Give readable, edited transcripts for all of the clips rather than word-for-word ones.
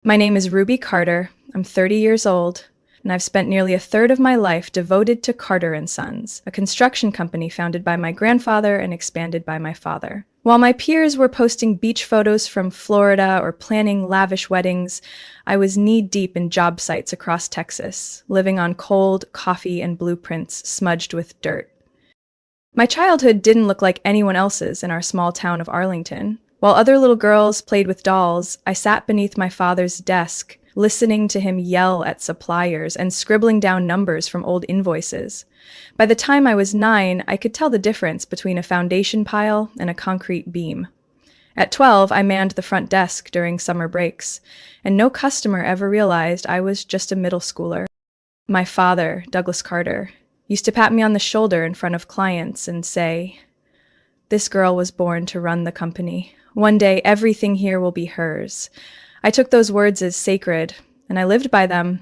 My name is Ruby Carter. I'm 30 years old, and I've spent nearly a third of my life devoted to Carter and Sons, a construction company founded by my grandfather and expanded by my father. While my peers were posting beach photos from Florida or planning lavish weddings, I was knee-deep in job sites across Texas, living on cold coffee and blueprints smudged with dirt. My childhood didn't look like anyone else's in our small town of Arlington. While other little girls played with dolls, I sat beneath my father's desk, listening to him yell at suppliers and scribbling down numbers from old invoices. By the time I was 9, I could tell the difference between a foundation pile and a concrete beam. At 12, I manned the front desk during summer breaks, and no customer ever realized I was just a middle schooler. My father, Douglas Carter, used to pat me on the shoulder in front of clients and say, "This girl was born to run the company. One day, everything here will be hers." I took those words as sacred, and I lived by them.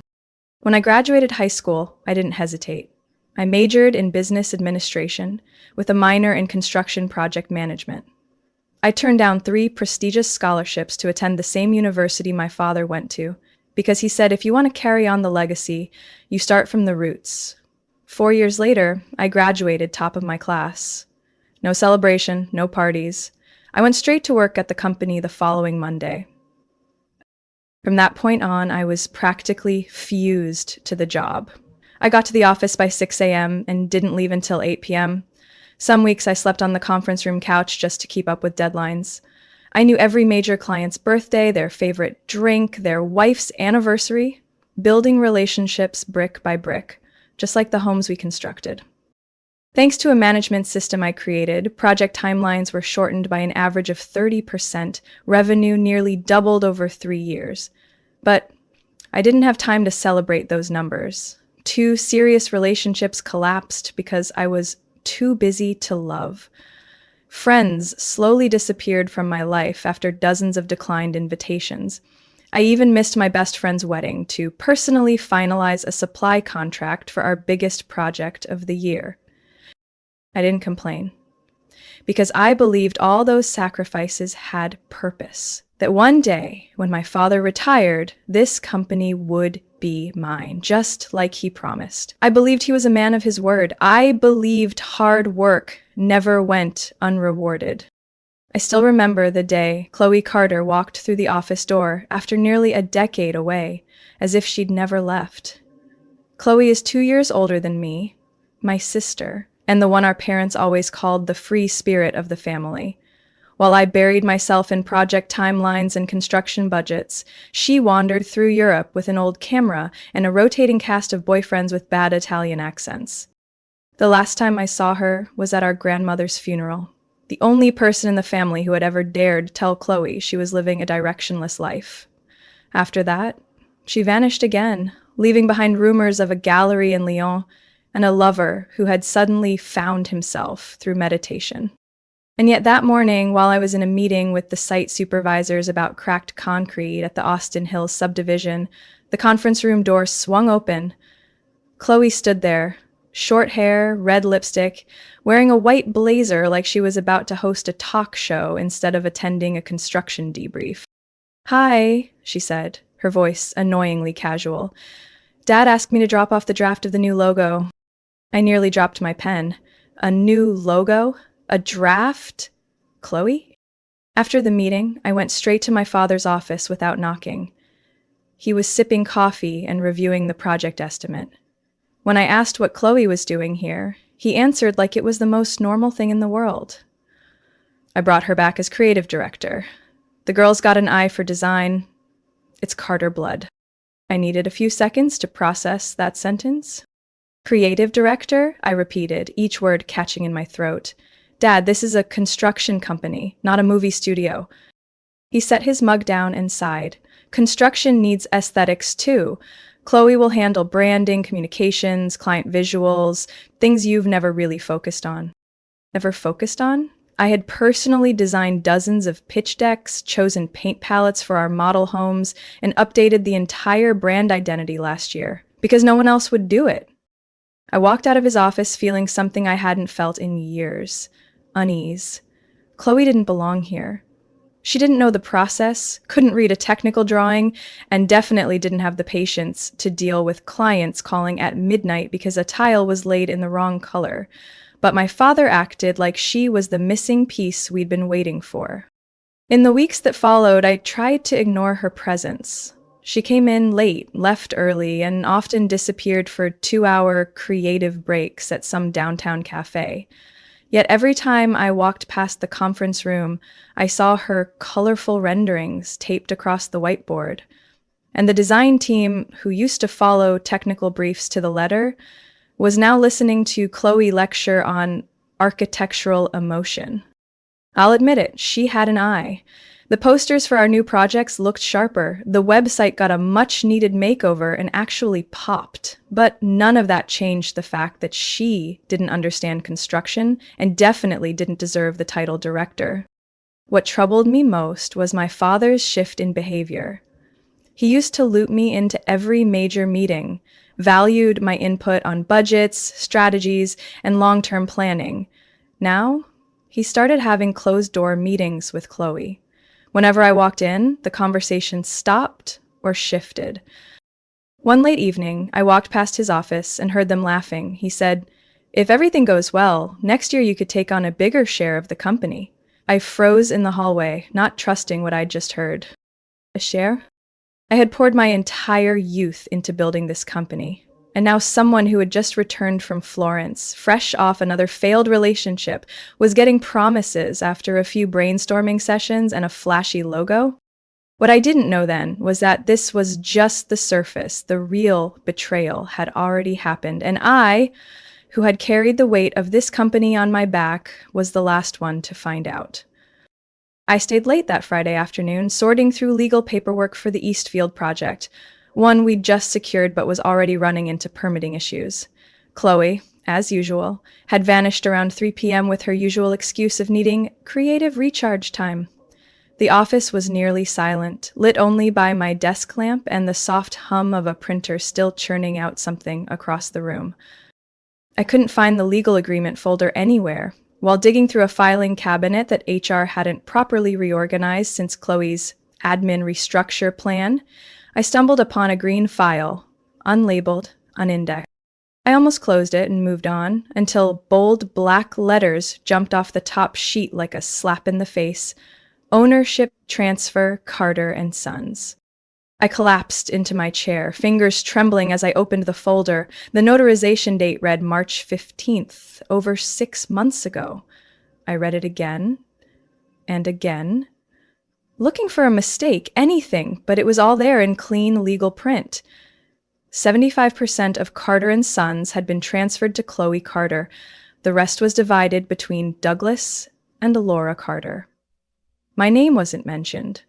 When I graduated high school, I didn't hesitate. I majored in business administration with a minor in construction project management. I turned down 3 prestigious scholarships to attend the same university my father went to, because he said if you want to carry on the legacy, you start from the roots. 4 years later, I graduated top of my class. No celebration, no parties. I went straight to work at the company the following Monday. From that point on, I was practically fused to the job. I got to the office by 6 a.m. and didn't leave until 8 p.m. Some weeks I slept on the conference room couch just to keep up with deadlines. I knew every major client's birthday, their favorite drink, their wife's anniversary, building relationships brick by brick, just like the homes we constructed. Thanks to a management system I created, project timelines were shortened by an average of 30%, revenue nearly doubled over 3 years. But I didn't have time to celebrate those numbers. 2 serious relationships collapsed because I was too busy to love. Friends slowly disappeared from my life after dozens of declined invitations. I even missed my best friend's wedding to personally finalize a supply contract for our biggest project of the year. I didn't complain, because I believed all those sacrifices had purpose, that one day, when my father retired, this company would be mine, just like he promised. I believed he was a man of his word. I believed hard work never went unrewarded. I still remember the day Chloe Carter walked through the office door after nearly a decade away, as if she'd never left. Chloe is 2 years older than me, my sister, and the one our parents always called the free spirit of the family. While I buried myself in project timelines and construction budgets, she wandered through Europe with an old camera and a rotating cast of boyfriends with bad Italian accents. The last time I saw her was at our grandmother's funeral, the only person in the family who had ever dared tell Chloe she was living a directionless life. After that, she vanished again, leaving behind rumors of a gallery in Lyon and a lover who had suddenly found himself through meditation. And yet that morning, while I was in a meeting with the site supervisors about cracked concrete at the Austin Hills subdivision, the conference room door swung open. Chloe stood there, short hair, red lipstick, wearing a white blazer like she was about to host a talk show instead of attending a construction debrief. "Hi," she said, her voice annoyingly casual. "Dad asked me to drop off the draft of the new logo." I nearly dropped my pen. A new logo? A draft? Chloe? After the meeting, I went straight to my father's office without knocking. He was sipping coffee and reviewing the project estimate. When I asked what Chloe was doing here, he answered like it was the most normal thing in the world. "I brought her back as creative director. The girl's got an eye for design. It's Carter blood." I needed a few seconds to process that sentence. "Creative director?" I repeated, each word catching in my throat. "Dad, this is a construction company, not a movie studio." He set his mug down and sighed. "Construction needs aesthetics too. Chloe will handle branding, communications, client visuals, things you've never really focused on." Never focused on? I had personally designed dozens of pitch decks, chosen paint palettes for our model homes, and updated the entire brand identity last year, because no one else would do it. I walked out of his office feeling something I hadn't felt in years. Unease. Chloe didn't belong here. She didn't know the process, couldn't read a technical drawing, and definitely didn't have the patience to deal with clients calling at midnight because a tile was laid in the wrong color. But my father acted like she was the missing piece we'd been waiting for. In the weeks that followed, I tried to ignore her presence. She came in late, left early, and often disappeared for 2-hour creative breaks at some downtown cafe. Yet every time I walked past the conference room, I saw her colorful renderings taped across the whiteboard. And the design team, who used to follow technical briefs to the letter, was now listening to Chloe lecture on architectural emotion. I'll admit it, she had an eye. The posters for our new projects looked sharper, the website got a much-needed makeover and actually popped. But none of that changed the fact that she didn't understand construction and definitely didn't deserve the title director. What troubled me most was my father's shift in behavior. He used to loop me into every major meeting, valued my input on budgets, strategies, and long-term planning. Now, he started having closed-door meetings with Chloe. Whenever I walked in, the conversation stopped or shifted. One late evening, I walked past his office and heard them laughing. He said, "If everything goes well, next year you could take on a bigger share of the company." I froze in the hallway, not trusting what I'd just heard. A share? I had poured my entire youth into building this company. And now someone who had just returned from Florence, fresh off another failed relationship, was getting promises after a few brainstorming sessions and a flashy logo? What I didn't know then was that this was just the surface. The real betrayal had already happened, and I, who had carried the weight of this company on my back, was the last one to find out. I stayed late that Friday afternoon, sorting through legal paperwork for the Eastfield project, one we'd just secured but was already running into permitting issues. Chloe, as usual, had vanished around 3 p.m. with her usual excuse of needing creative recharge time. The office was nearly silent, lit only by my desk lamp and the soft hum of a printer still churning out something across the room. I couldn't find the legal agreement folder anywhere. While digging through a filing cabinet that HR hadn't properly reorganized since Chloe's admin restructure plan, I stumbled upon a green file, unlabeled, unindexed. I almost closed it and moved on until bold black letters jumped off the top sheet like a slap in the face. Ownership transfer, Carter and Sons. I collapsed into my chair, fingers trembling as I opened the folder. The notarization date read March 15th, over 6 months ago. I read it again and again, looking for a mistake, anything, but it was all there in clean legal print. 75% of Carter and Sons had been transferred to Chloe Carter. The rest was divided between Douglas and Laura Carter. My name wasn't mentioned.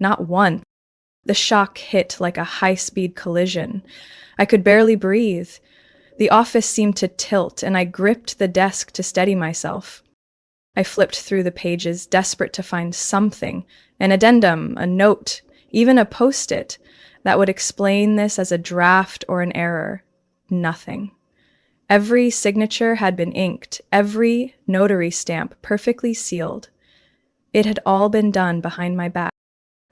Not once. The shock hit like a high-speed collision. I could barely breathe. The office seemed to tilt, and I gripped the desk to steady myself. I flipped through the pages, desperate to find something, an addendum, a note, even a post-it, that would explain this as a draft or an error. Nothing. Every signature had been inked, every notary stamp perfectly sealed. It had all been done behind my back.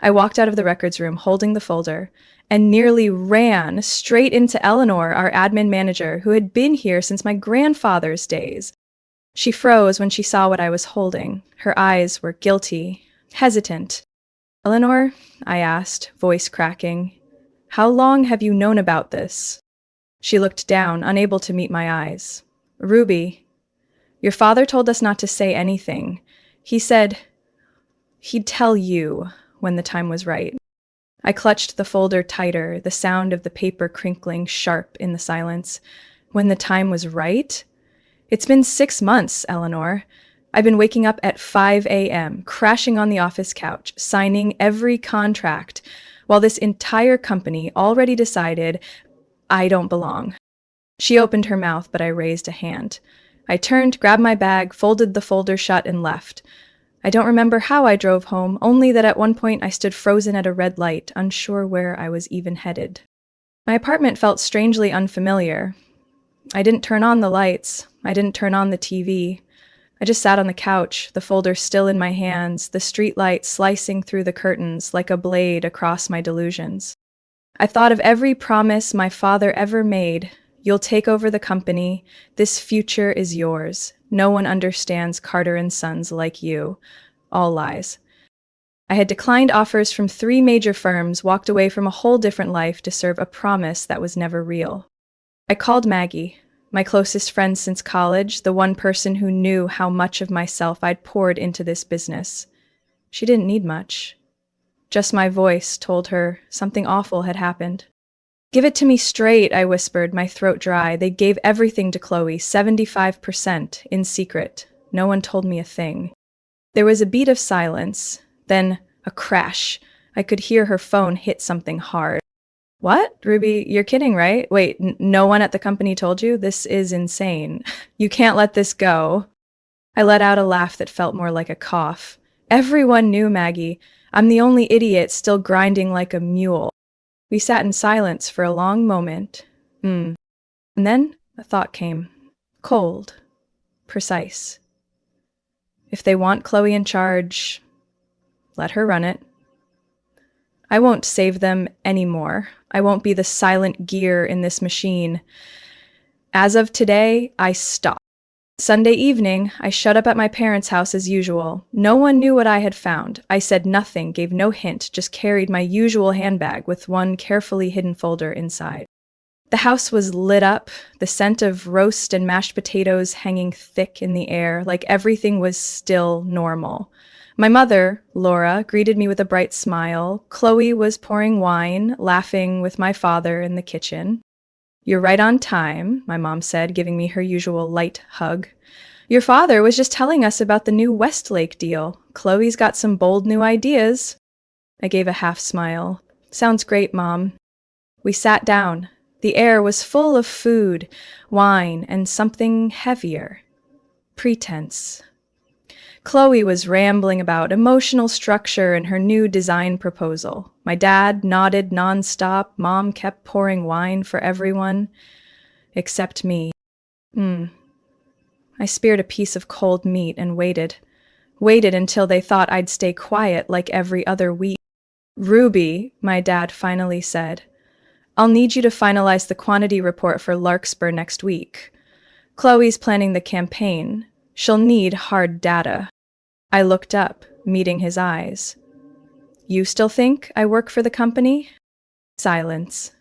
I walked out of the records room holding the folder and nearly ran straight into Eleanor, our admin manager, who had been here since my grandfather's days. She froze when she saw what I was holding. Her eyes were guilty, hesitant. "Eleanor," I asked, voice cracking, "how long have you known about this?" She looked down, unable to meet my eyes. "Ruby, your father told us not to say anything. He said he'd tell you when the time was right." I clutched the folder tighter, the sound of the paper crinkling sharp in the silence. When the time was right? It's been 6 months, Eleanor. I've been waking up at 5 a.m., crashing on the office couch, signing every contract, while this entire company already decided I don't belong. She opened her mouth, but I raised a hand. I turned, grabbed my bag, folded the folder shut, and left. I don't remember how I drove home, only that at one point I stood frozen at a red light, unsure where I was even headed. My apartment felt strangely unfamiliar. I didn't turn on the lights. I didn't turn on the TV. I just sat on the couch, the folder still in my hands, the streetlight slicing through the curtains like a blade across my delusions. I thought of every promise my father ever made. You'll take over the company. This future is yours. No one understands Carter and Sons like you. All lies. I had declined offers from 3 major firms, walked away from a whole different life to serve a promise that was never real. I called Maggie, my closest friend since college, the one person who knew how much of myself I'd poured into this business. She didn't need much. Just my voice told her something awful had happened. Give it to me straight, I whispered, my throat dry. They gave everything to Chloe, 75%, in secret. No one told me a thing. There was a beat of silence, then a crash. I could hear her phone hit something hard. What? Ruby, you're kidding, right? Wait, no one at the company told you? This is insane. You can't let this go. I let out a laugh that felt more like a cough. Everyone knew, Maggie. I'm the only idiot still grinding like a mule. We sat in silence for a long moment. And then a thought came. Cold. Precise. If they want Chloe in charge, let her run it. I won't save them anymore. I won't be the silent gear in this machine. As of today, I stopped. Sunday evening, I shut up at my parents' house as usual. No one knew what I had found. I said nothing, gave no hint, just carried my usual handbag with one carefully hidden folder inside. The house was lit up, the scent of roast and mashed potatoes hanging thick in the air, like everything was still normal. My mother, Laura, greeted me with a bright smile. Chloe was pouring wine, laughing with my father in the kitchen. You're right on time, my mom said, giving me her usual light hug. Your father was just telling us about the new Westlake deal. Chloe's got some bold new ideas. I gave a half smile. Sounds great, Mom. We sat down. The air was full of food, wine, and something heavier. Pretense. Chloe was rambling about emotional structure and her new design proposal. My dad nodded nonstop. Mom kept pouring wine for everyone, except me. I speared a piece of cold meat and waited until they thought I'd stay quiet like every other week. Ruby, my dad finally said, I'll need you to finalize the quantity report for Larkspur next week. Chloe's planning the campaign. She'll need hard data. I looked up, meeting his eyes. You still think I work for the company? Silence.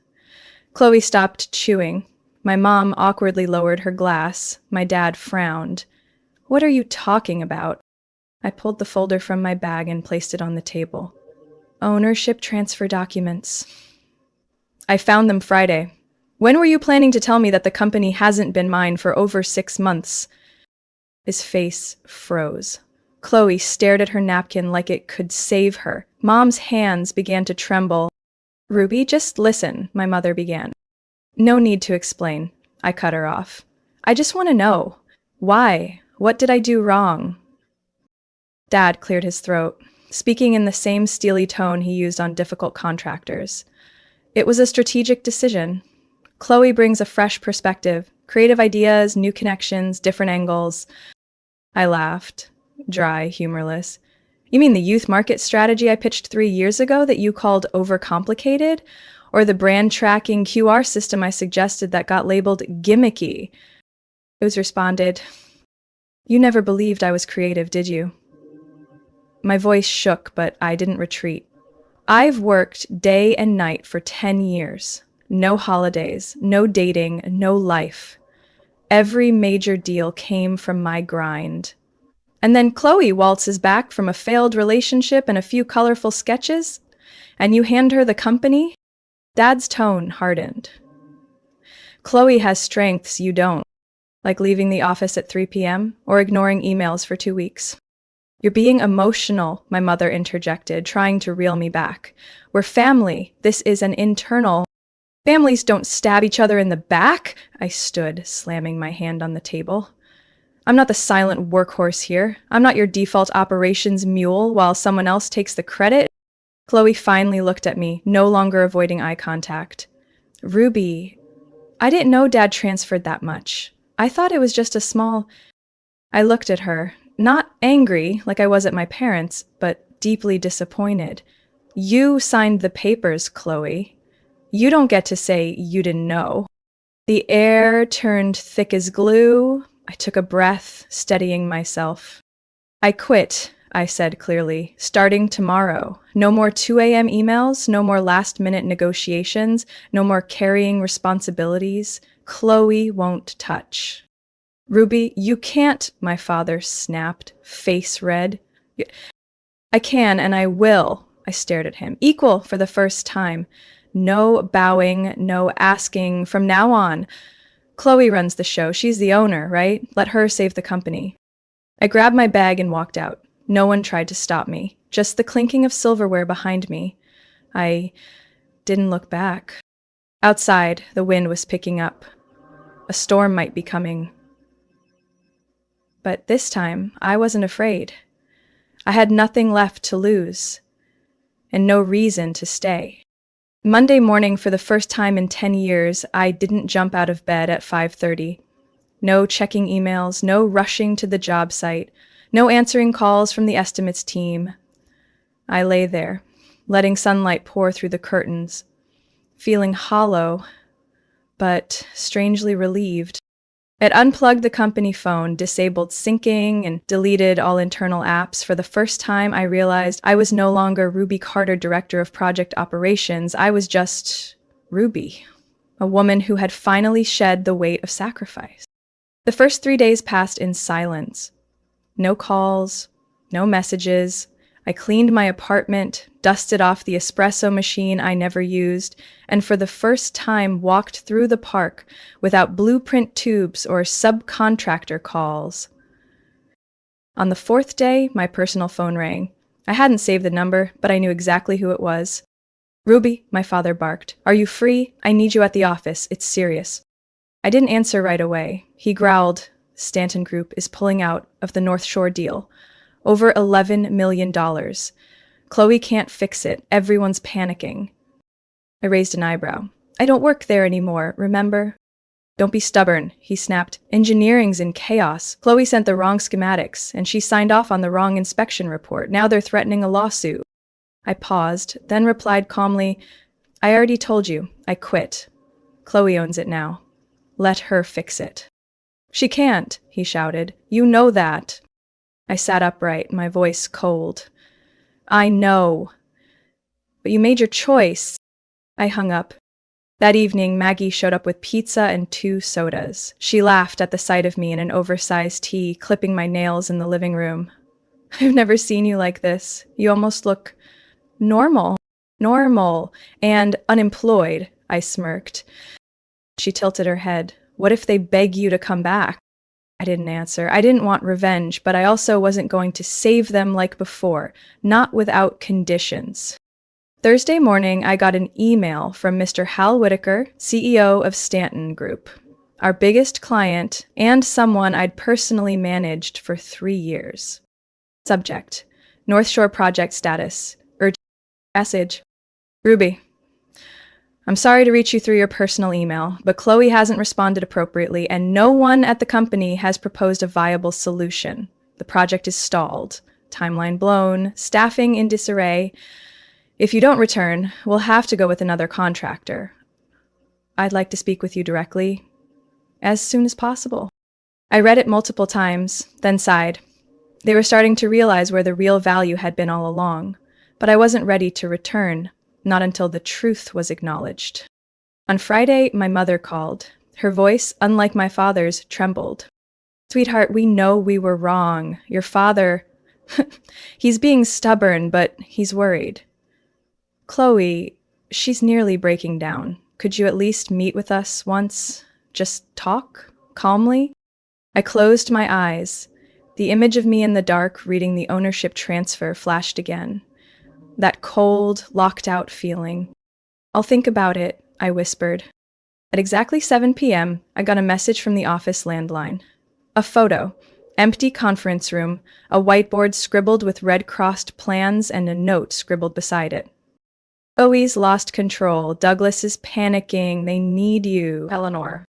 Chloe stopped chewing. My mom awkwardly lowered her glass. My dad frowned. What are you talking about? I pulled the folder from my bag and placed it on the table. Ownership transfer documents. I found them Friday. When were you planning to tell me that the company hasn't been mine for over 6 months? His face froze. Chloe stared at her napkin like it could save her. Mom's hands began to tremble. Ruby, just listen, my mother began. No need to explain. I cut her off. I just want to know. Why? What did I do wrong? Dad cleared his throat, speaking in the same steely tone he used on difficult contractors. It was a strategic decision. Chloe brings a fresh perspective, creative ideas, new connections, different angles. I laughed, dry, humorless. You mean the youth market strategy I pitched 3 years ago that you called overcomplicated? Or the brand tracking QR system I suggested that got labeled gimmicky? It was responded, You never believed I was creative, did you? My voice shook, but I didn't retreat. I've worked day and night for 10 years. No holidays, no dating, no life. Every major deal came from my grind. And then Chloe waltzes back from a failed relationship and a few colorful sketches, and you hand her the company? Dad's tone hardened. Chloe has strengths you don't, like leaving the office at 3 p.m. or ignoring emails for 2 weeks. You're being emotional, my mother interjected, trying to reel me back. We're family. This is an internal. Families don't stab each other in the back. I stood, slamming my hand on the table. I'm not the silent workhorse here. I'm not your default operations mule while someone else takes the credit. Chloe finally looked at me, no longer avoiding eye contact. Ruby, I didn't know Dad transferred that much. I thought it was just a small. I looked at her, not angry like I was at my parents, but deeply disappointed. You signed the papers, Chloe. You don't get to say you didn't know. The air turned thick as glue. I took a breath, steadying myself. I quit, I said clearly, starting tomorrow. No more 2 a.m. emails, no more last-minute negotiations, no more carrying responsibilities. Chloe won't touch. Ruby, you can't, my father snapped, face red. I can and I will, I stared at him. Equal for the first time. No bowing, no asking. From now on, Chloe runs the show. She's the owner, right? Let her save the company. I grabbed my bag and walked out. No one tried to stop me. Just the clinking of silverware behind me. I didn't look back. Outside, the wind was picking up. A storm might be coming. But this time, I wasn't afraid. I had nothing left to lose, and no reason to stay. Monday morning, for the first time in 10 years, I didn't jump out of bed at 5:30. No checking emails, no rushing to the job site, no answering calls from the estimates team. I lay there, letting sunlight pour through the curtains, feeling hollow, but strangely relieved. It unplugged the company phone, disabled syncing, and deleted all internal apps. For the first time, I realized I was no longer Ruby Carter, Director of Project Operations. I was just Ruby, a woman who had finally shed the weight of sacrifice. The first 3 days passed in silence. No calls, no messages. I cleaned my apartment, dusted off the espresso machine I never used, and for the first time walked through the park without blueprint tubes or subcontractor calls. On the 4th day, my personal phone rang. I hadn't saved the number, but I knew exactly who it was. "Ruby," my father barked. "Are you free? I need you at the office. It's serious." I didn't answer right away. He growled, "Stanton Group is pulling out of the North Shore deal. Over $11 million. Chloe can't fix it. Everyone's panicking." I raised an eyebrow. "I don't work there anymore, remember?" "Don't be stubborn," he snapped. "Engineering's in chaos. Chloe sent the wrong schematics, and she signed off on the wrong inspection report. Now they're threatening a lawsuit." I paused, then replied calmly, "I already told you. I quit. Chloe owns it now. Let her fix it." "She can't," he shouted. "You know that." I sat upright, my voice cold. "I know. But you made your choice." I hung up. That evening, Maggie showed up with pizza and 2 sodas. She laughed at the sight of me in an oversized tee, clipping my nails in the living room. "I've never seen you like this. You almost look normal." "Normal and unemployed," I smirked. She tilted her head. "What if they beg you to come back?" I didn't answer. I didn't want revenge, but I also wasn't going to save them like before, not without conditions. Thursday morning, I got an email from Mr. Hal Whitaker, CEO of Stanton Group, our biggest client and someone I'd personally managed for 3 years. Subject: North Shore project status. Urgent message. "Ruby, I'm sorry to reach you through your personal email, but Chloe hasn't responded appropriately, and no one at the company has proposed a viable solution. The project is stalled, timeline blown, staffing in disarray. If you don't return, we'll have to go with another contractor. I'd like to speak with you directly, as soon as possible." I read it multiple times, then sighed. They were starting to realize where the real value had been all along, but I wasn't ready to return. Not until the truth was acknowledged. On Friday, my mother called. Her voice, unlike my father's, trembled. "Sweetheart, we know we were wrong. Your father, he's being stubborn, but he's worried. Chloe, she's nearly breaking down. Could you at least meet with us once? Just talk, calmly?" I closed my eyes. The image of me in the dark reading the ownership transfer flashed again. That cold, locked-out feeling. "I'll think about it," I whispered. At exactly 7 p.m., I got a message from the office landline. A photo. Empty conference room, a whiteboard scribbled with red-crossed plans and a note scribbled beside it. "Chloe's lost control. Douglas is panicking. They need you, Eleanor."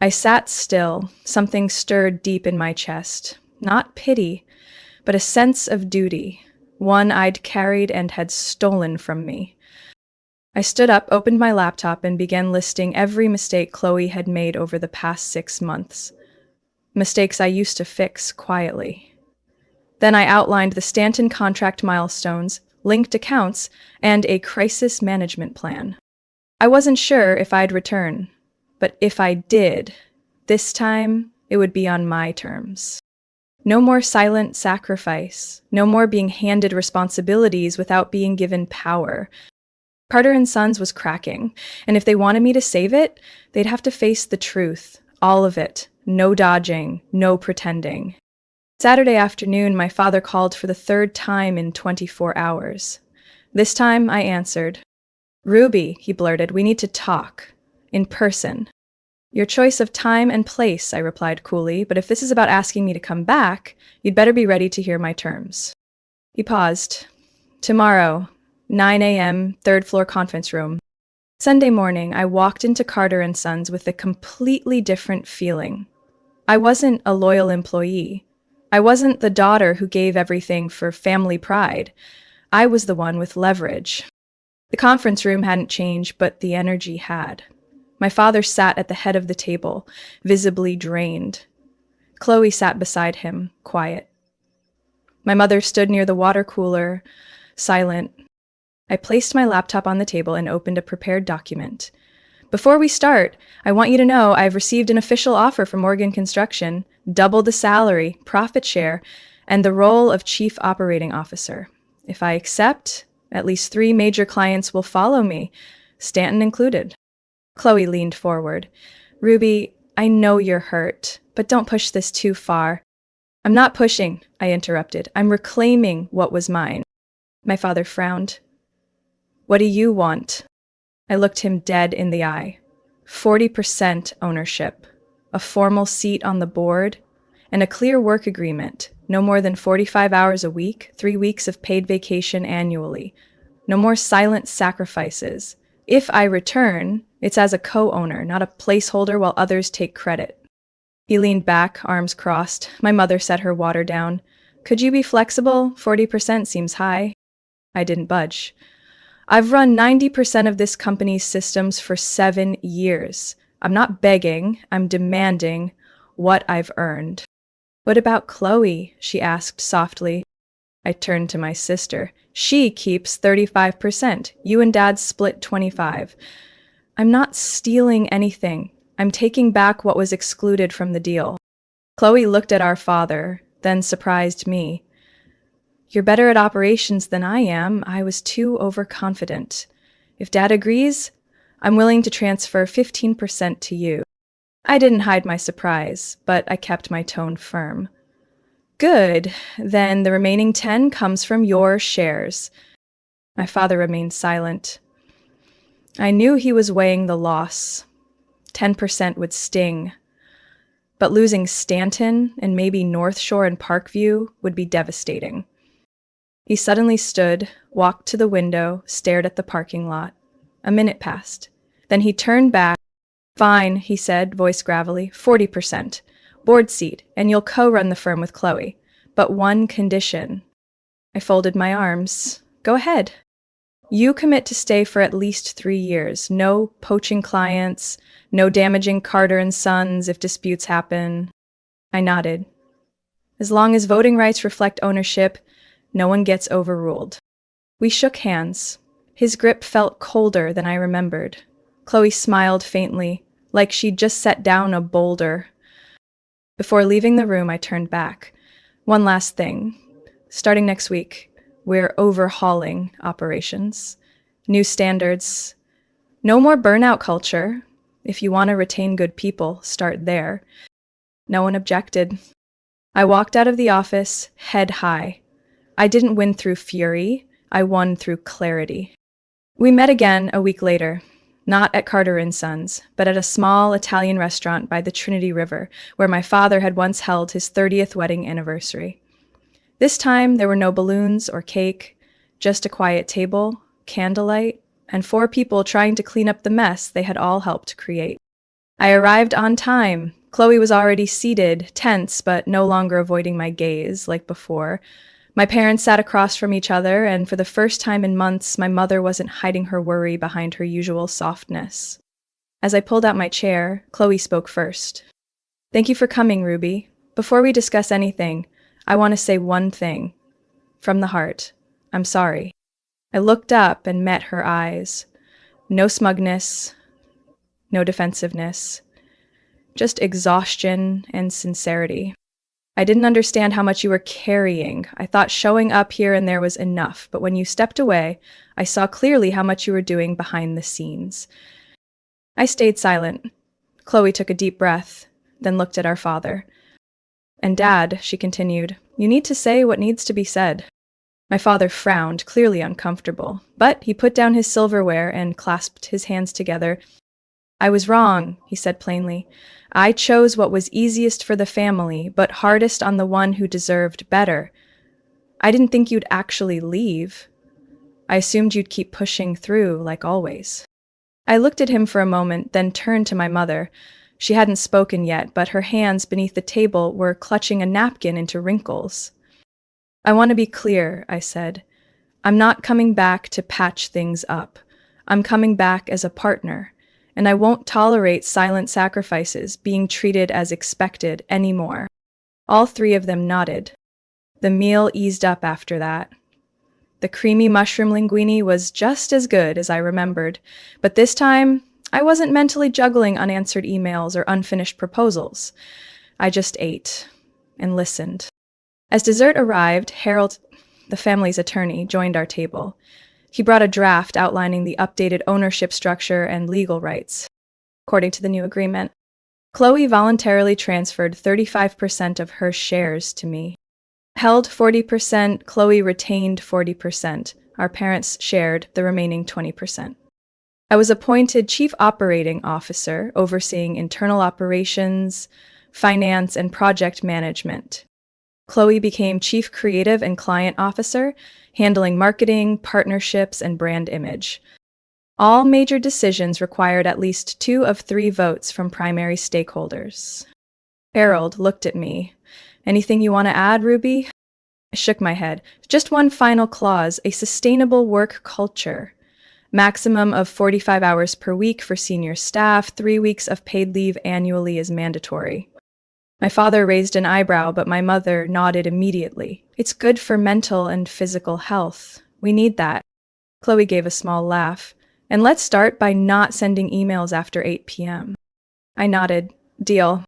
I sat still. Something stirred deep in my chest. Not pity, but a sense of duty, one I'd carried and had stolen from me. I stood up, opened my laptop, and began listing every mistake Chloe had made over the past 6 months. Mistakes I used to fix quietly. Then I outlined the Stanton contract milestones, linked accounts, and a crisis management plan. I wasn't sure if I'd return, but if I did, this time it would be on my terms. No more silent sacrifice, no more being handed responsibilities without being given power. Carter and Sons was cracking, and if they wanted me to save it, they'd have to face the truth, all of it, no dodging, no pretending. Saturday afternoon, my father called for the third time in 24 hours. This time, I answered. "Ruby," he blurted, "we need to talk. In person." "Your choice of time and place," I replied coolly, "but if this is about asking me to come back, you'd better be ready to hear my terms." He paused. "Tomorrow, 9 a.m., third floor conference room." Sunday morning, I walked into Carter and Sons with a completely different feeling. I wasn't a loyal employee. I wasn't the daughter who gave everything for family pride. I was the one with leverage. The conference room hadn't changed, but the energy had. My father sat at the head of the table, visibly drained. Chloe sat beside him, quiet. My mother stood near the water cooler, silent. I placed my laptop on the table and opened a prepared document. "Before we start, I want you to know I've received an official offer from Morgan Construction, double the salary, profit share, and the role of Chief Operating Officer. If I accept, at least 3 major clients will follow me, Stanton included." Chloe leaned forward. "Ruby, I know you're hurt, but don't push this too far." "I'm not pushing," I interrupted. "I'm reclaiming what was mine." My father frowned. "What do you want?" I looked him dead in the eye. 40% ownership, a formal seat on the board, and a clear work agreement, no more than 45 hours a week, 3 weeks of paid vacation annually. No more silent sacrifices. If I return, it's as a co-owner, not a placeholder while others take credit. He leaned back, arms crossed. My mother set her water down. "Could you be flexible? 40% seems high." I didn't budge. "I've run 90% of this company's systems for 7 years. I'm not begging, I'm demanding what I've earned." "What about Chloe?" she asked softly. I turned to my sister. "She keeps 35%. You and Dad split 25. I'm not stealing anything. I'm taking back what was excluded from the deal." Chloe looked at our father, then surprised me. "You're better at operations than I am. I was too overconfident. If Dad agrees, I'm willing to transfer 15% to you." I didn't hide my surprise, but I kept my tone firm. "Good. Then the remaining 10 comes from your shares." My father remained silent. I knew he was weighing the loss. 10% would sting. But losing Stanton and maybe North Shore and Parkview would be devastating. He suddenly stood, walked to the window, stared at the parking lot. A minute passed. Then he turned back. "Fine," he said, voice gravelly, 40%. Board seat, and you'll co-run the firm with Chloe. But one condition." I folded my arms. "Go ahead." "You commit to stay for at least 3 years. No poaching clients, no damaging Carter and Sons if disputes happen." I nodded. "As long as voting rights reflect ownership, no one gets overruled." We shook hands. His grip felt colder than I remembered. Chloe smiled faintly, like she'd just set down a boulder. Before leaving the room, I turned back. "One last thing. Starting next week, we're overhauling operations. New standards. No more burnout culture. If you want to retain good people, start there." No one objected. I walked out of the office, head high. I didn't win through fury. I won through clarity. We met again a week later. Not at Carter and Sons, but at a small Italian restaurant by the Trinity River, where my father had once held his 30th wedding anniversary. This time, there were no balloons or cake, just a quiet table, candlelight, and 4 people trying to clean up the mess they had all helped create. I arrived on time, Chloe was already seated, tense, but no longer avoiding my gaze like before. My parents sat across from each other, and for the first time in months, my mother wasn't hiding her worry behind her usual softness. As I pulled out my chair, Chloe spoke first. "Thank you for coming, Ruby. Before we discuss anything, I want to say one thing. From the heart, I'm sorry." I looked up and met her eyes. No smugness, no defensiveness, just exhaustion and sincerity. "I didn't understand how much you were carrying. I thought showing up here and there was enough, but when you stepped away, I saw clearly how much you were doing behind the scenes." I stayed silent. Chloe took a deep breath, then looked at our father. "And Dad," she continued, "you need to say what needs to be said." My father frowned, clearly uncomfortable, but he put down his silverware and clasped his hands together. "I was wrong," he said plainly. "I chose what was easiest for the family, but hardest on the one who deserved better. I didn't think you'd actually leave. I assumed you'd keep pushing through, like always." I looked at him for a moment, then turned to my mother. She hadn't spoken yet, but her hands beneath the table were clutching a napkin into wrinkles. "I want to be clear," I said. "I'm not coming back to patch things up. I'm coming back as a partner, and I won't tolerate silent sacrifices being treated as expected anymore." All three of them nodded. The meal eased up after that. The creamy mushroom linguine was just as good as I remembered, but this time, I wasn't mentally juggling unanswered emails or unfinished proposals. I just ate and listened. As dessert arrived, Harold, the family's attorney, joined our table. He brought a draft outlining the updated ownership structure and legal rights. According to the new agreement, Chloe voluntarily transferred 35% of her shares to me. Held 40%, Chloe retained 40%. Our parents shared the remaining 20%. I was appointed Chief Operating Officer, overseeing internal operations, finance, and project management. Chloe became Chief Creative and Client Officer, handling marketing, partnerships, and brand image. All major decisions required at least 2 of 3 votes from primary stakeholders. Harold looked at me. "Anything you want to add, Ruby?" I shook my head. "Just one final clause, a sustainable work culture. Maximum of 45 hours per week for senior staff, 3 weeks of paid leave annually is mandatory." My father raised an eyebrow, but my mother nodded immediately. "It's good for mental and physical health. We need that." Chloe gave a small laugh. "And let's start by not sending emails after 8 p.m. I nodded. "Deal."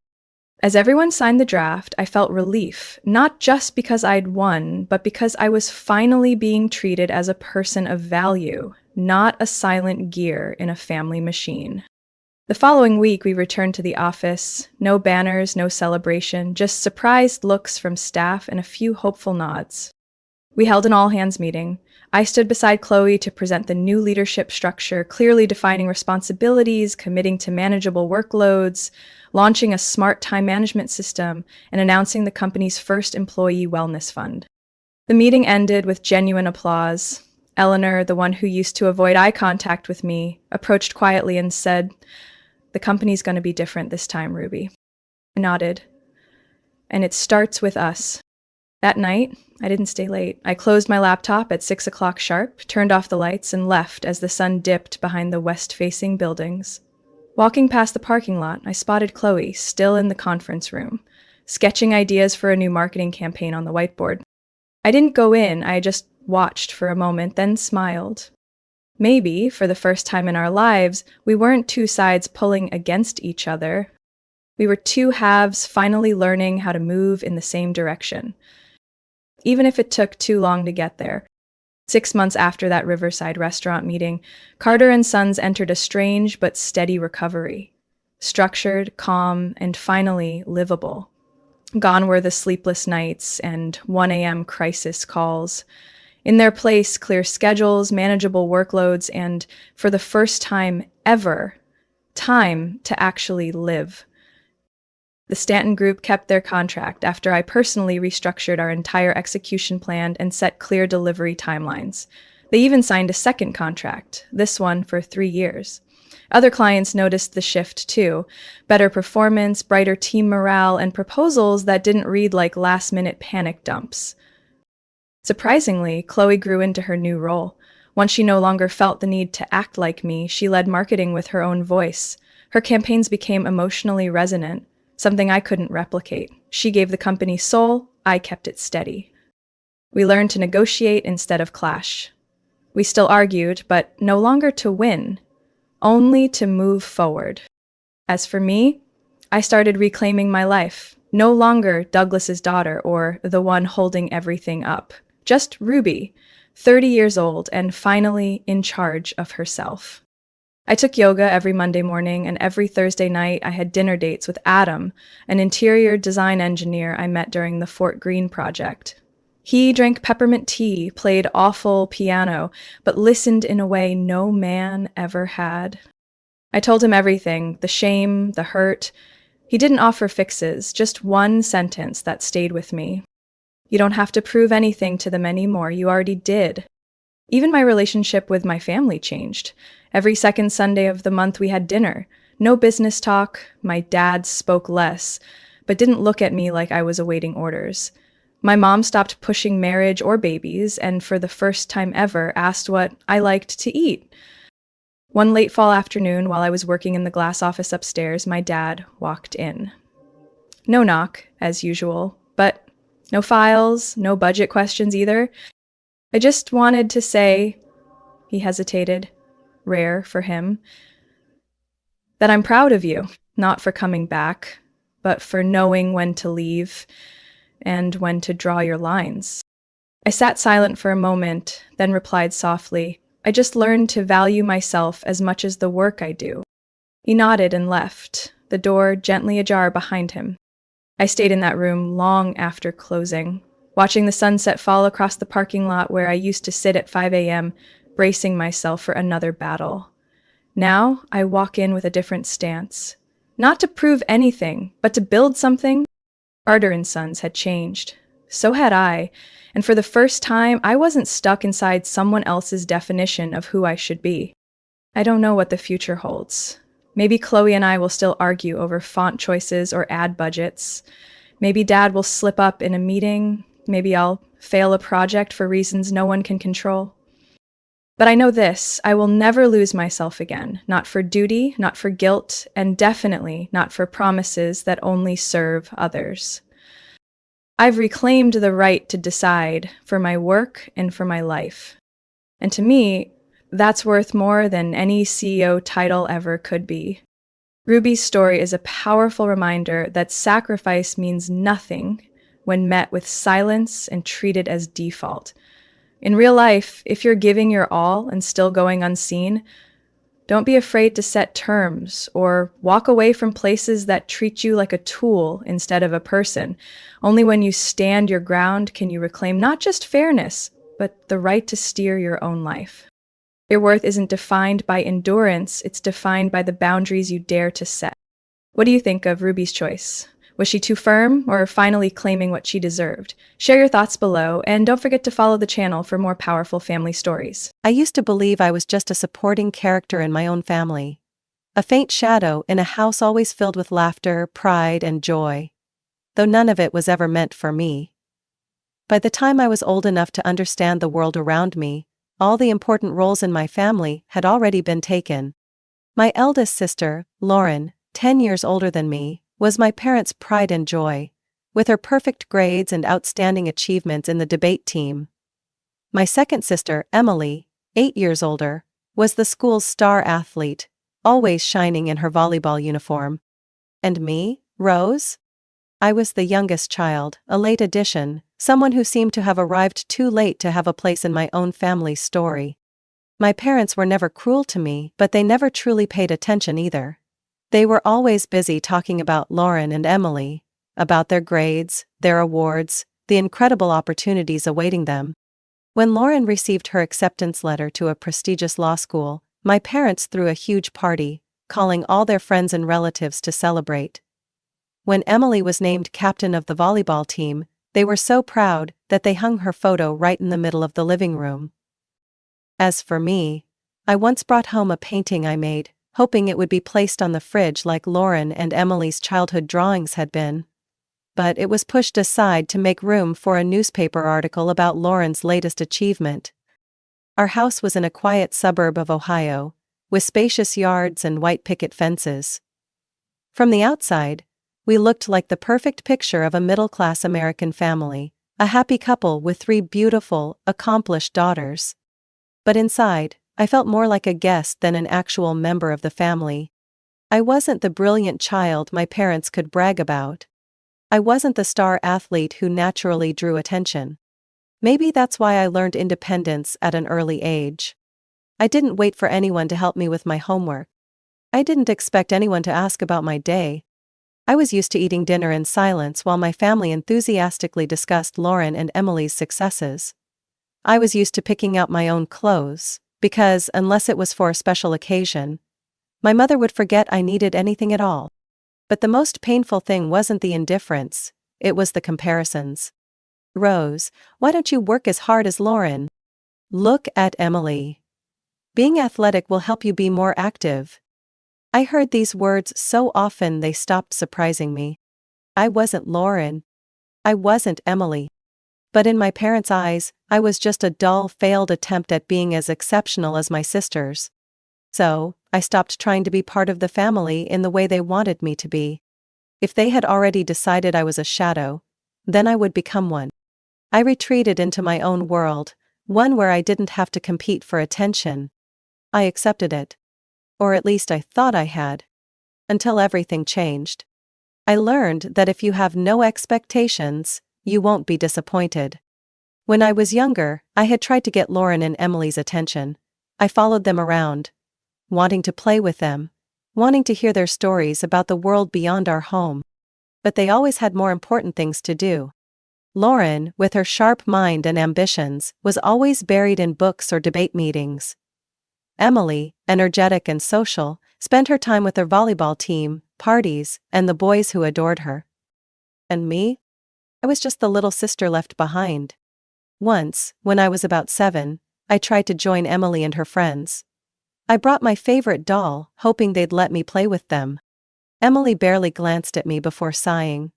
As everyone signed the draft, I felt relief, not just because I'd won, but because I was finally being treated as a person of value, not a silent gear in a family machine. The following week, we returned to the office. No banners, no celebration, just surprised looks from staff and a few hopeful nods. We held an all-hands meeting. I stood beside Chloe to present the new leadership structure, clearly defining responsibilities, committing to manageable workloads, launching a smart time management system, and announcing the company's first employee wellness fund. The meeting ended with genuine applause. Eleanor, the one who used to avoid eye contact with me, approached quietly and said, "The company's going to be different this time, Ruby." I nodded. "And it starts with us." That night, I didn't stay late. I closed my laptop at 6 o'clock sharp, turned off the lights, and left as the sun dipped behind the west-facing buildings. Walking past the parking lot, I spotted Chloe, still in the conference room, sketching ideas for a new marketing campaign on the whiteboard. I didn't go in, I just watched for a moment, then smiled. Maybe, for the first time in our lives, we weren't two sides pulling against each other. We were two halves finally learning how to move in the same direction. Even if it took too long to get there. 6 months after that Riverside restaurant meeting, Carter and Sons entered a strange but steady recovery. Structured, calm, and finally livable. Gone were the sleepless nights and 1 a.m. crisis calls. In their place, clear schedules, manageable workloads, and, for the first time ever, time to actually live. The Stanton Group kept their contract after I personally restructured our entire execution plan and set clear delivery timelines. They even signed a second contract, this one for 3 years. Other clients noticed the shift too: better performance, brighter team morale, and proposals that didn't read like last-minute panic dumps. Surprisingly, Chloe grew into her new role. Once she no longer felt the need to act like me, she led marketing with her own voice. Her campaigns became emotionally resonant, something I couldn't replicate. She gave the company soul, I kept it steady. We learned to negotiate instead of clash. We still argued, but no longer to win, only to move forward. As for me, I started reclaiming my life. No longer Douglas's daughter or the one holding everything up. Just Ruby, 30 years old and finally in charge of herself. I took yoga every Monday morning, and every Thursday night I had dinner dates with Adam, an interior design engineer I met during the Fort Greene project. He drank peppermint tea, played awful piano, but listened in a way no man ever had. I told him everything, the shame, the hurt. He didn't offer fixes, just one sentence that stayed with me. You don't have to prove anything to them anymore, you already did. Even my relationship with my family changed. Every second Sunday of the month we had dinner. No business talk, my dad spoke less, but didn't look at me like I was awaiting orders. My mom stopped pushing marriage or babies, and for the first time ever asked what I liked to eat. One late fall afternoon, while I was working in the glass office upstairs, my dad walked in. No knock, as usual, but no files, no budget questions either. I just wanted to say, he hesitated, rare for him, that I'm proud of you, not for coming back, but for knowing when to leave and when to draw your lines. I sat silent for a moment, then replied softly, I just learned to value myself as much as the work I do. He nodded and left, the door gently ajar behind him. I stayed in that room long after closing, watching the sunset fall across the parking lot where I used to sit at 5 a.m., bracing myself for another battle. Now I walk in with a different stance. Not to prove anything, but to build something. Carter & Sons had changed. So had I, and for the first time, I wasn't stuck inside someone else's definition of who I should be. I don't know what the future holds. Maybe Chloe and I will still argue over font choices or ad budgets. Maybe Dad will slip up in a meeting. Maybe I'll fail a project for reasons no one can control. But I know this, I will never lose myself again, not for duty, not for guilt, and definitely not for promises that only serve others. I've reclaimed the right to decide for my work and for my life. And to me, that's worth more than any CEO title ever could be. Ruby's story is a powerful reminder that sacrifice means nothing when met with silence and treated as default. In real life, if you're giving your all and still going unseen, don't be afraid to set terms or walk away from places that treat you like a tool instead of a person. Only when you stand your ground can you reclaim not just fairness, but the right to steer your own life. Your worth isn't defined by endurance, it's defined by the boundaries you dare to set. What do you think of Ruby's choice? Was she too firm, or finally claiming what she deserved? Share your thoughts below, and don't forget to follow the channel for more powerful family stories. I used to believe I was just a supporting character in my own family. A faint shadow in a house always filled with laughter, pride, and joy. Though none of it was ever meant for me. By the time I was old enough to understand the world around me, all the important roles in my family had already been taken. My eldest sister, Lauren, 10 years older than me, was my parents' pride and joy, with her perfect grades and outstanding achievements in the debate team. My second sister, Emily, 8 years older, was the school's star athlete, always shining in her volleyball uniform. And me, Rose? I was the youngest child, a late addition, someone who seemed to have arrived too late to have a place in my own family's story. My parents were never cruel to me, but they never truly paid attention either. They were always busy talking about Lauren and Emily, about their grades, their awards, the incredible opportunities awaiting them. When Lauren received her acceptance letter to a prestigious law school, my parents threw a huge party, calling all their friends and relatives to celebrate. When Emily was named captain of the volleyball team, they were so proud that they hung her photo right in the middle of the living room. As for me, I once brought home a painting I made, hoping it would be placed on the fridge like Lauren and Emily's childhood drawings had been. But it was pushed aside to make room for a newspaper article about Lauren's latest achievement. Our house was in a quiet suburb of Ohio, with spacious yards and white picket fences. From the outside, we looked like the perfect picture of a middle-class American family, a happy couple with 3 beautiful, accomplished daughters. But inside, I felt more like a guest than an actual member of the family. I wasn't the brilliant child my parents could brag about. I wasn't the star athlete who naturally drew attention. Maybe that's why I learned independence at an early age. I didn't wait for anyone to help me with my homework. I didn't expect anyone to ask about my day. I was used to eating dinner in silence while my family enthusiastically discussed Lauren and Emily's successes. I was used to picking out my own clothes, because, unless it was for a special occasion, my mother would forget I needed anything at all. But the most painful thing wasn't the indifference, it was the comparisons. Rose, why don't you work as hard as Lauren? Look at Emily. Being athletic will help you be more active. I heard these words so often they stopped surprising me. I wasn't Lauren. I wasn't Emily. But in my parents' eyes, I was just a dull, failed attempt at being as exceptional as my sisters. So, I stopped trying to be part of the family in the way they wanted me to be. If they had already decided I was a shadow, then I would become one. I retreated into my own world, one where I didn't have to compete for attention. I accepted it. Or at least I thought I had. Until everything changed. I learned that if you have no expectations, you won't be disappointed. When I was younger, I had tried to get Lauren and Emily's attention. I followed them around, wanting to play with them, wanting to hear their stories about the world beyond our home. But they always had more important things to do. Lauren, with her sharp mind and ambitions, was always buried in books or debate meetings. Emily, energetic and social, spent her time with her volleyball team, parties, and the boys who adored her. And me? I was just the little sister left behind. Once, when I was about 7, I tried to join Emily and her friends. I brought my favorite doll, hoping they'd let me play with them. Emily barely glanced at me before sighing.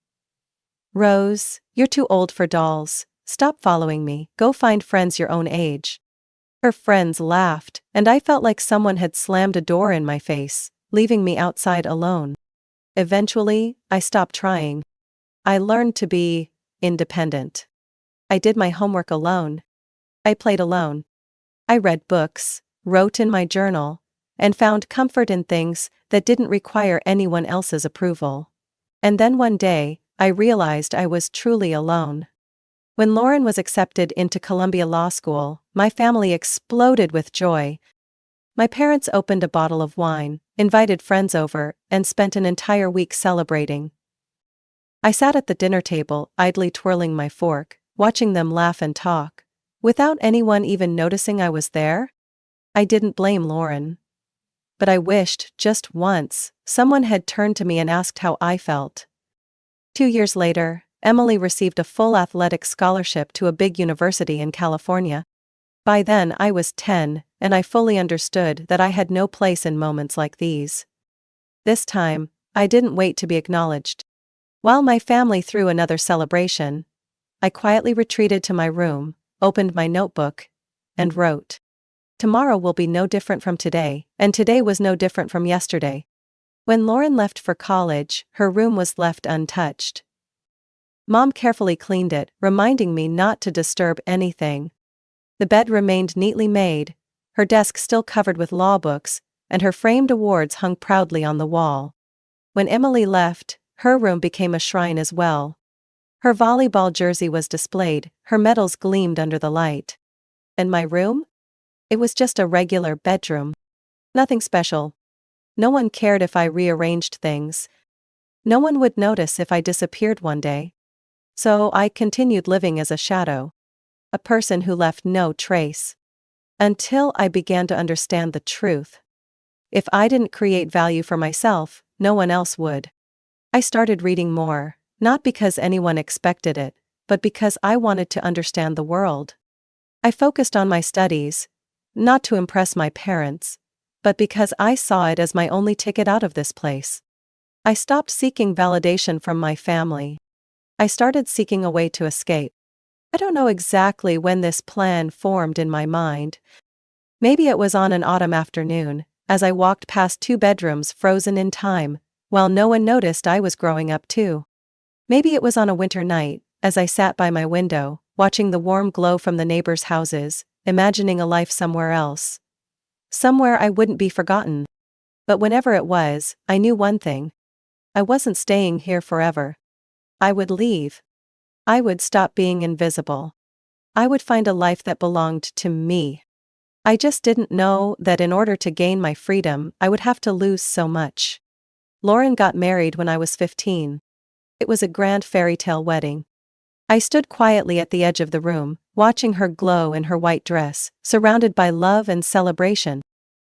Rose, you're too old for dolls. Stop following me, go find friends your own age. Her friends laughed, and I felt like someone had slammed a door in my face, leaving me outside alone. Eventually, I stopped trying. I learned to be independent. I did my homework alone. I played alone. I read books, wrote in my journal, and found comfort in things that didn't require anyone else's approval. And then one day, I realized I was truly alone. When Lauren was accepted into Columbia Law School, my family exploded with joy. My parents opened a bottle of wine, invited friends over, and spent an entire week celebrating. I sat at the dinner table, idly twirling my fork, watching them laugh and talk, without anyone even noticing I was there. I didn't blame Lauren. But I wished, just once, someone had turned to me and asked how I felt. 2 years later, Emily received a full athletic scholarship to a big university in California. By then I was 10, and I fully understood that I had no place in moments like these. This time, I didn't wait to be acknowledged. While my family threw another celebration, I quietly retreated to my room, opened my notebook, and wrote. Tomorrow will be no different from today, and today was no different from yesterday. When Lauren left for college, her room was left untouched. Mom carefully cleaned it, reminding me not to disturb anything. The bed remained neatly made, her desk still covered with law books, and her framed awards hung proudly on the wall. When Emily left, her room became a shrine as well. Her volleyball jersey was displayed, her medals gleamed under the light. And my room? It was just a regular bedroom. Nothing special. No one cared if I rearranged things. No one would notice if I disappeared one day. So I continued living as a shadow. A person who left no trace. Until I began to understand the truth. If I didn't create value for myself, no one else would. I started reading more, not because anyone expected it, but because I wanted to understand the world. I focused on my studies, not to impress my parents, but because I saw it as my only ticket out of this place. I stopped seeking validation from my family. I started seeking a way to escape. I don't know exactly when this plan formed in my mind. Maybe it was on an autumn afternoon, as I walked past two bedrooms frozen in time, while no one noticed I was growing up too. Maybe it was on a winter night, as I sat by my window, watching the warm glow from the neighbors' houses, imagining a life somewhere else. Somewhere I wouldn't be forgotten. But whenever it was, I knew one thing. I wasn't staying here forever. I would leave. I would stop being invisible. I would find a life that belonged to me. I just didn't know that in order to gain my freedom, I would have to lose so much. Lauren got married when I was 15. It was a grand fairy tale wedding. I stood quietly at the edge of the room, watching her glow in her white dress, surrounded by love and celebration.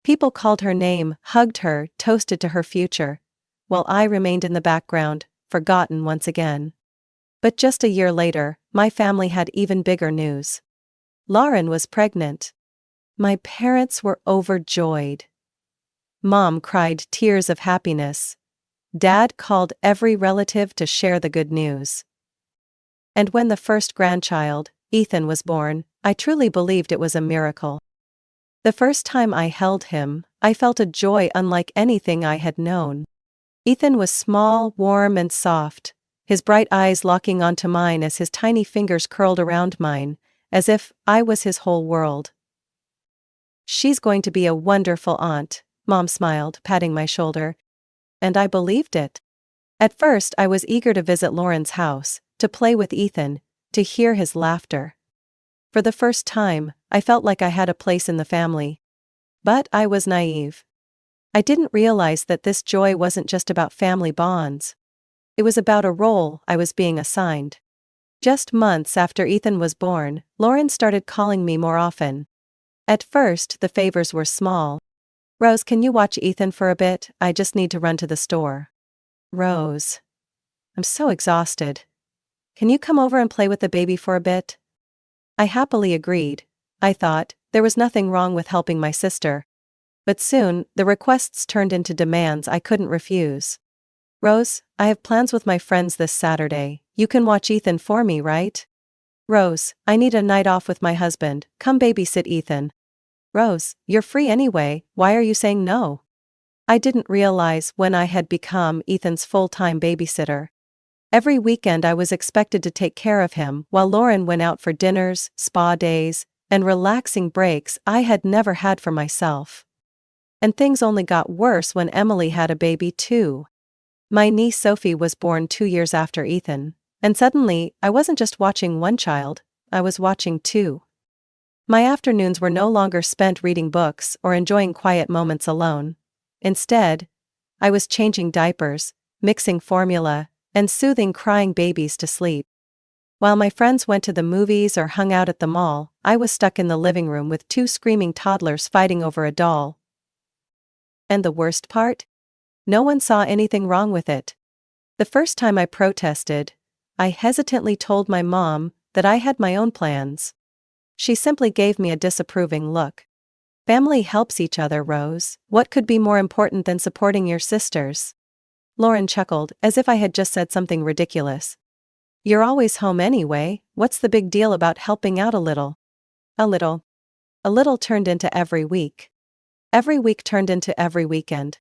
People called her name, hugged her, toasted to her future, while I remained in the background, forgotten once again. But just a year later, my family had even bigger news. Lauren was pregnant. My parents were overjoyed. Mom cried tears of happiness. Dad called every relative to share the good news. And when the first grandchild, Ethan, was born, I truly believed it was a miracle. The first time I held him, I felt a joy unlike anything I had known. Ethan was small, warm, and soft, his bright eyes locking onto mine as his tiny fingers curled around mine, as if I was his whole world. "She's going to be a wonderful aunt," Mom smiled, patting my shoulder. And I believed it. At first I was eager to visit Lauren's house, to play with Ethan, to hear his laughter. For the first time, I felt like I had a place in the family. But I was naive. I didn't realize that this joy wasn't just about family bonds. It was about a role I was being assigned. Just months after Ethan was born, Lauren started calling me more often. At first, the favors were small. "Rose, can you watch Ethan for a bit? I just need to run to the store." "Rose, I'm so exhausted. Can you come over and play with the baby for a bit?" I happily agreed. I thought there was nothing wrong with helping my sister. But soon, the requests turned into demands I couldn't refuse. "Rose, I have plans with my friends this Saturday. You can watch Ethan for me, right?" "Rose, I need a night off with my husband. Come babysit Ethan." "Rose, you're free anyway, why are you saying no?" I didn't realize when I had become Ethan's full-time babysitter. Every weekend I was expected to take care of him while Lauren went out for dinners, spa days, and relaxing breaks I had never had for myself. And things only got worse when Emily had a baby too. My niece Sophie was born 2 years after Ethan, and suddenly I wasn't just watching one child, I was watching two. My afternoons were no longer spent reading books or enjoying quiet moments alone. Instead, I was changing diapers, mixing formula, and soothing crying babies to sleep. While my friends went to the movies or hung out at the mall, I was stuck in the living room with two screaming toddlers fighting over a doll. And the worst part? No one saw anything wrong with it. The first time I protested, I hesitantly told my mom that I had my own plans. She simply gave me a disapproving look. "Family helps each other, Rose. What could be more important than supporting your sisters?" Lauren chuckled, as if I had just said something ridiculous. "You're always home anyway, what's the big deal about helping out a little?" A little. A little turned into every week. Every week turned into every weekend.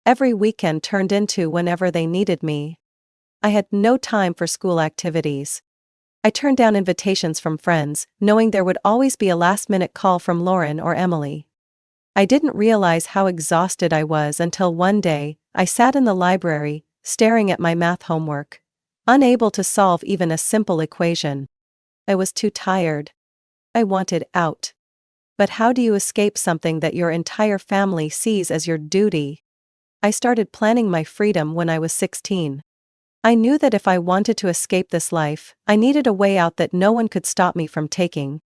Every weekend turned into whenever they needed me. I had no time for school activities. I turned down invitations from friends, knowing there would always be a last-minute call from Lauren or Emily. I didn't realize how exhausted I was until one day, I sat in the library, staring at my math homework, unable to solve even a simple equation. I was too tired. I wanted out. But how do you escape something that your entire family sees as your duty? I started planning my freedom when I was 16. I knew that if I wanted to escape this life, I needed a way out that no one could stop me from taking.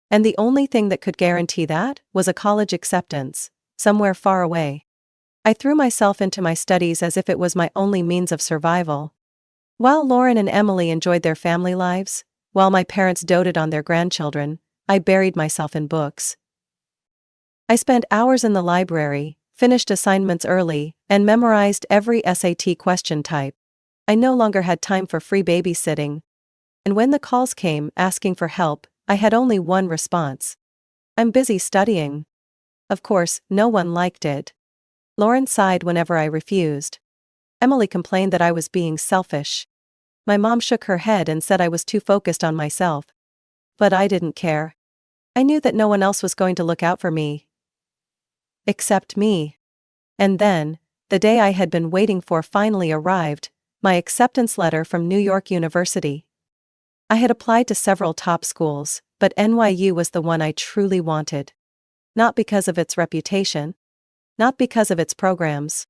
And the only thing that could guarantee that was a college acceptance, somewhere far away. I threw myself into my studies as if it was my only means of survival. While Lauren and Emily enjoyed their family lives, while my parents doted on their grandchildren, I buried myself in books. I spent hours in the library, finished assignments early, and memorized every SAT question type. I no longer had time for free babysitting. And when the calls came asking for help, I had only one response: I'm busy studying. Of course, no one liked it. Lauren sighed whenever I refused. Emily complained that I was being selfish. My mom shook her head and said I was too focused on myself. But I didn't care. I knew that no one else was going to look out for me. Except me. And then, the day I had been waiting for finally arrived, my acceptance letter from New York University. I had applied to several top schools, but NYU was the one I truly wanted. Not because of its reputation, not because of its programs,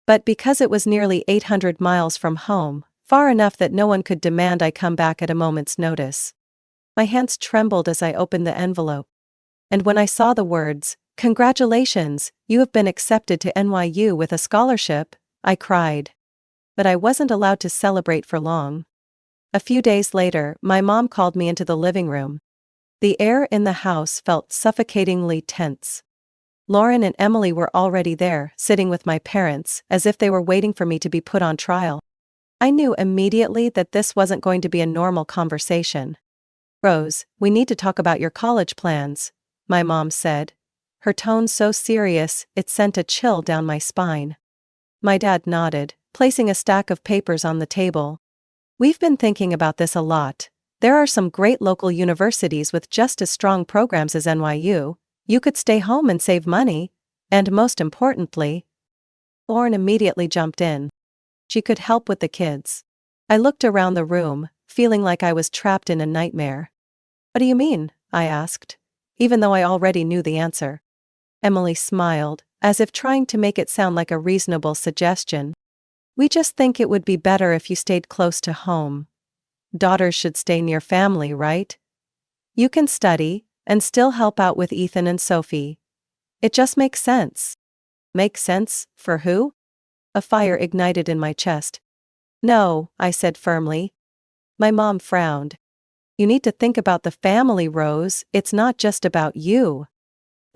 but because it was nearly 800 miles from home, far enough that no one could demand I come back at a moment's notice. My hands trembled as I opened the envelope. And when I saw the words, "Congratulations, you have been accepted to NYU with a scholarship," I cried. But I wasn't allowed to celebrate for long. A few days later, my mom called me into the living room. The air in the house felt suffocatingly tense. Lauren and Emily were already there, sitting with my parents, as if they were waiting for me to be put on trial. I knew immediately that this wasn't going to be a normal conversation. "Rose, we need to talk about your college plans," my mom said, her tone so serious it sent a chill down my spine. My dad nodded, placing a stack of papers on the table. "We've been thinking about this a lot. There are some great local universities with just as strong programs as NYU. You could stay home and save money, and most importantly..." Lauren immediately jumped in. She could help with the kids. I looked around the room, feeling like I was trapped in a nightmare. "What do you mean?" I asked, even though I already knew the answer. Emily smiled, as if trying to make it sound like a reasonable suggestion. "We just think it would be better if you stayed close to home. Daughters should stay near family, right? You can study, and still help out with Ethan and Sophie. It just makes sense." "Makes sense, for who?" A fire ignited in my chest. "No," I said firmly. My mom frowned. "You need to think about the family, Rose. It's not just about you."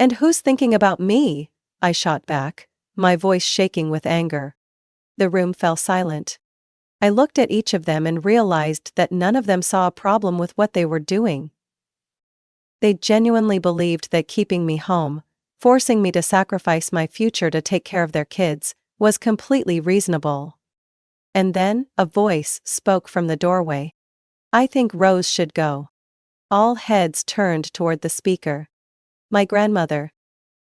"And who's thinking about me?" I shot back, my voice shaking with anger. The room fell silent. I looked at each of them and realized that none of them saw a problem with what they were doing. They genuinely believed that keeping me home, forcing me to sacrifice my future to take care of their kids, was completely reasonable. And then, a voice spoke from the doorway. "I think Rose should go." All heads turned toward the speaker. My grandmother.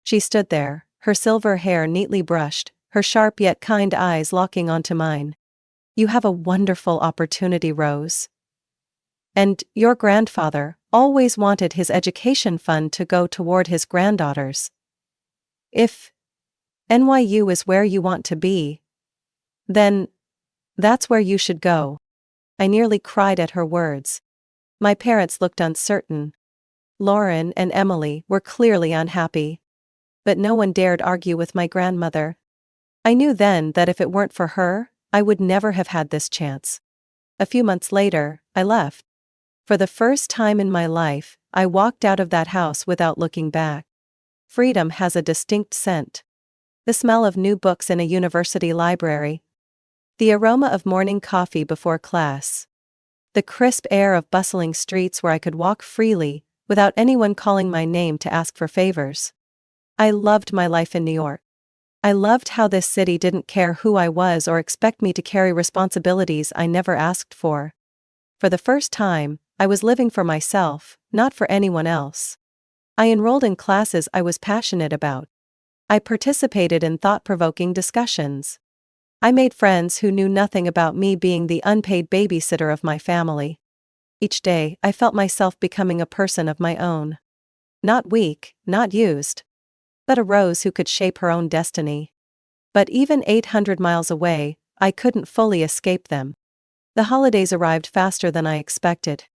She stood there, her silver hair neatly brushed, her sharp yet kind eyes locking onto mine. "You have a wonderful opportunity, Rose. And your grandfather always wanted his education fund to go toward his granddaughters. If NYU is where you want to be, then that's where you should go." I nearly cried at her words. My parents looked uncertain. Lauren and Emily were clearly unhappy. But no one dared argue with my grandmother. I knew then that if it weren't for her, I would never have had this chance. A few months later, I left. For the first time in my life, I walked out of that house without looking back. Freedom has a distinct scent. The smell of new books in a university library. The aroma of morning coffee before class. The crisp air of bustling streets where I could walk freely, without anyone calling my name to ask for favors. I loved my life in New York. I loved how this city didn't care who I was or expect me to carry responsibilities I never asked for. For the first time, I was living for myself, not for anyone else. I enrolled in classes I was passionate about. I participated in thought-provoking discussions. I made friends who knew nothing about me being the unpaid babysitter of my family. Each day, I felt myself becoming a person of my own. Not weak, not used. But a Rose who could shape her own destiny. But even 800 miles away, I couldn't fully escape them. The holidays arrived faster than I expected.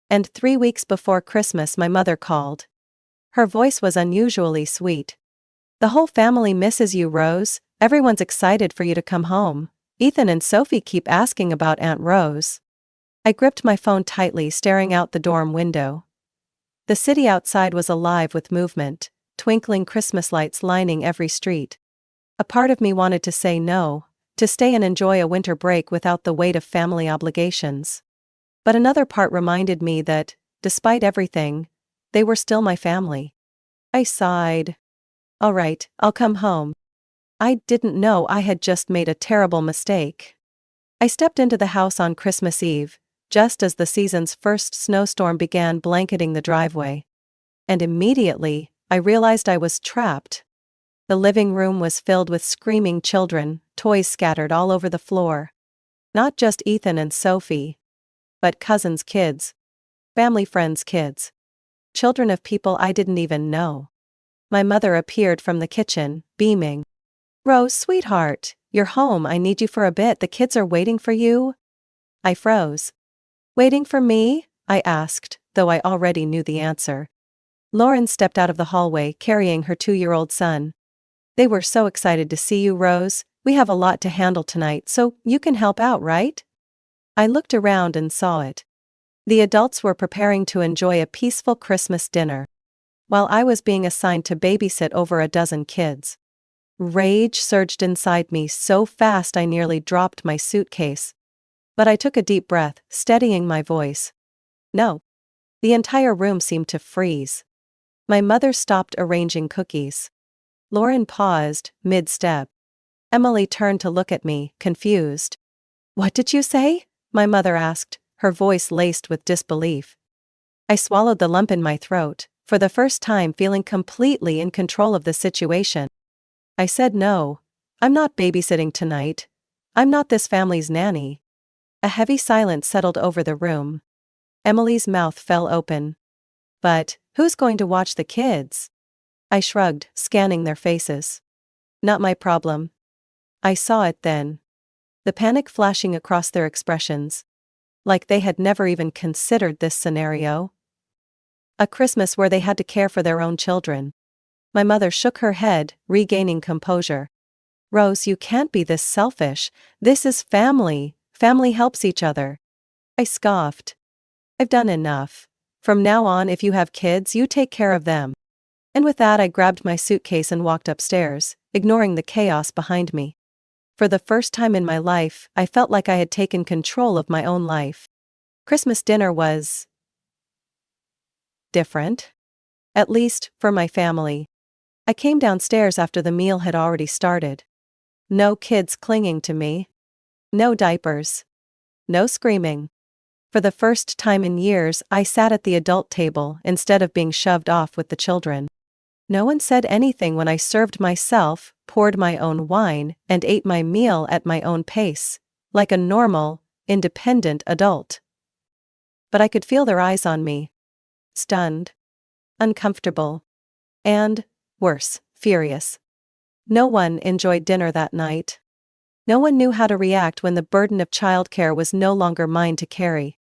And 3 weeks before Christmas my mother called. Her voice was unusually sweet. "The whole family misses you, Rose. Everyone's excited for you to come home. Ethan and Sophie keep asking about Aunt Rose." I gripped my phone tightly, staring out the dorm window. The city outside was alive with movement. twinkling Christmas lights lining every street. A part of me wanted to say no, to stay and enjoy a winter break without the weight of family obligations. But another part reminded me that, despite everything, they were still my family. I sighed. All right, I'll come home. I didn't know I had just made a terrible mistake. I stepped into the house on Christmas Eve, just as the season's first snowstorm began blanketing the driveway. And immediately, I realized I was trapped. The living room was filled with screaming children, toys scattered all over the floor. Not just Ethan and Sophie, but cousins' kids, family friends' kids, children of people I didn't even know. My mother appeared from the kitchen, beaming. "Rose, sweetheart, you're home. I need you for a bit. The kids are waiting for you." I froze. "Waiting for me?" I asked, though I already knew the answer. Lauren stepped out of the hallway carrying her 2-year-old son. "They were so excited to see you, Rose. We have a lot to handle tonight, so you can help out, right?" I looked around and saw it. The adults were preparing to enjoy a peaceful Christmas dinner, while I was being assigned to babysit over a dozen kids. Rage surged inside me so fast I nearly dropped my suitcase. But I took a deep breath, steadying my voice. "No." The entire room seemed to freeze. My mother stopped arranging cookies. Lauren paused, mid-step. Emily turned to look at me, confused. "What did you say?" my mother asked, her voice laced with disbelief. I swallowed the lump in my throat, for the first time feeling completely in control of the situation. I said no. "I'm not babysitting tonight. I'm not this family's nanny." A heavy silence settled over the room. Emily's mouth fell open. "But, who's going to watch the kids?" I shrugged, scanning their faces. "Not my problem." I saw it then. The panic flashing across their expressions. Like they had never even considered this scenario. A Christmas where they had to care for their own children. My mother shook her head, regaining composure. "Rose, you can't be this selfish. This is family. Family helps each other." I scoffed. "I've done enough. From now on, if you have kids, you take care of them." And with that, I grabbed my suitcase and walked upstairs, ignoring the chaos behind me. For the first time in my life, I felt like I had taken control of my own life. Christmas dinner was different. At least, for my family. I came downstairs after the meal had already started. No kids clinging to me. No diapers. No screaming. For the first time in years, I sat at the adult table instead of being shoved off with the children. No one said anything when I served myself, poured my own wine, and ate my meal at my own pace, like a normal, independent adult. But I could feel their eyes on me. Stunned. Uncomfortable. And, worse, furious. No one enjoyed dinner that night. No one knew how to react when the burden of childcare was no longer mine to carry.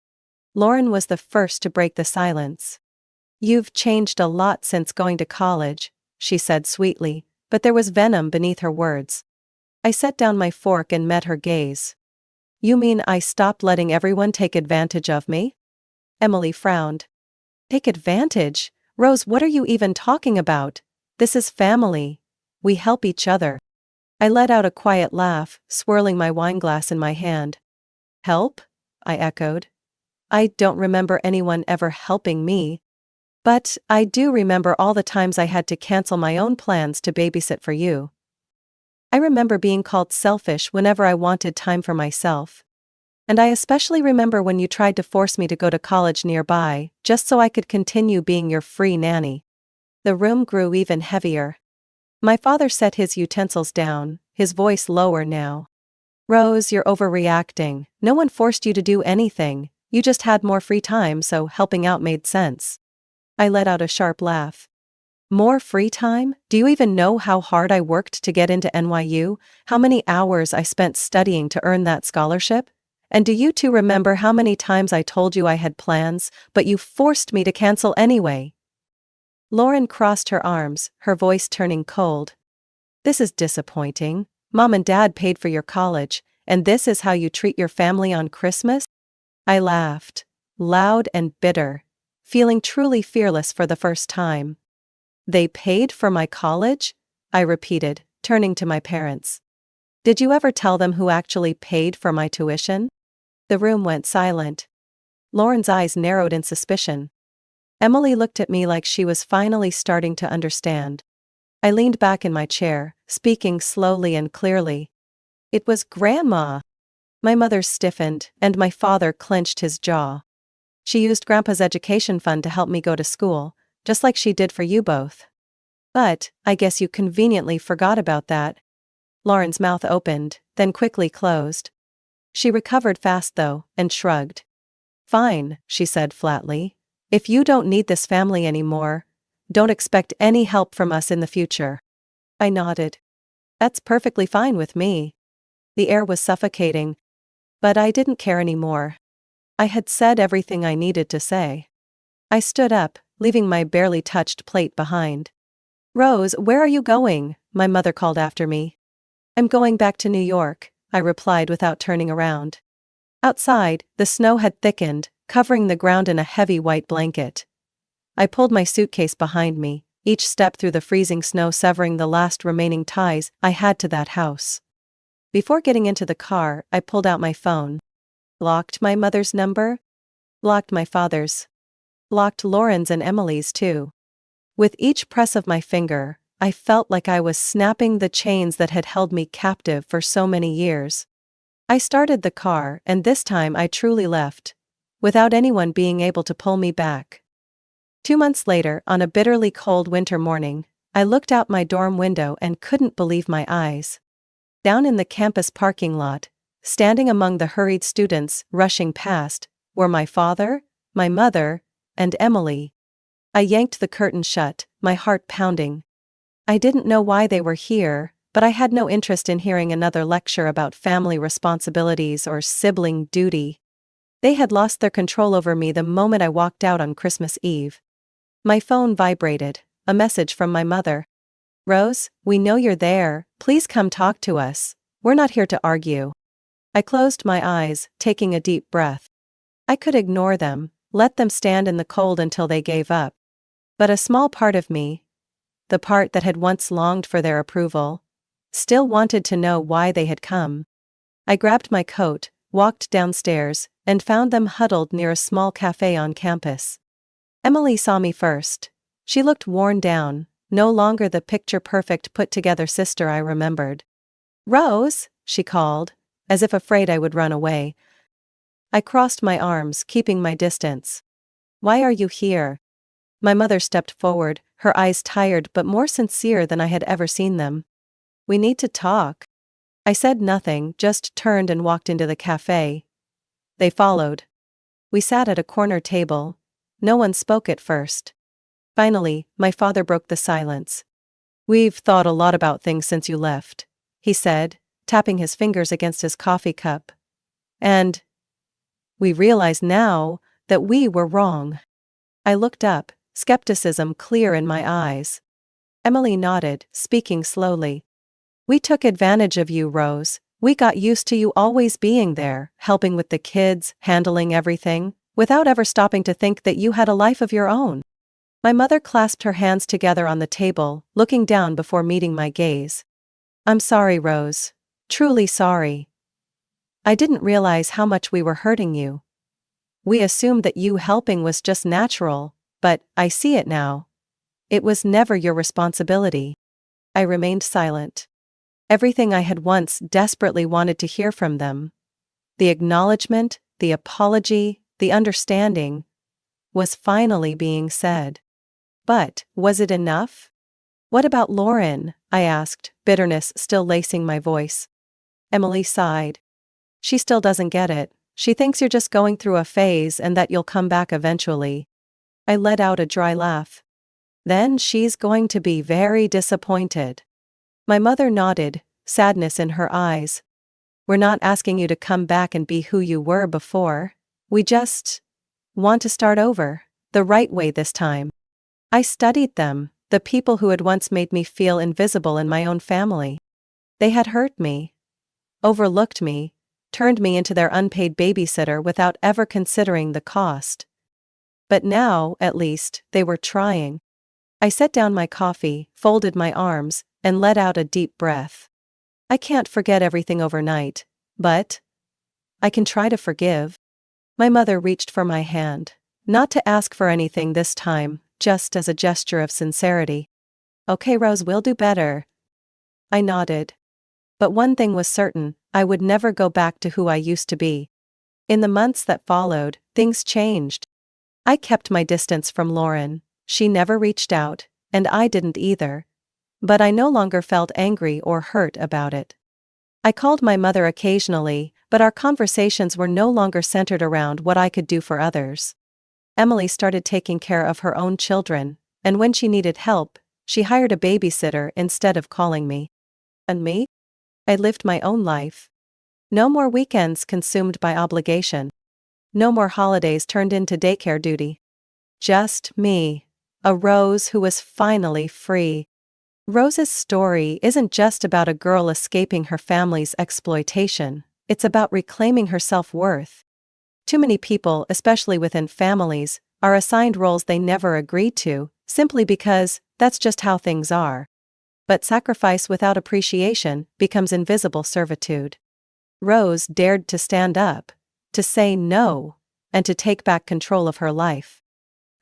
Lauren was the first to break the silence. "You've changed a lot since going to college," she said sweetly, but there was venom beneath her words. I set down my fork and met her gaze. "You mean I stopped letting everyone take advantage of me?" Emily frowned. "Take advantage? Rose, what are you even talking about? This is family. We help each other." I let out a quiet laugh, swirling my wineglass in my hand. "Help?" I echoed. I don't remember anyone ever helping me. But I do remember all the times I had to cancel my own plans to babysit for you. I remember being called selfish whenever I wanted time for myself. And I especially remember when you tried to force me to go to college nearby, just so I could continue being your free nanny. The room grew even heavier. My father set his utensils down, his voice lower now. "Rose, you're overreacting. No one forced you to do anything. You just had more free time, so helping out made sense." I let out a sharp laugh. "More free time? Do you even know how hard I worked to get into NYU? How many hours I spent studying to earn that scholarship? And do you two remember how many times I told you I had plans, but you forced me to cancel anyway?" Lauren crossed her arms, her voice turning cold. "This is disappointing. Mom and Dad paid for your college, and this is how you treat your family on Christmas?" I laughed, loud and bitter, feeling truly fearless for the first time. They paid for my college? I repeated, turning to my parents. Did you ever tell them who actually paid for my tuition? The room went silent. Lauren's eyes narrowed in suspicion. Emily looked at me like she was finally starting to understand. I leaned back in my chair, speaking slowly and clearly. It was Grandma. My mother stiffened, and my father clenched his jaw. She used Grandpa's education fund to help me go to school, just like she did for you both. But, I guess you conveniently forgot about that. Lauren's mouth opened, then quickly closed. She recovered fast though, and shrugged. Fine, she said flatly. If you don't need this family anymore, don't expect any help from us in the future. I nodded. That's perfectly fine with me. The air was suffocating, but I didn't care anymore. I had said everything I needed to say. I stood up, leaving my barely touched plate behind. Rose, where are you going? My mother called after me. I'm going back to New York, I replied without turning around. Outside, the snow had thickened, covering the ground in a heavy white blanket. I pulled my suitcase behind me, each step through the freezing snow severing the last remaining ties I had to that house. Before getting into the car, I pulled out my phone. Blocked my mother's number. Blocked my father's. Blocked Lauren's and Emily's too. With each press of my finger, I felt like I was snapping the chains that had held me captive for so many years. I started the car, and this time I truly left, without anyone being able to pull me back. 2 months later, on a bitterly cold winter morning, I looked out my dorm window and couldn't believe my eyes. Down in the campus parking lot, standing among the hurried students rushing past, were my father, my mother, and Emily. I yanked the curtain shut, my heart pounding. I didn't know why they were here, but I had no interest in hearing another lecture about family responsibilities or sibling duty. They had lost their control over me the moment I walked out on Christmas Eve. My phone vibrated, a message from my mother. Rose, we know you're there, please come talk to us. We're not here to argue. I closed my eyes, taking a deep breath. I could ignore them, let them stand in the cold until they gave up. But a small part of me, the part that had once longed for their approval, still wanted to know why they had come. I grabbed my coat, walked downstairs, and found them huddled near a small cafe on campus. Emily saw me first. She looked worn down, no longer the picture-perfect put-together sister I remembered. Rose, she called, as if afraid I would run away. I crossed my arms, keeping my distance. Why are you here? My mother stepped forward, her eyes tired but more sincere than I had ever seen them. We need to talk. I said nothing, just turned and walked into the cafe. They followed. We sat at a corner table. No one spoke at first. Finally, my father broke the silence. We've thought a lot about things since you left, he said, tapping his fingers against his coffee cup. And we realize now that we were wrong. I looked up, skepticism clear in my eyes. Emily nodded, speaking slowly. We took advantage of you, Rose. We got used to you always being there, helping with the kids, handling everything, without ever stopping to think that you had a life of your own. My mother clasped her hands together on the table, looking down before meeting my gaze. I'm sorry, Rose. Truly sorry. I didn't realize how much we were hurting you. We assumed that you helping was just natural, but I see it now. It was never your responsibility. I remained silent. Everything I had once desperately wanted to hear from them, the acknowledgement, the apology, the understanding, was finally being said. But, was it enough? What about Lauren? I asked, bitterness still lacing my voice. Emily sighed. She still doesn't get it. She thinks you're just going through a phase and that you'll come back eventually. I let out a dry laugh. Then she's going to be very disappointed. My mother nodded, sadness in her eyes. We're not asking you to come back and be who you were before. We just want to start over, the right way this time. I studied them, the people who had once made me feel invisible in my own family. They had hurt me, overlooked me, turned me into their unpaid babysitter without ever considering the cost. But now, at least, they were trying. I set down my coffee, folded my arms, and let out a deep breath. I can't forget everything overnight, but I can try to forgive. My mother reached for my hand, not to ask for anything this time, just as a gesture of sincerity. Okay, Rose, we'll do better. I nodded. But one thing was certain, I would never go back to who I used to be. In the months that followed, things changed. I kept my distance from Lauren. She never reached out, and I didn't either. But I no longer felt angry or hurt about it. I called my mother occasionally, but our conversations were no longer centered around what I could do for others. Emily started taking care of her own children, and when she needed help, she hired a babysitter instead of calling me. And me? I lived my own life. No more weekends consumed by obligation. No more holidays turned into daycare duty. Just me, a Rose who was finally free. Rose's story isn't just about a girl escaping her family's exploitation, it's about reclaiming her self-worth. Too many people, especially within families, are assigned roles they never agreed to, simply because that's just how things are. But sacrifice without appreciation becomes invisible servitude. Rose dared to stand up, to say no, and to take back control of her life.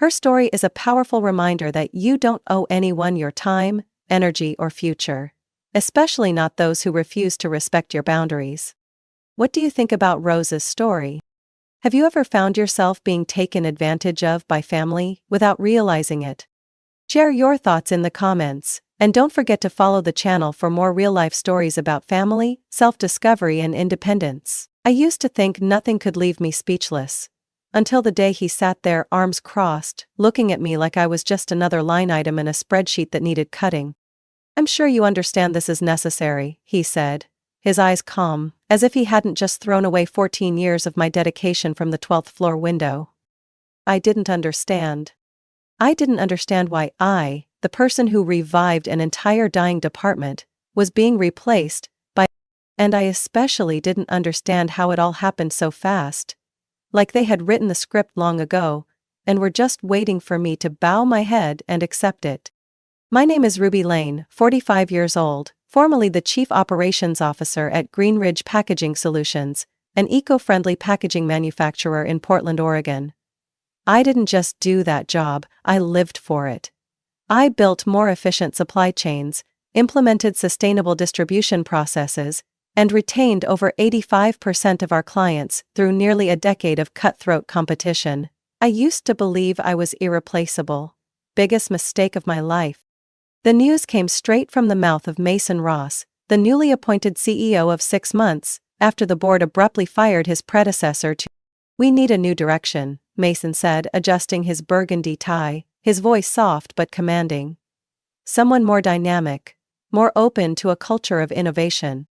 Her story is a powerful reminder that you don't owe anyone your time, energy, or future, especially not those who refuse to respect your boundaries. What do you think about Rose's story? Have you ever found yourself being taken advantage of by family without realizing it? Share your thoughts in the comments, and don't forget to follow the channel for more real-life stories about family, self-discovery, and independence. I used to think nothing could leave me speechless. Until the day he sat there, arms crossed, looking at me like I was just another line item in a spreadsheet that needed cutting. "I'm sure you understand this is necessary," he said, his eyes calm, as if he hadn't just thrown away 14 years of my dedication from the 12th floor window. I didn't understand. I didn't understand why I, the person who revived an entire dying department, was being replaced by, and I especially didn't understand how it all happened so fast. Like they had written the script long ago, and were just waiting for me to bow my head and accept it. My name is Ruby Lane, 45 years old, formerly the Chief Operations Officer at Greenridge Packaging Solutions, an eco-friendly packaging manufacturer in Portland, Oregon. I didn't just do that job, I lived for it. I built more efficient supply chains, implemented sustainable distribution processes, and retained over 85% of our clients through nearly a decade of cutthroat competition. I used to believe I was irreplaceable. Biggest mistake of my life. The news came straight from the mouth of Mason Ross, the newly appointed CEO of 6 months, after the board abruptly fired his predecessor to. "We need a new direction," Mason said, adjusting his burgundy tie, his voice soft but commanding. "Someone more dynamic, more open to a culture of innovation."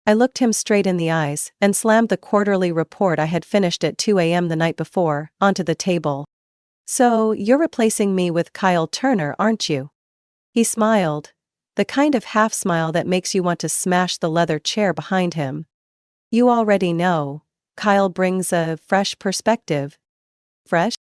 I looked him straight in the eyes and slammed the quarterly report I had finished at 2 a.m. the night before onto the table. "So, you're replacing me with Kyle Turner, aren't you?" He smiled, the kind of half-smile that makes you want to smash the leather chair behind him. "You already know. Kyle brings a fresh perspective." Fresh?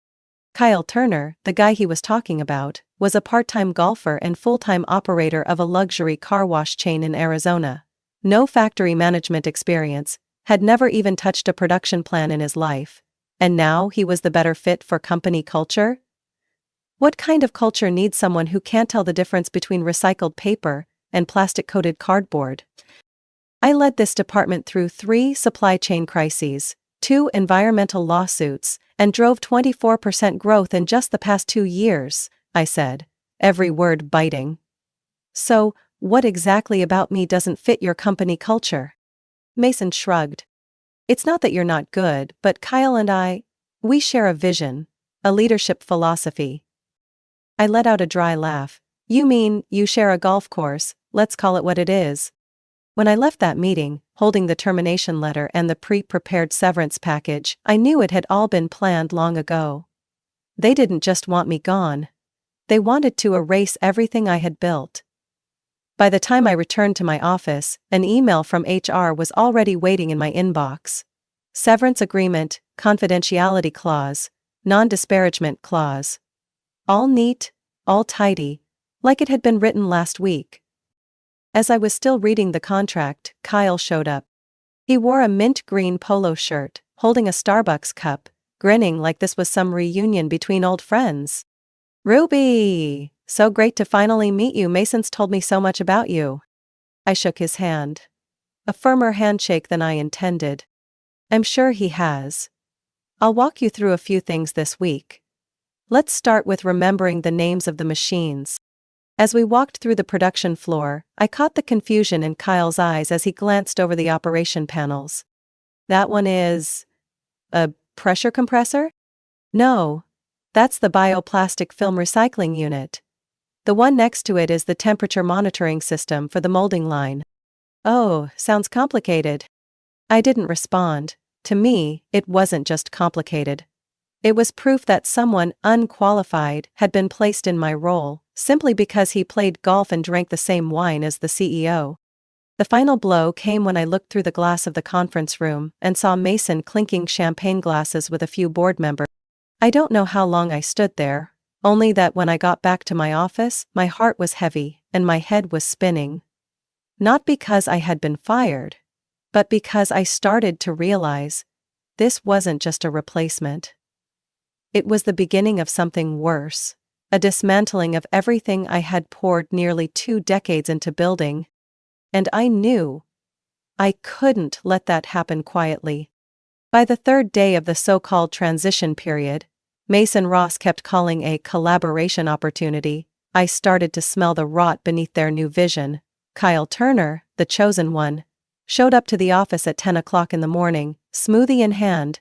Kyle Turner, the guy he was talking about, was a part-time golfer and full-time operator of a luxury car wash chain in Arizona. No factory management experience, had never even touched a production plan in his life. And now he was the better fit for company culture? What kind of culture needs someone who can't tell the difference between recycled paper and plastic-coated cardboard? I led this department through 3 supply chain crises, 2 environmental lawsuits, and drove 24% growth in just the past 2 years, I said, every word biting. "So, what exactly about me doesn't fit your company culture?" Mason shrugged. "It's not that you're not good, but Kyle and we share a vision, a leadership philosophy." I let out a dry laugh. "You mean, you share a golf course, let's call it what it is." When I left that meeting, holding the termination letter and the pre-prepared severance package, I knew it had all been planned long ago. They didn't just want me gone. They wanted to erase everything I had built. By the time I returned to my office, an email from HR was already waiting in my inbox. Severance agreement, confidentiality clause, non-disparagement clause. All neat, all tidy, like it had been written last week. As I was still reading the contract, Kyle showed up. He wore a mint green polo shirt, holding a Starbucks cup, grinning like this was some reunion between old friends. "Ruby! So great to finally meet you. Mason's told me so much about you." I shook his hand. A firmer handshake than I intended. "I'm sure he has. I'll walk you through a few things this week. Let's start with remembering the names of the machines." As we walked through the production floor, I caught the confusion in Kyle's eyes as he glanced over the operation panels. "That one is a pressure compressor?" "No. That's the bioplastic film recycling unit. The one next to it is the temperature monitoring system for the molding line." "Oh, sounds complicated." I didn't respond. To me, it wasn't just complicated. It was proof that someone unqualified had been placed in my role, simply because he played golf and drank the same wine as the CEO. The final blow came when I looked through the glass of the conference room and saw Mason clinking champagne glasses with a few board members. I don't know how long I stood there, only that when I got back to my office, my heart was heavy and my head was spinning. Not because I had been fired, but because I started to realize this wasn't just a replacement. It was the beginning of something worse, a dismantling of everything I had poured nearly 2 decades into building. And I knew I couldn't let that happen quietly. By the third day of the so-called transition period, Mason Ross kept calling a collaboration opportunity. I started to smell the rot beneath their new vision. Kyle Turner, the chosen one, showed up to the office at 10 o'clock in the morning, smoothie in hand,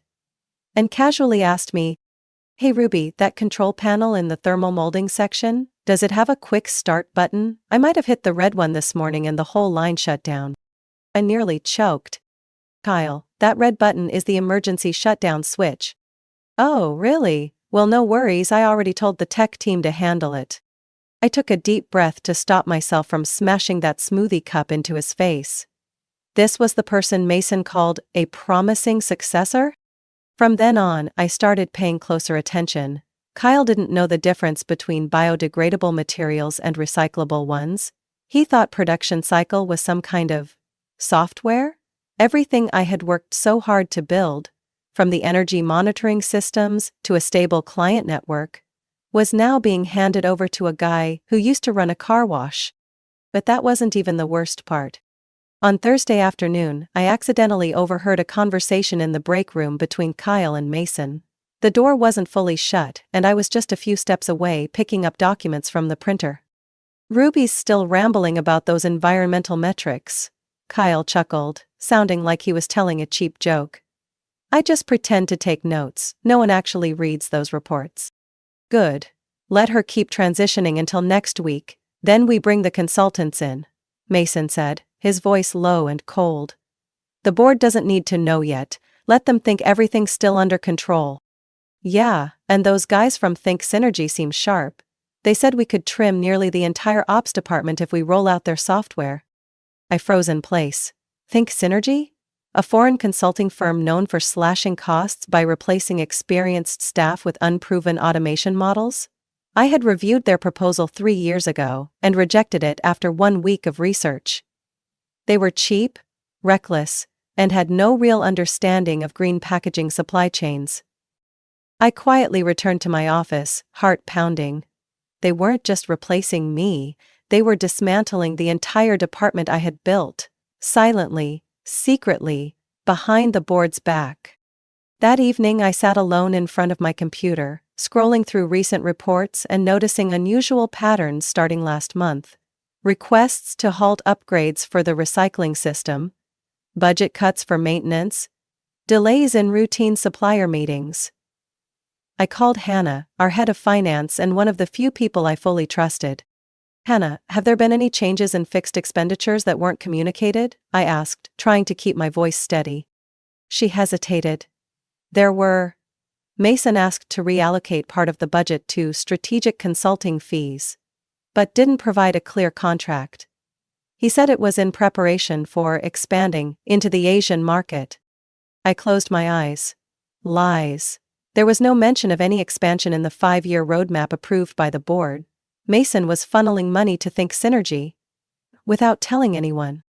and casually asked me, "Hey Ruby, that control panel in the thermal molding section, does it have a quick start button? I might have hit the red one this morning and the whole line shut down." I nearly choked. "Kyle, that red button is the emergency shutdown switch." "Oh, really? Well, no worries, I already told the tech team to handle it." I took a deep breath to stop myself from smashing that smoothie cup into his face. This was the person Mason called a promising successor? From then on, I started paying closer attention. Kyle didn't know the difference between biodegradable materials and recyclable ones. He thought production cycle was some kind of software. Everything I had worked so hard to build, from the energy monitoring systems to a stable client network, was now being handed over to a guy who used to run a car wash. But that wasn't even the worst part. On Thursday afternoon, I accidentally overheard a conversation in the break room between Kyle and Mason. The door wasn't fully shut, and I was just a few steps away picking up documents from the printer. "Ruby's still rambling about those environmental metrics," Kyle chuckled, sounding like he was telling a cheap joke. "I just pretend to take notes, no one actually reads those reports." "Good. Let her keep transitioning until next week, then we bring the consultants in," Mason said, his voice low and cold. "The board doesn't need to know yet, let them think everything's still under control." "Yeah, and those guys from Think Synergy seem sharp. They said we could trim nearly the entire ops department if we roll out their software." I froze in place. Think Synergy? A foreign consulting firm known for slashing costs by replacing experienced staff with unproven automation models? I had reviewed their proposal 3 years ago and rejected it after 1 week of research. They were cheap, reckless, and had no real understanding of green packaging supply chains. I quietly returned to my office, heart pounding. They weren't just replacing me, they were dismantling the entire department I had built, silently, secretly, behind the board's back. That evening I sat alone in front of my computer, scrolling through recent reports and noticing unusual patterns starting last month. Requests to halt upgrades for the recycling system, budget cuts for maintenance, delays in routine supplier meetings. I called Hannah, our head of finance and one of the few people I fully trusted. "Hannah, have there been any changes in fixed expenditures that weren't communicated?" I asked, trying to keep my voice steady. She hesitated. "There were." Mason asked to reallocate part of the budget to strategic consulting fees, but didn't provide a clear contract. He said it was in preparation for expanding into the Asian market. I closed my eyes. Lies. There was no mention of any expansion in the 5-year roadmap approved by the board. Mason was funneling money to Think Synergy without telling anyone.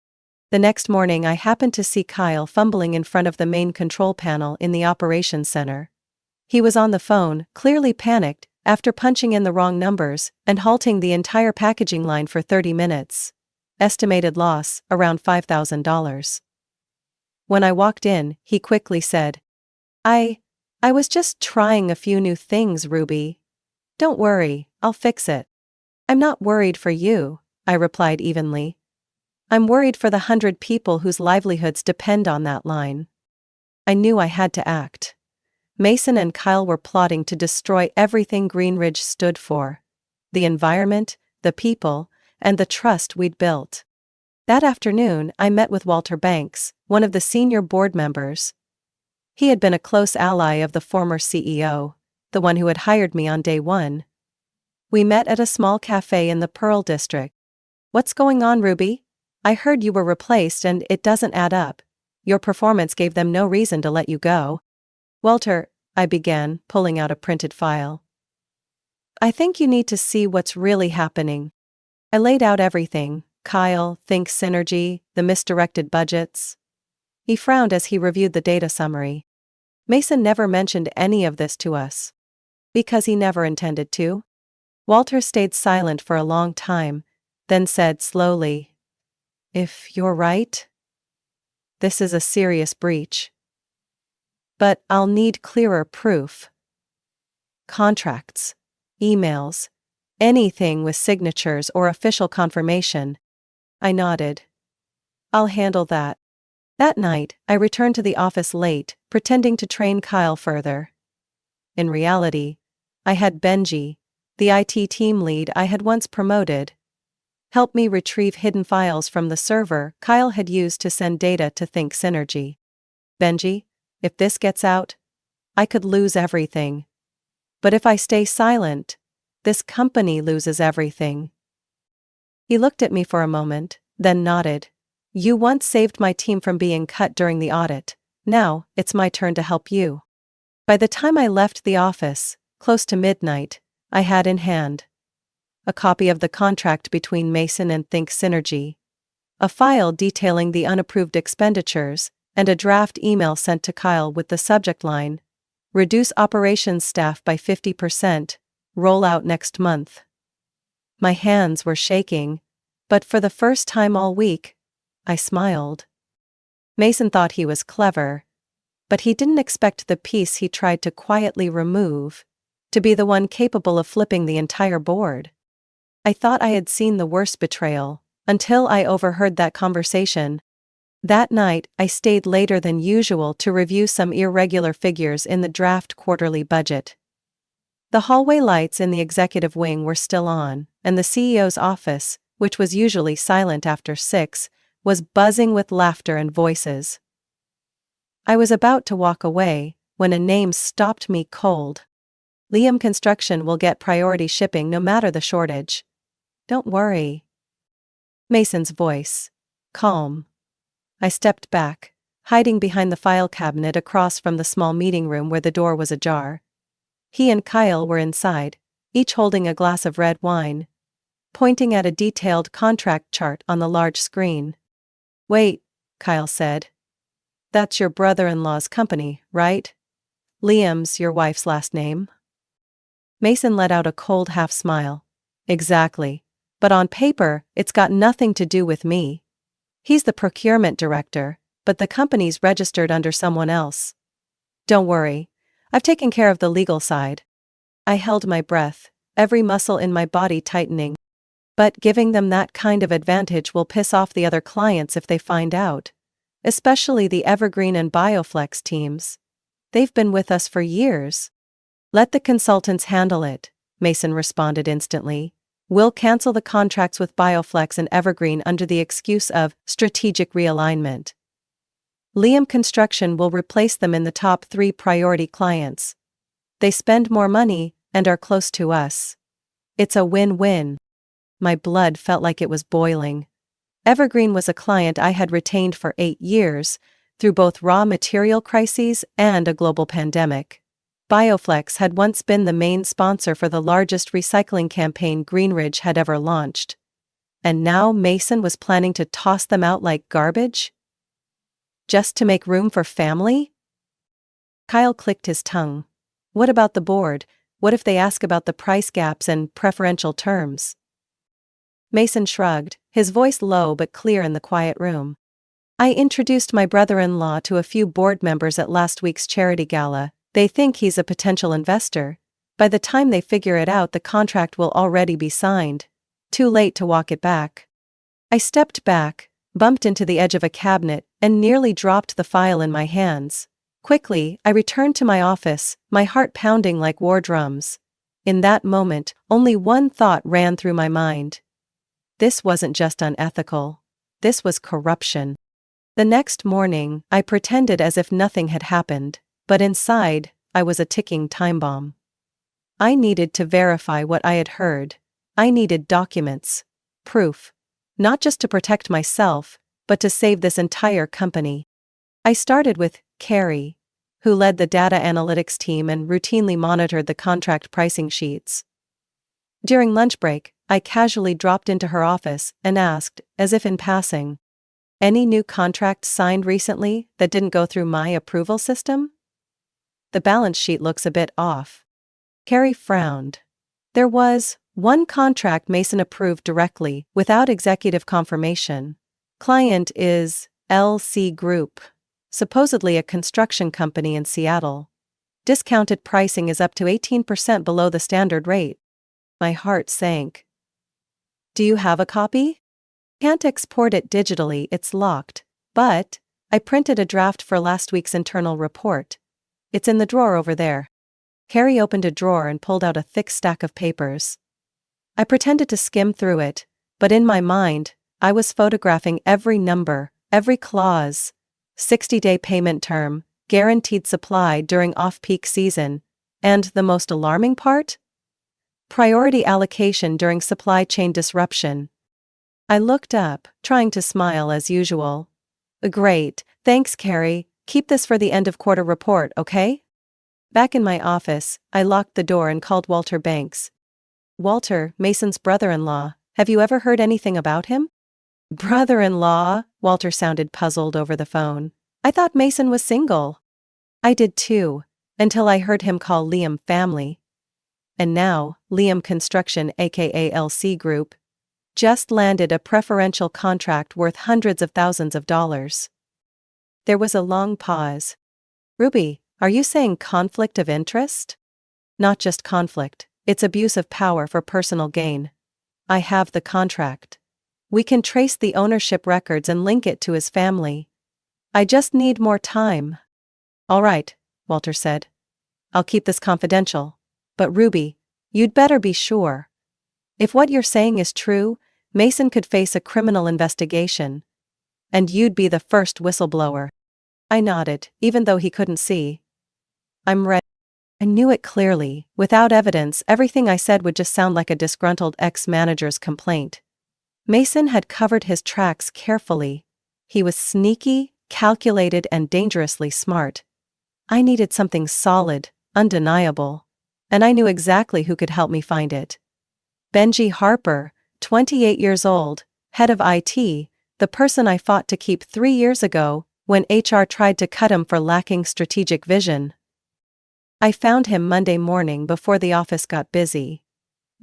The next morning I happened to see Kyle fumbling in front of the main control panel in the operations center. He was on the phone, clearly panicked, after punching in the wrong numbers and halting the entire packaging line for 30 minutes. Estimated loss, around $5,000. When I walked in, he quickly said, I was just trying a few new things, Ruby. Don't worry, I'll fix it. I'm not worried for you, I replied evenly. I'm worried for the 100 people whose livelihoods depend on that line. I knew I had to act. Mason and Kyle were plotting to destroy everything Greenridge stood for. The environment, the people, and the trust we'd built. That afternoon, I met with Walter Banks, one of the senior board members. He had been a close ally of the former CEO, the one who had hired me on day one. We met at a small cafe in the Pearl District. What's going on, Ruby? I heard you were replaced and it doesn't add up. Your performance gave them no reason to let you go. Walter, I began, pulling out a printed file. I think you need to see what's really happening. I laid out everything: Kyle, Think Synergy, the misdirected budgets. He frowned as he reviewed the data summary. Mason never mentioned any of this to us. Because he never intended to. Walter stayed silent for a long time, then said slowly, If you're right, this is a serious breach. But I'll need clearer proof. Contracts, emails, anything with signatures or official confirmation. I nodded. I'll handle that. That night, I returned to the office late, pretending to train Kyle further. In reality, I had Benji, the IT team lead I had once promoted, help me retrieve hidden files from the server Kyle had used to send data to Think Synergy. Benji, if this gets out, I could lose everything. But if I stay silent, this company loses everything. He looked at me for a moment, then nodded. You once saved my team from being cut during the audit. Now, it's my turn to help you. By the time I left the office, close to midnight, I had in hand a copy of the contract between Mason and Think Synergy, a file detailing the unapproved expenditures, and a draft email sent to Kyle with the subject line, Reduce operations staff by 50%, roll out next month. My hands were shaking, but for the first time all week, I smiled. Mason thought he was clever, but he didn't expect the piece he tried to quietly remove to be the one capable of flipping the entire board. I thought I had seen the worst betrayal, until I overheard that conversation. That night, I stayed later than usual to review some irregular figures in the draft quarterly budget. The hallway lights in the executive wing were still on, and the CEO's office, which was usually silent after 6, was buzzing with laughter and voices. I was about to walk away, when a name stopped me cold. Liam Construction will get priority shipping no matter the shortage. Don't worry. Mason's voice. Calm. I stepped back, hiding behind the file cabinet across from the small meeting room where the door was ajar. He and Kyle were inside, each holding a glass of red wine, pointing at a detailed contract chart on the large screen. Wait, Kyle said. That's your brother-in-law's company, right? Liam's your wife's last name? Mason let out a cold half-smile. Exactly. But on paper, it's got nothing to do with me. He's the procurement director, but the company's registered under someone else. Don't worry. I've taken care of the legal side. I held my breath, every muscle in my body tightening. But giving them that kind of advantage will piss off the other clients if they find out. Especially the Evergreen and Bioflex teams. They've been with us for years. Let the consultants handle it, Mason responded instantly. We'll cancel the contracts with Bioflex and Evergreen under the excuse of strategic realignment. Liam Construction will replace them in the top 3 priority clients. They spend more money and are close to us. It's a win-win. My blood felt like it was boiling. Evergreen was a client I had retained for 8 years, through both raw material crises and a global pandemic. Bioflex had once been the main sponsor for the largest recycling campaign Greenridge had ever launched. And now Mason was planning to toss them out like garbage? Just to make room for family? Kyle clicked his tongue. What about the board? What if they ask about the price gaps and preferential terms? Mason shrugged, his voice low but clear in the quiet room. I introduced my brother-in-law to a few board members at last week's charity gala. They think he's a potential investor. By the time they figure it out, the contract will already be signed. Too late to walk it back. I stepped back, bumped into the edge of a cabinet, and nearly dropped the file in my hands. Quickly, I returned to my office, my heart pounding like war drums. In that moment, only one thought ran through my mind. This wasn't just unethical. This was corruption. The next morning, I pretended as if nothing had happened, but inside, I was a ticking time bomb. I needed to verify what I had heard. I needed documents, proof, not just to protect myself, but to save this entire company. I started with Carrie, who led the data analytics team and routinely monitored the contract pricing sheets. During lunch break, I casually dropped into her office and asked, as if in passing, "Any new contracts signed recently that didn't go through my approval system? The balance sheet looks a bit off." Carrie frowned. There was one contract Mason approved directly, without executive confirmation. Client is LC Group, supposedly a construction company in Seattle. Discounted pricing is up to 18% below the standard rate. My heart sank. Do you have a copy? Can't export it digitally, it's locked. But I printed a draft for last week's internal report. It's in the drawer over there. Carrie opened a drawer and pulled out a thick stack of papers. I pretended to skim through it, but in my mind, I was photographing every number, every clause. 60-day payment term, guaranteed supply during off-peak season, and the most alarming part? Priority allocation during supply chain disruption. I looked up, trying to smile as usual. Great, thanks Carrie, keep this for the end of quarter report, okay? Back in my office, I locked the door and called Walter Banks. Walter, Mason's brother-in-law, have you ever heard anything about him? Brother-in-law? Walter sounded puzzled over the phone. I thought Mason was single. I did too, until I heard him call Liam family. And now, Liam Construction aka LC Group, just landed a preferential contract worth hundreds of thousands of dollars. There was a long pause. Ruby, are you saying conflict of interest? Not just conflict, it's abuse of power for personal gain. I have the contract. We can trace the ownership records and link it to his family. I just need more time. All right, Walter said. I'll keep this confidential. But Ruby, you'd better be sure. If what you're saying is true, Mason could face a criminal investigation. And you'd be the first whistleblower. I nodded, even though he couldn't see. I'm ready. I knew it clearly. Without evidence, everything I said would just sound like a disgruntled ex-manager's complaint. Mason had covered his tracks carefully. He was sneaky, calculated, and dangerously smart. I needed something solid, undeniable. And I knew exactly who could help me find it. Benji Harper, 28 years old, head of IT, the person I fought to keep 3 years ago, when HR tried to cut him for lacking strategic vision. I found him Monday morning before the office got busy.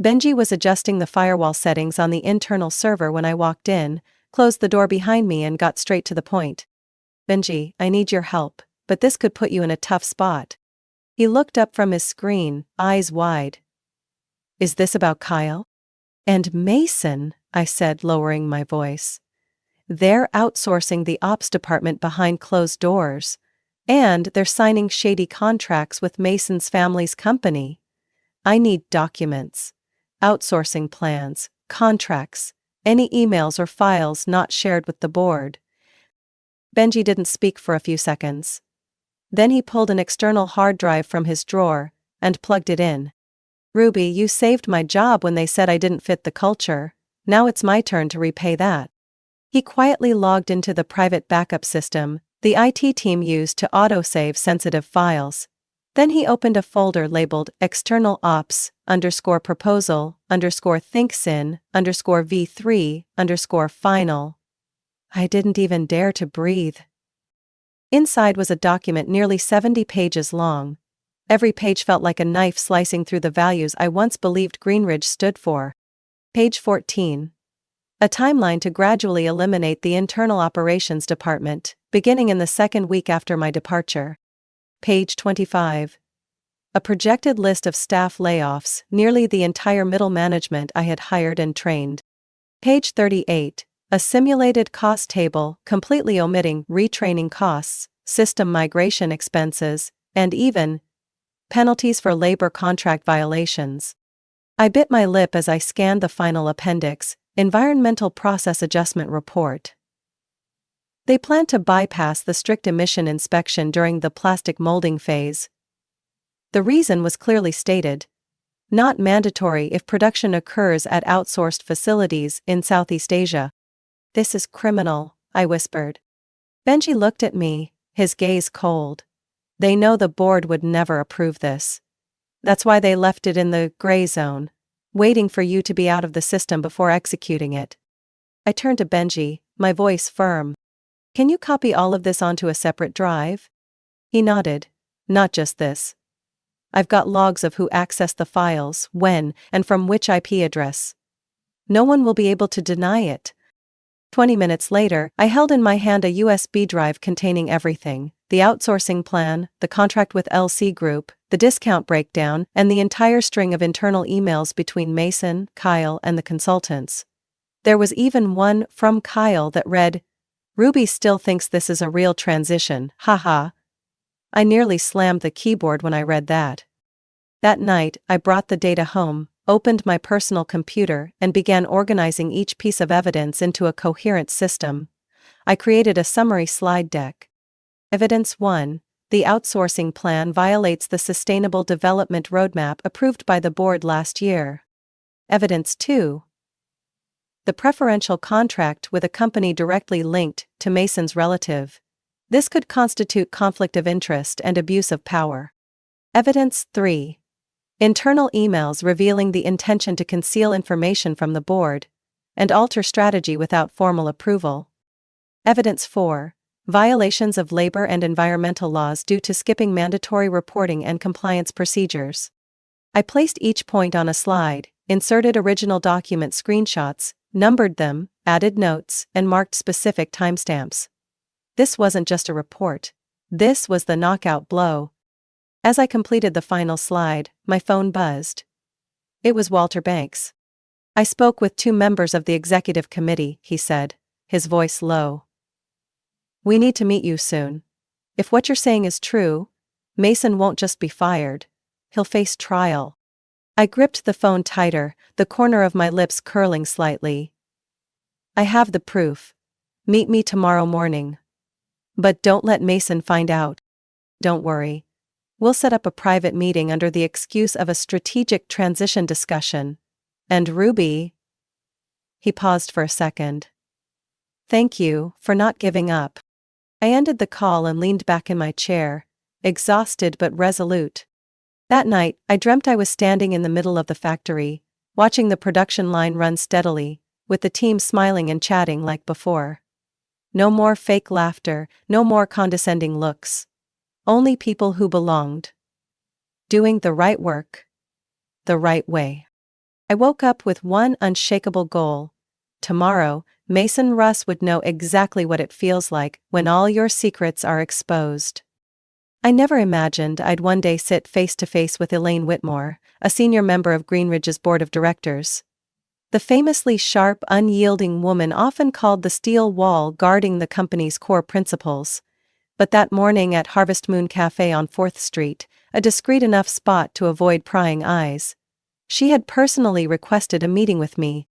Benji was adjusting the firewall settings on the internal server when I walked in, closed the door behind me and got straight to the point. Benji, I need your help, but this could put you in a tough spot. He looked up from his screen, eyes wide. Is this about Kyle? And Mason, I said, lowering my voice. They're outsourcing the ops department behind closed doors. And they're signing shady contracts with Mason's family's company. I need documents, outsourcing plans, contracts, any emails or files not shared with the board. Benji didn't speak for a few seconds. Then he pulled an external hard drive from his drawer and plugged it in. Ruby, you saved my job when they said I didn't fit the culture. Now it's my turn to repay that. He quietly logged into the private backup system the IT team used to autosave sensitive files. Then he opened a folder labeled external ops _proposal _thinksyn _v3 _final. I didn't even dare to breathe. Inside was a document nearly 70 pages long. Every page felt like a knife slicing through the values I once believed Greenridge stood for. Page 14. A timeline to gradually eliminate the internal operations department, beginning in the second week after my departure. Page 25. A projected list of staff layoffs, nearly the entire middle management I had hired and trained. Page 38. A simulated cost table, completely omitting retraining costs, system migration expenses, and even penalties for labor contract violations. I bit my lip as I scanned the final appendix, Environmental Process Adjustment Report. They plan to bypass the strict emission inspection during the plastic molding phase. The reason was clearly stated: not mandatory if production occurs at outsourced facilities in Southeast Asia. This is criminal, I whispered. Benji looked at me, his gaze cold. They know the board would never approve this. That's why they left it in the gray zone, waiting for you to be out of the system before executing it. I turned to Benji, my voice firm. Can you copy all of this onto a separate drive? He nodded. Not just this. I've got logs of who accessed the files, when, and from which IP address. No one will be able to deny it. 20 minutes later, I held in my hand a USB drive containing everything: the outsourcing plan, the contract with LC Group, the discount breakdown, and the entire string of internal emails between Mason, Kyle, and the consultants. There was even one from Kyle that read, "Ruby still thinks this is a real transition, haha." I nearly slammed the keyboard when I read that. That night, I brought the data home, opened my personal computer, and began organizing each piece of evidence into a coherent system. I created a summary slide deck. Evidence 1. The outsourcing plan violates the Sustainable Development Roadmap approved by the board last year. Evidence 2. The preferential contract with a company directly linked to Mason's relative. This could constitute conflict of interest and abuse of power. Evidence 3. Internal emails revealing the intention to conceal information from the board and alter strategy without formal approval. Evidence 4. Violations of labor and environmental laws due to skipping mandatory reporting and compliance procedures. I placed each point on a slide, inserted original document screenshots, numbered them, added notes, and marked specific timestamps. This wasn't just a report. This was the knockout blow. As I completed the final slide, my phone buzzed. It was Walter Banks. I spoke with 2 members of the executive committee, he said, his voice low. We need to meet you soon. If what you're saying is true, Mason won't just be fired. He'll face trial. I gripped the phone tighter, the corner of my lips curling slightly. I have the proof. Meet me tomorrow morning. But don't let Mason find out. Don't worry. We'll set up a private meeting under the excuse of a strategic transition discussion. And Ruby. He paused for a second. Thank you for not giving up. I ended the call and leaned back in my chair, exhausted but resolute. That night, I dreamt I was standing in the middle of the factory, watching the production line run steadily, with the team smiling and chatting like before. No more fake laughter, no more condescending looks. Only people who belonged. Doing the right work. The right way. I woke up with one unshakable goal. Tomorrow, Mason Russ would know exactly what it feels like when all your secrets are exposed. I never imagined I'd one day sit face to face with Elaine Whitmore, a senior member of Greenridge's board of directors. The famously sharp, unyielding woman often called the steel wall guarding the company's core principles. But that morning at Harvest Moon Cafe on 4th Street, a discreet enough spot to avoid prying eyes, she had personally requested a meeting with me.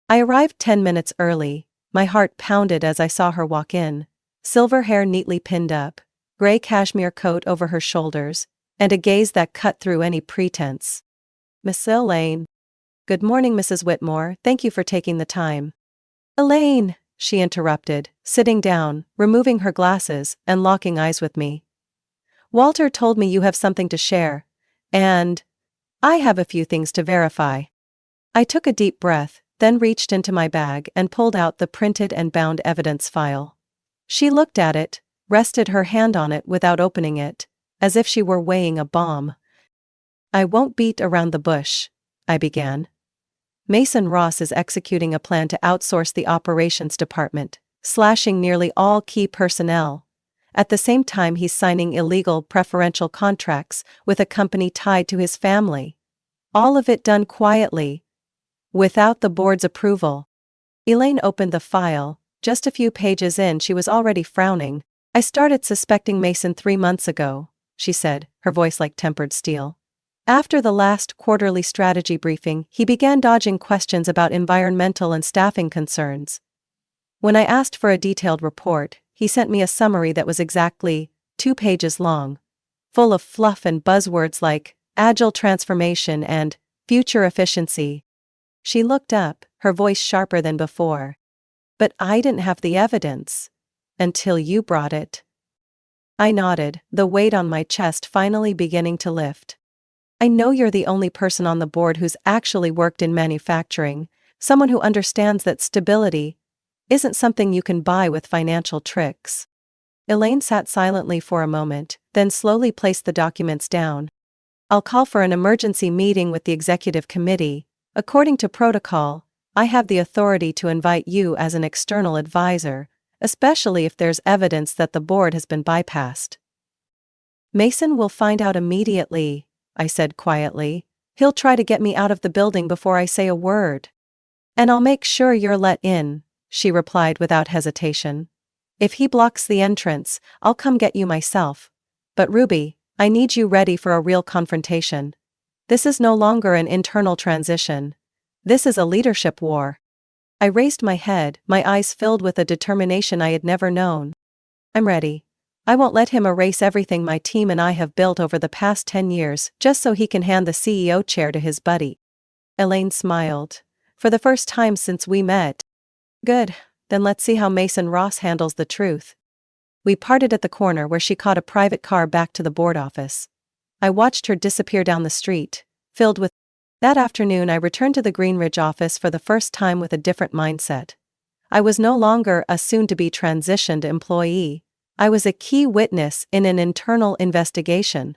I arrived 10 minutes early, my heart pounded as I saw her walk in, silver hair neatly pinned up, gray cashmere coat over her shoulders, and a gaze that cut through any pretense. Miss Elaine. Good morning, Mrs. Whitmore, thank you for taking the time. Elaine, she interrupted, sitting down, removing her glasses, and locking eyes with me. Walter told me you have something to share, and I have a few things to verify. I took a deep breath, then reached into my bag and pulled out the printed and bound evidence file. She looked at it, rested her hand on it without opening it, as if she were weighing a bomb. I won't beat around the bush, I began. Mason Ross is executing a plan to outsource the operations department, slashing nearly all key personnel. At the same time, he's signing illegal preferential contracts with a company tied to his family. All of it done quietly, without the board's approval. Elaine opened the file. Just a few pages in, she was already frowning. I started suspecting Mason 3 months ago, she said, her voice like tempered steel. After the last quarterly strategy briefing, he began dodging questions about environmental and staffing concerns. When I asked for a detailed report, he sent me a summary that was exactly 2 pages long, full of fluff and buzzwords like agile transformation and future efficiency. She looked up, her voice sharper than before. But I didn't have the evidence. Until you brought it. I nodded, the weight on my chest finally beginning to lift. I know you're the only person on the board who's actually worked in manufacturing, someone who understands that stability isn't something you can buy with financial tricks. Elaine sat silently for a moment, then slowly placed the documents down. I'll call for an emergency meeting with the executive committee. According to protocol, I have the authority to invite you as an external advisor, especially if there's evidence that the board has been bypassed. Mason will find out immediately, I said quietly. He'll try to get me out of the building before I say a word. And I'll make sure you're let in, she replied without hesitation. If he blocks the entrance, I'll come get you myself. But Ruby, I need you ready for a real confrontation. This is no longer an internal transition. This is a leadership war. I raised my head, my eyes filled with a determination I had never known. I'm ready. I won't let him erase everything my team and I have built over the past 10 years just so he can hand the CEO chair to his buddy. Elaine smiled. For the first time since we met. Good, then let's see how Mason Ross handles the truth. We parted at the corner where she caught a private car back to the board office. I watched her disappear down the street, filled with. That afternoon I returned to the Greenridge office for the first time with a different mindset. I was no longer a soon-to-be transitioned employee. I was a key witness in an internal investigation.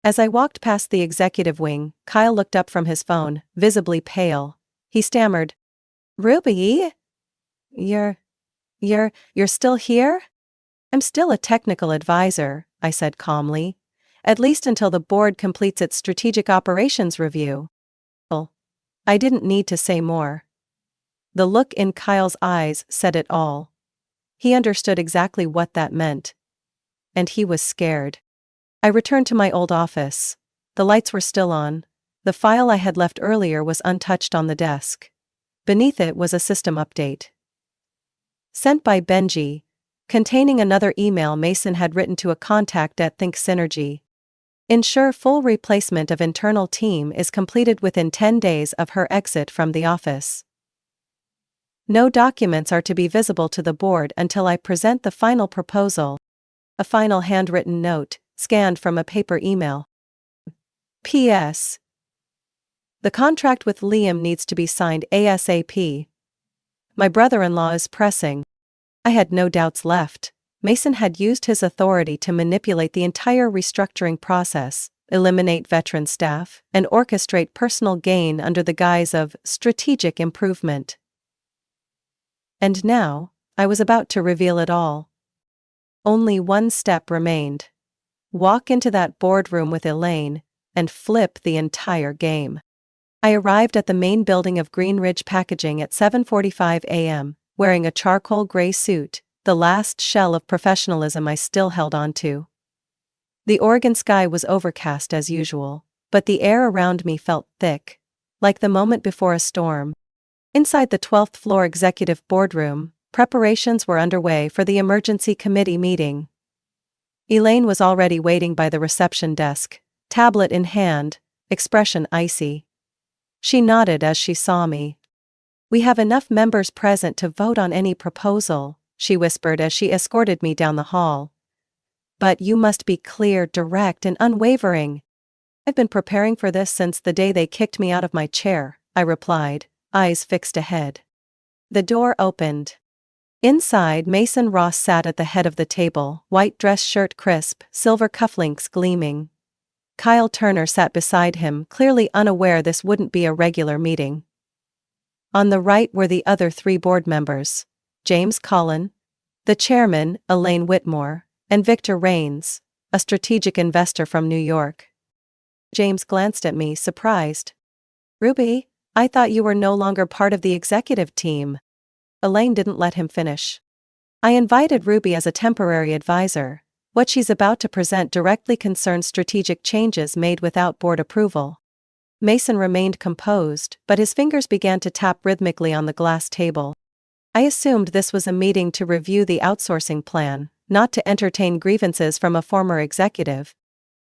As I walked past the executive wing, Kyle looked up from his phone, visibly pale. He stammered, Ruby? You're still here? I'm still a technical advisor, I said calmly. At least until the board completes its strategic operations review. I didn't need to say more. The look in Kyle's eyes said it all. He understood exactly what that meant. And he was scared. I returned to my old office. The lights were still on. The file I had left earlier was untouched on the desk. Beneath it was a system update. Sent by Benji, containing another email Mason had written to a contact at Think Synergy. Ensure full replacement of internal team is completed within 10 days of her exit from the office. No documents are to be visible to the board until I present the final proposal. A final handwritten note, scanned from a paper email. P.S. The contract with Liam needs to be signed ASAP. My brother-in-law is pressing. I had no doubts left. Mason had used his authority to manipulate the entire restructuring process, eliminate veteran staff, and orchestrate personal gain under the guise of strategic improvement. And now, I was about to reveal it all. Only one step remained. Walk into that boardroom with Elaine, and flip the entire game. I arrived at the main building of Greenridge Packaging at 7:45 a.m., wearing a charcoal gray suit, the last shell of professionalism I still held on to. The Oregon sky was overcast as usual, but the air around me felt thick, like the moment before a storm. Inside the 12th floor executive boardroom, preparations were underway for the emergency committee meeting. Elaine was already waiting by the reception desk, tablet in hand, expression icy. She nodded as she saw me. We have enough members present to vote on any proposal, she whispered as she escorted me down the hall. But you must be clear, direct, and unwavering. I've been preparing for this since the day they kicked me out of my chair, I replied, eyes fixed ahead. The door opened. Inside, Mason Ross sat at the head of the table, white dress shirt crisp, silver cufflinks gleaming. Kyle Turner sat beside him, clearly unaware this wouldn't be a regular meeting. On the right were the other 3 board members: James Collin, the chairman, Elaine Whitmore, and Victor Raines, a strategic investor from New York. James glanced at me, surprised. "Ruby, I thought you were no longer part of the executive team." Elaine didn't let him finish. "I invited Ruby as a temporary advisor. What she's about to present directly concerns strategic changes made without board approval." Mason remained composed, but his fingers began to tap rhythmically on the glass table. I assumed this was a meeting to review the outsourcing plan, not to entertain grievances from a former executive.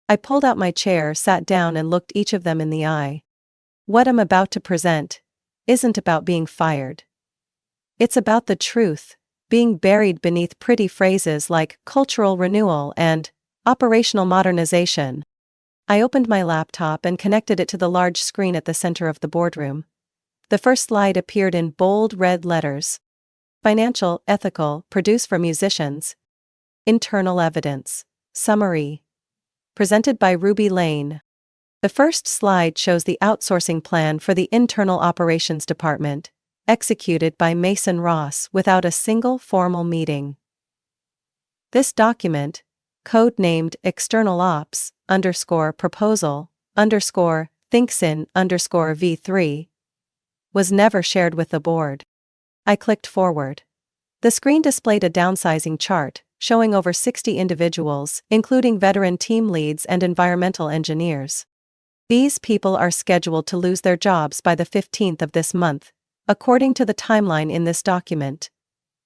I pulled out my chair, sat down, and looked each of them in the eye. What I'm about to present isn't about being fired. It's about the truth, being buried beneath pretty phrases like cultural renewal and operational modernization. I opened my laptop and connected it to the large screen at the center of the boardroom. The first slide appeared in bold red letters. Financial, ethical, produce for musicians. Internal evidence. Summary. Presented by Ruby Lane. The first slide shows the outsourcing plan for the internal operations department, executed by Mason Ross without a single formal meeting. This document, code-named External Ops _proposal _thinksin _V3, was never shared with the board. I clicked forward. The screen displayed a downsizing chart, showing over 60 individuals, including veteran team leads and environmental engineers. These people are scheduled to lose their jobs by the 15th of this month, according to the timeline in this document.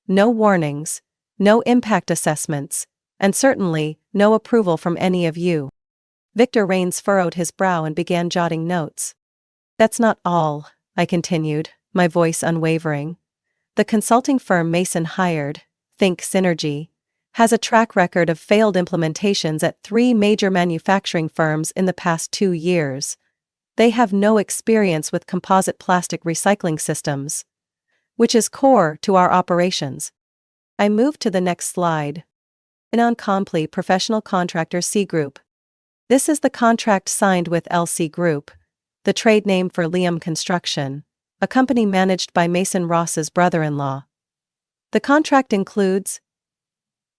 No warnings, no impact assessments, and certainly no approval from any of you. Victor Raines furrowed his brow and began jotting notes. "That's not all," I continued, my voice unwavering. "The consulting firm Mason hired, Think Synergy, has a track record of failed implementations at 3 major manufacturing firms in the past 2 years. They have no experience with composite plastic recycling systems, which is core to our operations." I moved to the next slide. Non-compli professional contractor C Group. This is the contract signed with LC Group, the trade name for Liam Construction, a company managed by Mason Ross's brother-in-law. The contract includes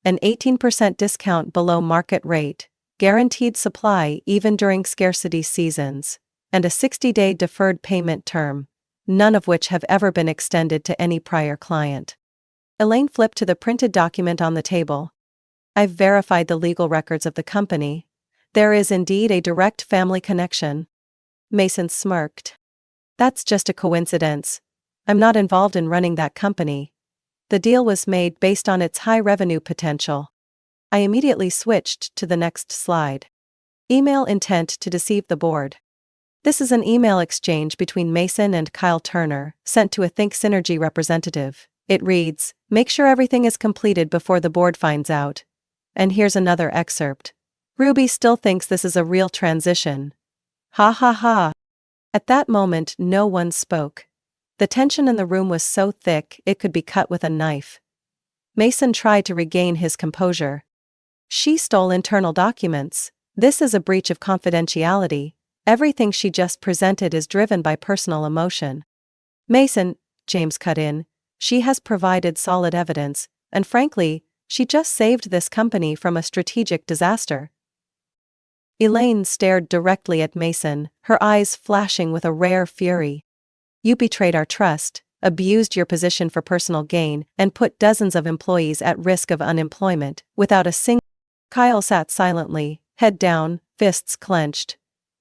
an 18% discount below market rate, guaranteed supply even during scarcity seasons, and a 60-day deferred payment term, none of which have ever been extended to any prior client. Elaine flipped to the printed document on the table. "I've verified the legal records of the company. There is indeed a direct family connection." Mason smirked. "That's just a coincidence. I'm not involved in running that company. The deal was made based on its high revenue potential." I immediately switched to the next slide. Email intent to deceive the board. This is an email exchange between Mason and Kyle Turner, sent to a Think Synergy representative. It reads, "Make sure everything is completed before the board finds out." And here's another excerpt. "Ruby still thinks this is a real transition. Ha ha ha." At that moment, no one spoke. The tension in the room was so thick it could be cut with a knife. Mason tried to regain his composure. "She stole internal documents. This is a breach of confidentiality. Everything she just presented is driven by personal emotion." "Mason," James cut in, "she has provided solid evidence, and frankly, she just saved this company from a strategic disaster." Elaine stared directly at Mason, her eyes flashing with a rare fury. "You betrayed our trust, abused your position for personal gain, and put dozens of employees at risk of unemployment, without a single—" Kyle sat silently, head down, fists clenched.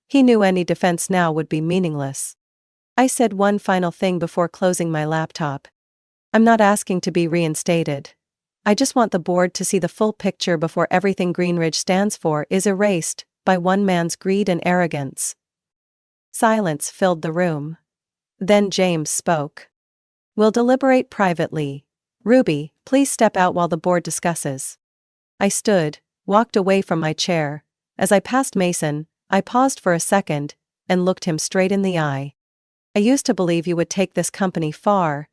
He knew any defense now would be meaningless. I said one final thing before closing my laptop. "I'm not asking to be reinstated. I just want the board to see the full picture before everything Greenridge stands for is erased by one man's greed and arrogance." Silence filled the room. Then James spoke. "We'll deliberate privately. Ruby, please step out while the board discusses." I stood, walked away from my chair. As I passed Mason, I paused for a second and looked him straight in the eye. I used to believe you would take this company far,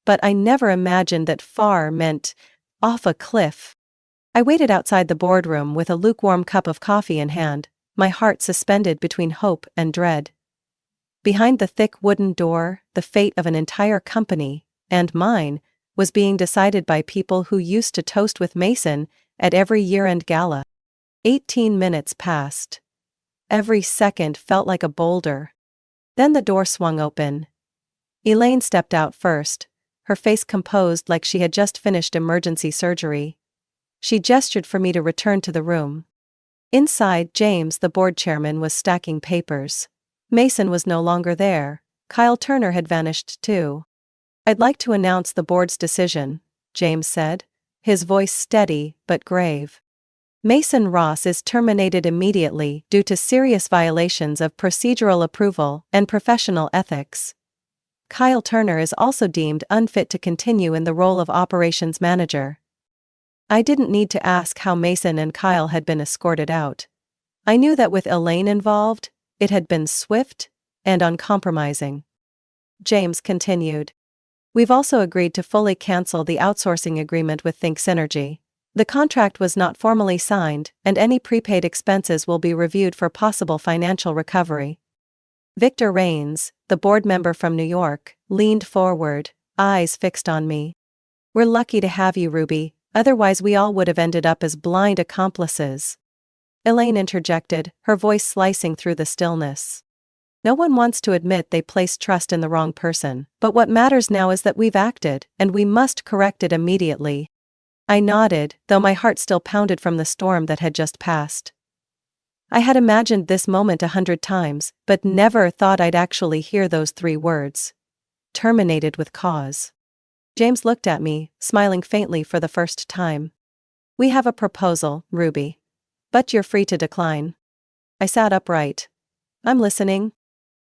but I never imagined that far meant off a cliff. I waited outside the boardroom with a lukewarm cup of coffee in hand, my heart suspended between hope and dread. Behind the thick wooden door, the fate of an entire company, and mine, was being decided by people who used to toast with Mason at every year-end gala. 18 minutes passed. Every second felt like a boulder. Then the door swung open. Elaine stepped out first, her face composed like she had just finished emergency surgery. She gestured for me to return to the room. Inside, James, the board chairman, was stacking papers. Mason was no longer there. Kyle Turner had vanished too. "I'd like to announce the board's decision," James said, his voice steady but grave. "Mason Ross is terminated immediately due to serious violations of procedural approval and professional ethics. Kyle Turner is also deemed unfit to continue in the role of operations manager." I didn't need to ask how Mason and Kyle had been escorted out. I knew that with Elaine involved, it had been swift and uncompromising. James continued. "We've also agreed to fully cancel the outsourcing agreement with Think Synergy. The contract was not formally signed, and any prepaid expenses will be reviewed for possible financial recovery." Victor Rains, the board member from New York, leaned forward, eyes fixed on me. "We're lucky to have you, Ruby, otherwise we all would have ended up as blind accomplices." Elaine interjected, her voice slicing through the stillness. "No one wants to admit they placed trust in the wrong person, but what matters now is that we've acted, and we must correct it immediately." I nodded, though my heart still pounded from the storm that had just passed. I had imagined this moment 100 times, but never thought I'd actually hear those 3 words. Terminated with cause. James looked at me, smiling faintly for the first time. "We have a proposal, Ruby. But you're free to decline." I sat upright. "I'm listening."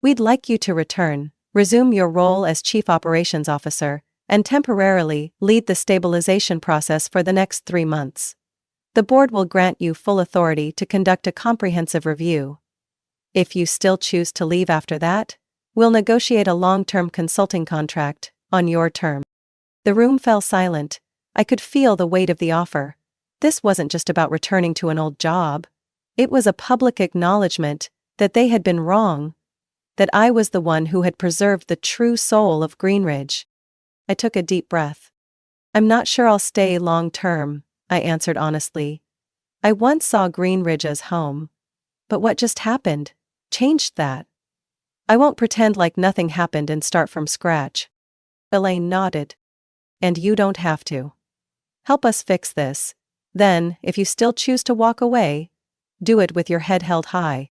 "We'd like you to resume your role as Chief Operations Officer, and temporarily lead the stabilization process for the next 3 months. The board will grant you full authority to conduct a comprehensive review. If you still choose to leave after that, we'll negotiate a long-term consulting contract, on your terms." The room fell silent. I could feel the weight of the offer. This wasn't just about returning to an old job. It was a public acknowledgement that they had been wrong, that I was the one who had preserved the true soul of Greenridge. I took a deep breath. "I'm not sure I'll stay long-term," I answered honestly. "I once saw Greenridge as home. But what just happened changed that. I won't pretend like nothing happened and start from scratch." Elaine nodded. "And you don't have to. Help us fix this. Then, if you still choose to walk away, do it with your head held high."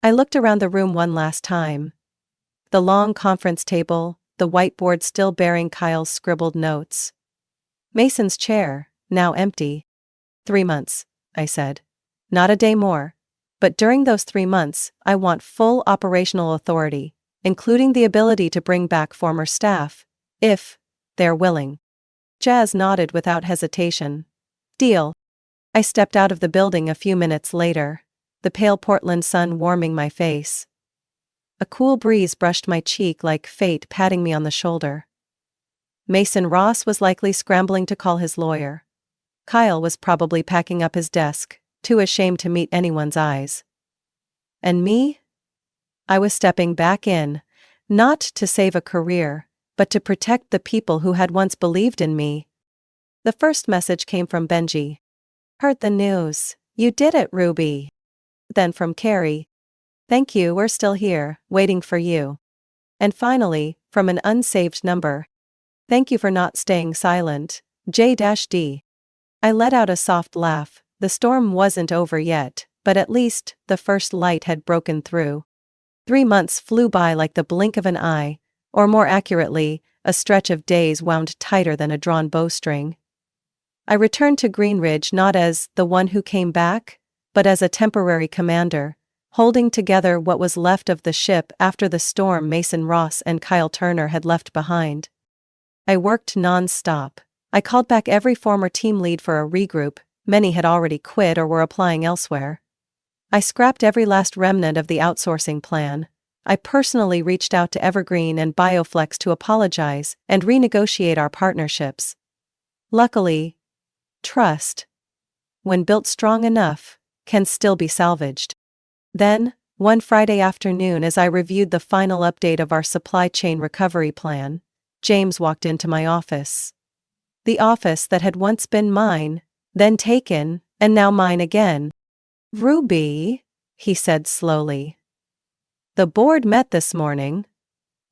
I looked around the room one last time. The long conference table, the whiteboard still bearing Kyle's scribbled notes. Mason's chair, now empty. 3 months, I said. "Not a day more. But during those 3 months, I want full operational authority, including the ability to bring back former staff, if they're willing." Jazz nodded without hesitation. "Deal." I stepped out of the building a few minutes later, the pale Portland sun warming my face. A cool breeze brushed my cheek like fate patting me on the shoulder. Mason Ross was likely scrambling to call his lawyer. Kyle was probably packing up his desk, too ashamed to meet anyone's eyes. And me? I was stepping back in, not to save a career, but to protect the people who had once believed in me. The first message came from Benji. "Heard the news. You did it, Ruby." Then from Carrie. "Thank you, we're still here, waiting for you." And finally, from an unsaved number. "Thank you for not staying silent, J-D." I let out a soft laugh. The storm wasn't over yet, but at least the first light had broken through. 3 months flew by like the blink of an eye, or more accurately, a stretch of days wound tighter than a drawn bowstring. I returned to Greenridge not as the one who came back, but as a temporary commander, holding together what was left of the ship after the storm Mason Ross and Kyle Turner had left behind. I worked non-stop. I called back every former team lead for a regroup, Many had already quit or were applying elsewhere. I scrapped every last remnant of the outsourcing plan. I personally reached out to Evergreen and Bioflex to apologize and renegotiate our partnerships. Luckily, trust, when built strong enough, can still be salvaged. Then, one Friday afternoon, as I reviewed the final update of our supply chain recovery plan, James walked into my office. The office that had once been mine, then taken, and now mine again. "Ruby," he said slowly. "The board met this morning.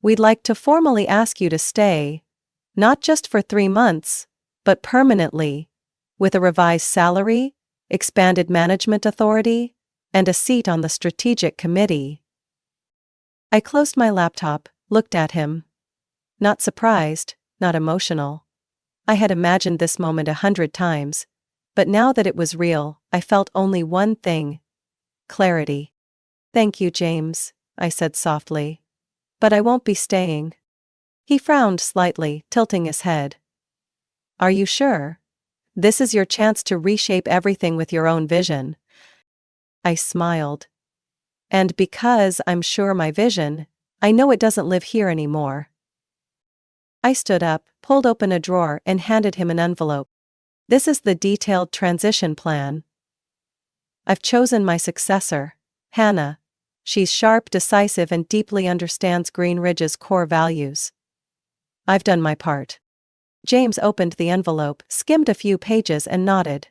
We'd like to formally ask you to stay, not just for 3 months, but permanently, with a revised salary, expanded management authority, and a seat on the strategic committee." I closed my laptop, looked at him. Not surprised, not emotional. I had imagined this moment 100 times, but now that it was real, I felt only one thing: clarity. "Thank you, James," I said softly. "But I won't be staying." He frowned slightly, tilting his head. "Are you sure? This is your chance to reshape everything with your own vision." I smiled. "And because I'm sure my vision, I know it doesn't live here anymore." I stood up, pulled open a drawer, and handed him an envelope. "This is the detailed transition plan. I've chosen my successor, Hannah. She's sharp, decisive, and deeply understands Greenridge's core values. I've done my part." James opened the envelope, skimmed a few pages, and nodded.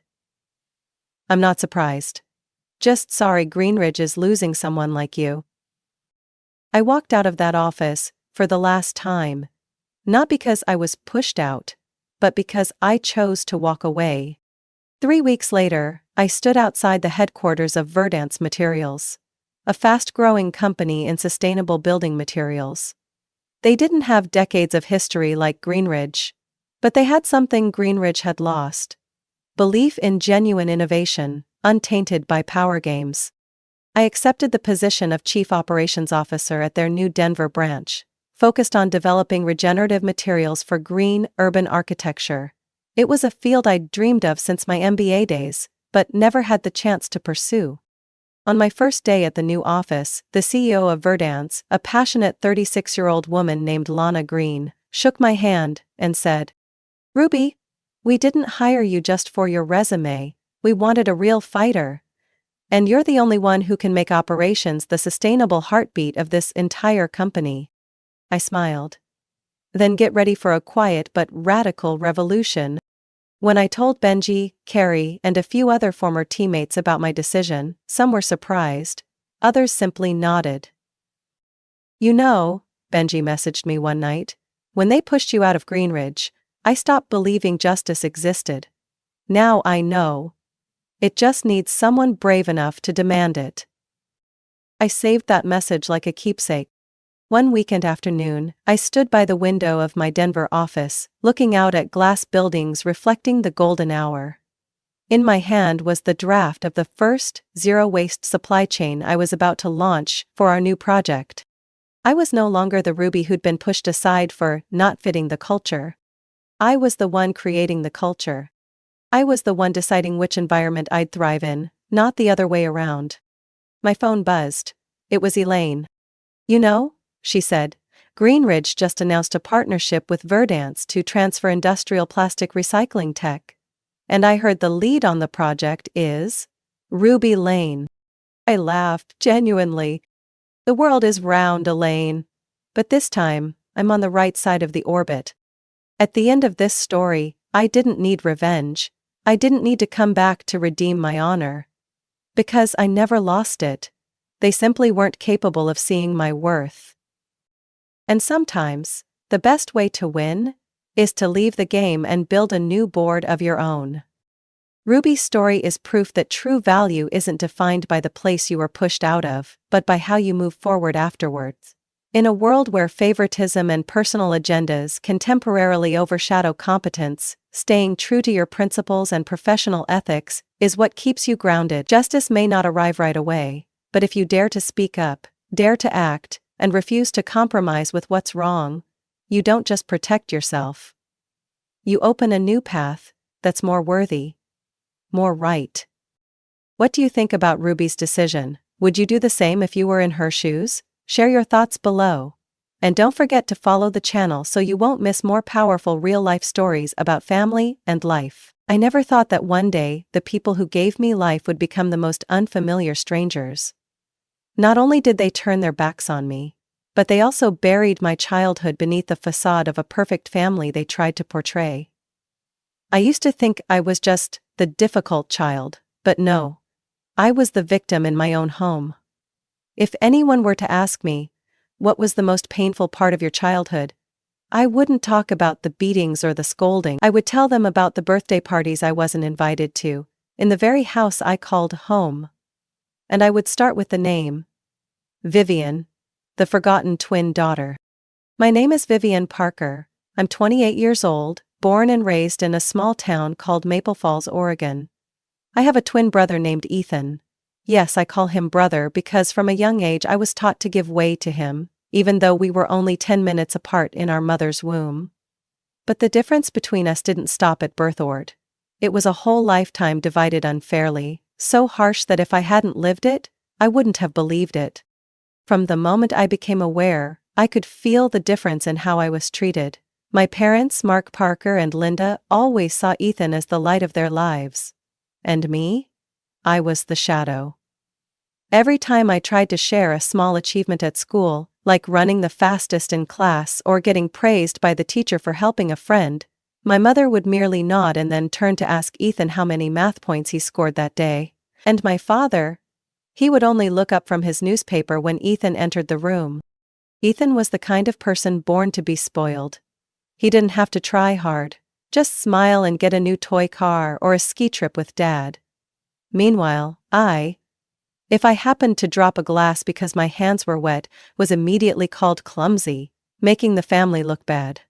"I'm not surprised. Just sorry Greenridge is losing someone like you." I walked out of that office, for the last time. Not because I was pushed out, but because I chose to walk away. 3 weeks later, I stood outside the headquarters of Verdance Materials, a fast-growing company in sustainable building materials. They didn't have decades of history like Greenridge, but they had something Greenridge had lost: belief in genuine innovation, untainted by power games. I accepted the position of Chief Operations Officer at their new Denver branch, focused on developing regenerative materials for green, urban architecture. It was a field I'd dreamed of since my MBA days, but never had the chance to pursue. On my first day at the new office, the CEO of Verdance, a passionate 36-year-old woman named Lana Green, shook my hand and said, "Ruby, we didn't hire you just for your resume. We wanted a real fighter. And you're the only one who can make operations the sustainable heartbeat of this entire company." I smiled. "Then get ready for a quiet but radical revolution." When I told Benji, Carrie, and a few other former teammates about my decision, some were surprised, others simply nodded. "You know," Benji messaged me one night, "when they pushed you out of Greenridge, I stopped believing justice existed. Now I know. It just needs someone brave enough to demand it." I saved that message like a keepsake. One weekend afternoon, I stood by the window of my Denver office, looking out at glass buildings reflecting the golden hour. In my hand was the draft of the first zero-waste supply chain I was about to launch for our new project. I was no longer the Ruby who'd been pushed aside for not fitting the culture. I was the one creating the culture. I was the one deciding which environment I'd thrive in, not the other way around. My phone buzzed. It was Elaine. "You know," she said, "Greenridge just announced a partnership with Verdance to transfer industrial plastic recycling tech. And I heard the lead on the project is Ruby Lane." I laughed, genuinely. The world is round, Elaine. But this time, I'm on the right side of the orbit. At the end of this story, I didn't need revenge. I didn't need to come back to redeem my honor. Because I never lost it. They simply weren't capable of seeing my worth. And sometimes, the best way to win is to leave the game and build a new board of your own. Ruby's story is proof that true value isn't defined by the place you were pushed out of, but by how you move forward afterwards. In a world where favoritism and personal agendas can temporarily overshadow competence, staying true to your principles and professional ethics is what keeps you grounded. Justice may not arrive right away, but if you dare to speak up, dare to act, and refuse to compromise with what's wrong, you don't just protect yourself. You open a new path that's more worthy, more right. What do you think about Ruby's decision? Would you do the same if you were in her shoes? Share your thoughts below. And don't forget to follow the channel so you won't miss more powerful real-life stories about family and life. I never thought that one day, the people who gave me life would become the most unfamiliar strangers. Not only did they turn their backs on me, but they also buried my childhood beneath the facade of a perfect family they tried to portray. I used to think I was just the difficult child, but no. I was the victim in my own home. If anyone were to ask me, what was the most painful part of your childhood? I wouldn't talk about the beatings or the scolding. I would tell them about the birthday parties I wasn't invited to, in the very house I called home. And I would start with the name. Vivian, the forgotten twin daughter. My name is Vivian Parker. I'm 28 years old, born and raised in a small town called Maple Falls, Oregon. I have a twin brother named Ethan. Yes, I call him brother because from a young age I was taught to give way to him, even though we were only 10 minutes apart in our mother's womb. But the difference between us didn't stop at birth order. It was a whole lifetime divided unfairly, so harsh that if I hadn't lived it, I wouldn't have believed it. From the moment I became aware, I could feel the difference in how I was treated. My parents, Mark Parker and Linda, always saw Ethan as the light of their lives. And me? I was the shadow. Every time I tried to share a small achievement at school, like running the fastest in class or getting praised by the teacher for helping a friend, my mother would merely nod and then turn to ask Ethan how many math points he scored that day. And my father? He would only look up from his newspaper when Ethan entered the room. Ethan was the kind of person born to be spoiled. He didn't have to try hard, just smile and get a new toy car or a ski trip with Dad. Meanwhile, if I happened to drop a glass because my hands were wet, was immediately called clumsy, making the family look bad.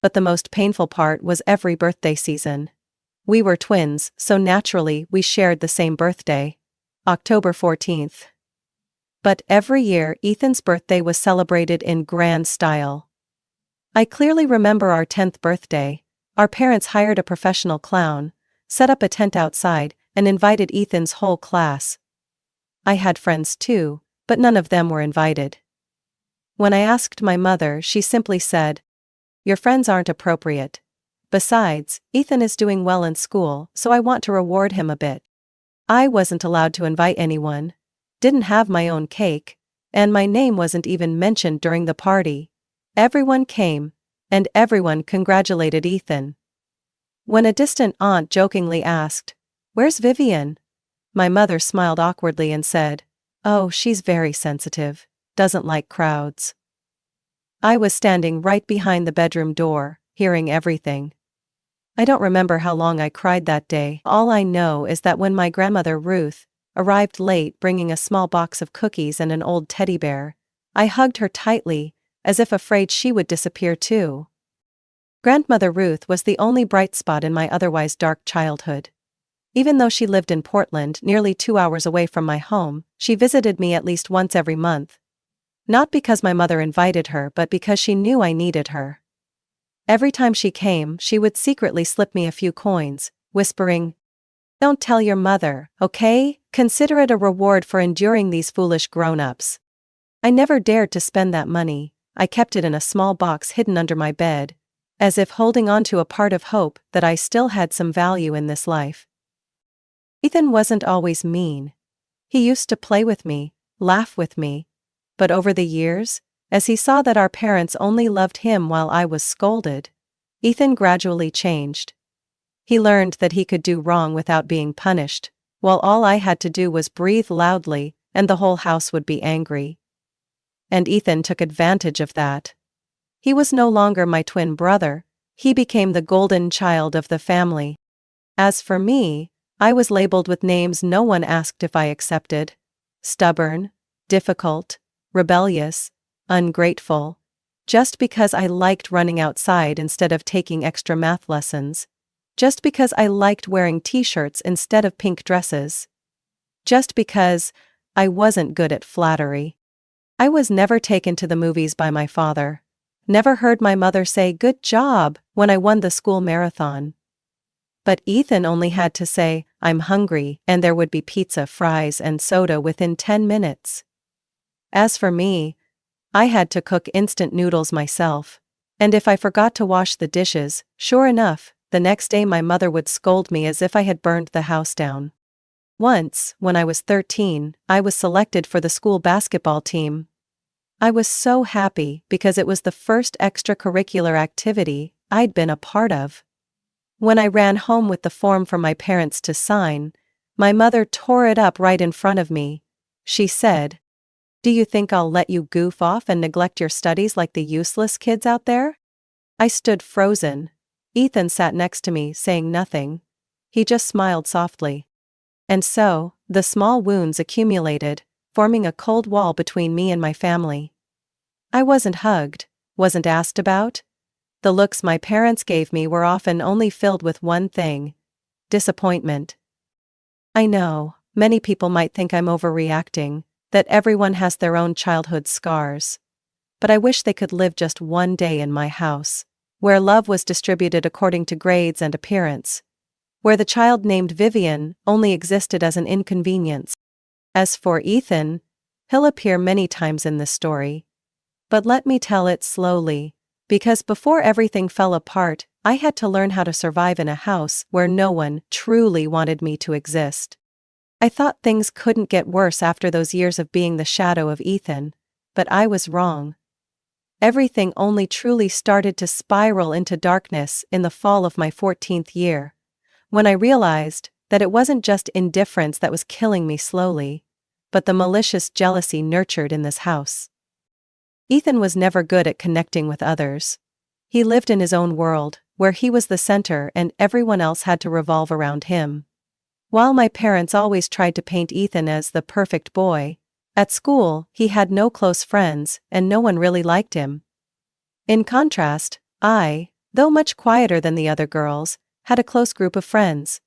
But the most painful part was every birthday season. We were twins, so naturally we shared the same birthday, October 14th. But every year Ethan's birthday was celebrated in grand style. I clearly remember our 10th birthday. Our parents hired a professional clown, set up a tent outside, and invited Ethan's whole class. I had friends too, but none of them were invited. When I asked my mother, she simply said, "Your friends aren't appropriate. Besides, Ethan is doing well in school, so I want to reward him a bit." I wasn't allowed to invite anyone, didn't have my own cake, and my name wasn't even mentioned during the party. Everyone came, and everyone congratulated Ethan. When a distant aunt jokingly asked, "Where's Vivian?" my mother smiled awkwardly and said, "Oh, she's very sensitive, doesn't like crowds." I was standing right behind the bedroom door, hearing everything. I don't remember how long I cried that day. All I know is that when my grandmother Ruth arrived late bringing a small box of cookies and an old teddy bear, I hugged her tightly, as if afraid she would disappear too. Grandmother Ruth was the only bright spot in my otherwise dark childhood. Even though she lived in Portland, nearly 2 hours away from my home, she visited me at least once every month. Not because my mother invited her, but because she knew I needed her. Every time she came, she would secretly slip me a few coins, whispering, "Don't tell your mother, okay? Consider it a reward for enduring these foolish grown-ups." I never dared to spend that money. I kept it in a small box hidden under my bed, as if holding on to a part of hope that I still had some value in this life. Ethan wasn't always mean. He used to play with me, laugh with me. But over the years, as he saw that our parents only loved him while I was scolded, Ethan gradually changed. He learned that he could do wrong without being punished, while all I had to do was breathe loudly, and the whole house would be angry. And Ethan took advantage of that. He was no longer my twin brother, he became the golden child of the family. As for me, I was labeled with names no one asked if I accepted: stubborn, difficult, rebellious, ungrateful, just because I liked running outside instead of taking extra math lessons, just because I liked wearing t-shirts instead of pink dresses, just because I wasn't good at flattery. I was never taken to the movies by my father, never heard my mother say "good job" when I won the school marathon. But Ethan only had to say, I'm hungry, and there would be pizza, fries, and soda within 10 minutes. As for me, I had to cook instant noodles myself. And if I forgot to wash the dishes, sure enough, the next day my mother would scold me as if I had burned the house down. Once, when I was 13, I was selected for the school basketball team. I was so happy because it was the first extracurricular activity I'd been a part of. When I ran home with the form for my parents to sign, my mother tore it up right in front of me. She said, "Do you think I'll let you goof off and neglect your studies like the useless kids out there?" I stood frozen. Ethan sat next to me, saying nothing. He just smiled softly. And so, the small wounds accumulated, forming a cold wall between me and my family. I wasn't hugged, wasn't asked about. The looks my parents gave me were often only filled with one thing: disappointment. I know, many people might think I'm overreacting, that everyone has their own childhood scars. But I wish they could live just one day in my house, where love was distributed according to grades and appearance, where the child named Vivian only existed as an inconvenience. As for Ethan, he'll appear many times in this story. But let me tell it slowly, because before everything fell apart, I had to learn how to survive in a house where no one truly wanted me to exist. I thought things couldn't get worse after those years of being the shadow of Ethan, but I was wrong. Everything only truly started to spiral into darkness in the fall of my 14th year, when I realized that it wasn't just indifference that was killing me slowly, but the malicious jealousy nurtured in this house. Ethan was never good at connecting with others. He lived in his own world, where he was the center and everyone else had to revolve around him. While my parents always tried to paint Ethan as the perfect boy, at school he had no close friends and no one really liked him. In contrast, I, though much quieter than the other girls, had a close group of friends.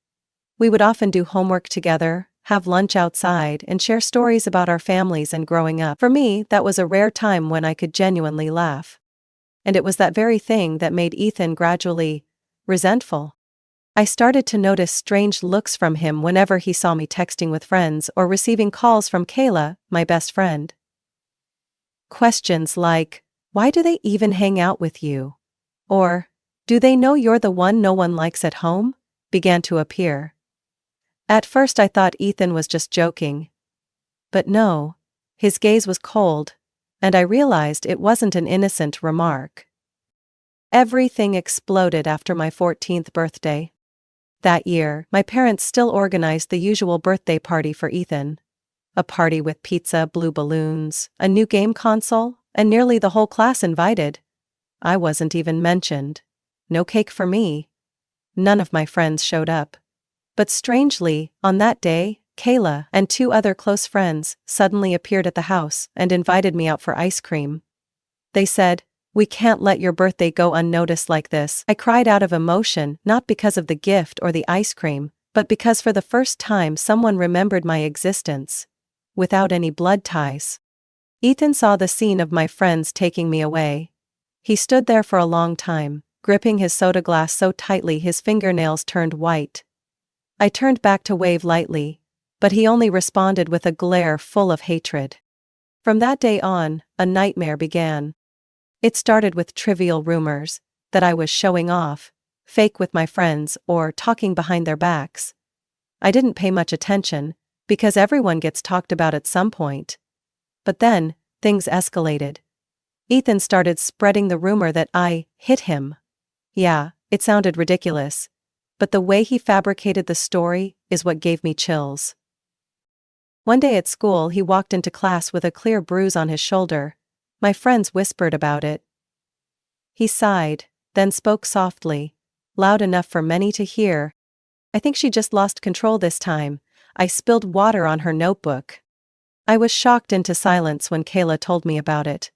We would often do homework together, have lunch outside, and share stories about our families and growing up. For me, that was a rare time when I could genuinely laugh. And it was that very thing that made Ethan gradually resentful. I started to notice strange looks from him whenever he saw me texting with friends or receiving calls from Kayla, my best friend. Questions like, "Why do they even hang out with you?" Or, "Do they know you're the one no one likes at home?" began to appear. At first I thought Ethan was just joking. But no, his gaze was cold, and I realized it wasn't an innocent remark. Everything exploded after my 14th birthday. That year, my parents still organized the usual birthday party for Ethan. A party with pizza, blue balloons, a new game console, and nearly the whole class invited. I wasn't even mentioned. No cake for me. None of my friends showed up. But strangely, on that day, Kayla and 2 other close friends suddenly appeared at the house and invited me out for ice cream. They said, "We can't let your birthday go unnoticed like this." I cried out of emotion, not because of the gift or the ice cream, but because for the first time someone remembered my existence, without any blood ties. Ethan saw the scene of my friends taking me away. He stood there for a long time, gripping his soda glass so tightly his fingernails turned white. I turned back to wave lightly, but he only responded with a glare full of hatred. From that day on, a nightmare began. It started with trivial rumors that I was showing off, fake with my friends, or talking behind their backs. I didn't pay much attention, because everyone gets talked about at some point. But then, things escalated. Ethan started spreading the rumor that I hit him. Yeah, it sounded ridiculous, but the way he fabricated the story is what gave me chills. One day at school he walked into class with a clear bruise on his shoulder. My friends whispered about it. He sighed, then spoke softly, loud enough for many to hear. "I think she just lost control this time. I spilled water on her notebook." I was shocked into silence when Kayla told me about it.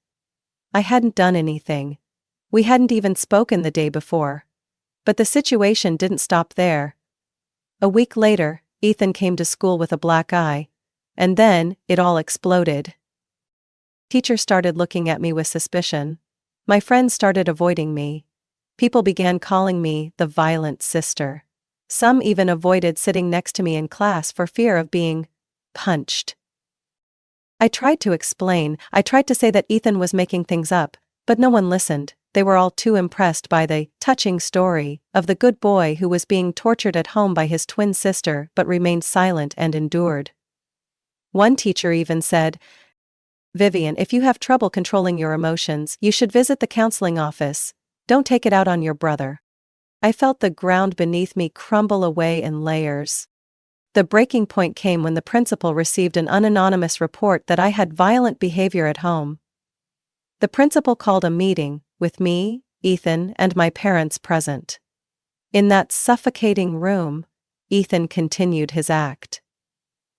I hadn't done anything. We hadn't even spoken the day before. But the situation didn't stop there. A week later, Ethan came to school with a black eye. And then, it all exploded. Teachers started looking at me with suspicion. My friends started avoiding me. People began calling me the violent sister. Some even avoided sitting next to me in class for fear of being punched. I tried to explain, I tried to say that Ethan was making things up, but no one listened. They were all too impressed by the touching story of the good boy who was being tortured at home by his twin sister but remained silent and endured. One teacher even said, "Vivian, if you have trouble controlling your emotions, you should visit the counseling office. Don't take it out on your brother." I felt the ground beneath me crumble away in layers. The breaking point came when the principal received an anonymous report that I had violent behavior at home. The principal called a meeting, with me, Ethan, and my parents present. In that suffocating room, Ethan continued his act.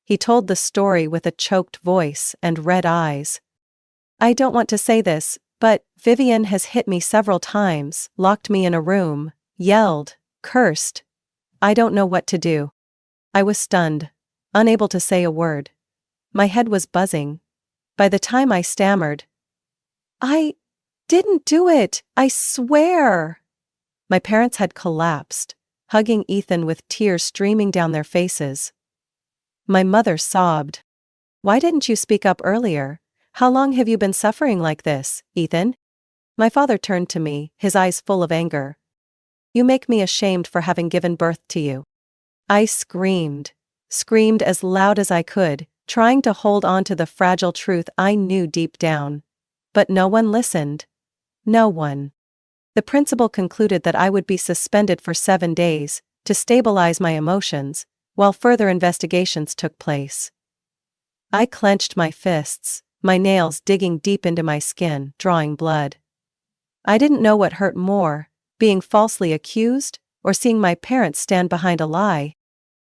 He told the story with a choked voice and red eyes. "I don't want to say this, but Vivian has hit me several times, locked me in a room, yelled, cursed. I don't know what to do." I was stunned, unable to say a word. My head was buzzing. By the time I stammered, "I didn't do it, I swear." My parents had collapsed, hugging Ethan with tears streaming down their faces. My mother sobbed. "Why didn't you speak up earlier? How long have you been suffering like this, Ethan?" My father turned to me, his eyes full of anger. "You make me ashamed for having given birth to you." I screamed as loud as I could, trying to hold on to the fragile truth I knew deep down. But no one listened. No one. The principal concluded that I would be suspended for 7 days, to stabilize my emotions, while further investigations took place. I clenched my fists, my nails digging deep into my skin, drawing blood. I didn't know what hurt more, being falsely accused, or seeing my parents stand behind a lie.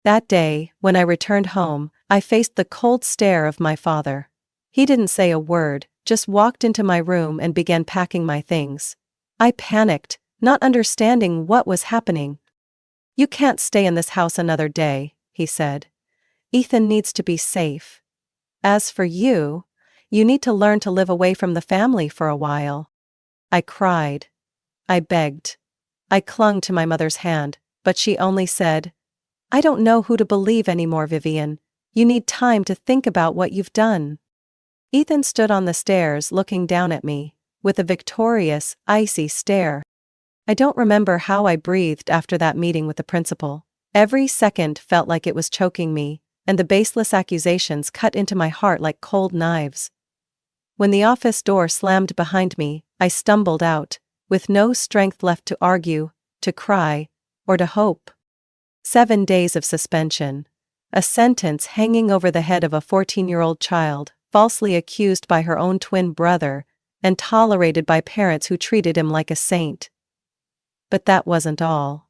That day, when I returned home, I faced the cold stare of my father. He didn't say a word, just walked into my room and began packing my things. I panicked, not understanding what was happening. "You can't stay in this house another day," he said. "Ethan needs to be safe. As for you, you need to learn to live away from the family for a while." I cried. I begged. I clung to my mother's hand, but she only said, "I don't know who to believe anymore, Vivian. You need time to think about what you've done." Ethan stood on the stairs looking down at me, with a victorious, icy stare. I don't remember how I breathed after that meeting with the principal. Every second felt like it was choking me, and the baseless accusations cut into my heart like cold knives. When the office door slammed behind me, I stumbled out, with no strength left to argue, to cry, or to hope. 7 days of suspension. A sentence hanging over the head of a 14-year-old child, falsely accused by her own twin brother, and tolerated by parents who treated him like a saint. But that wasn't all.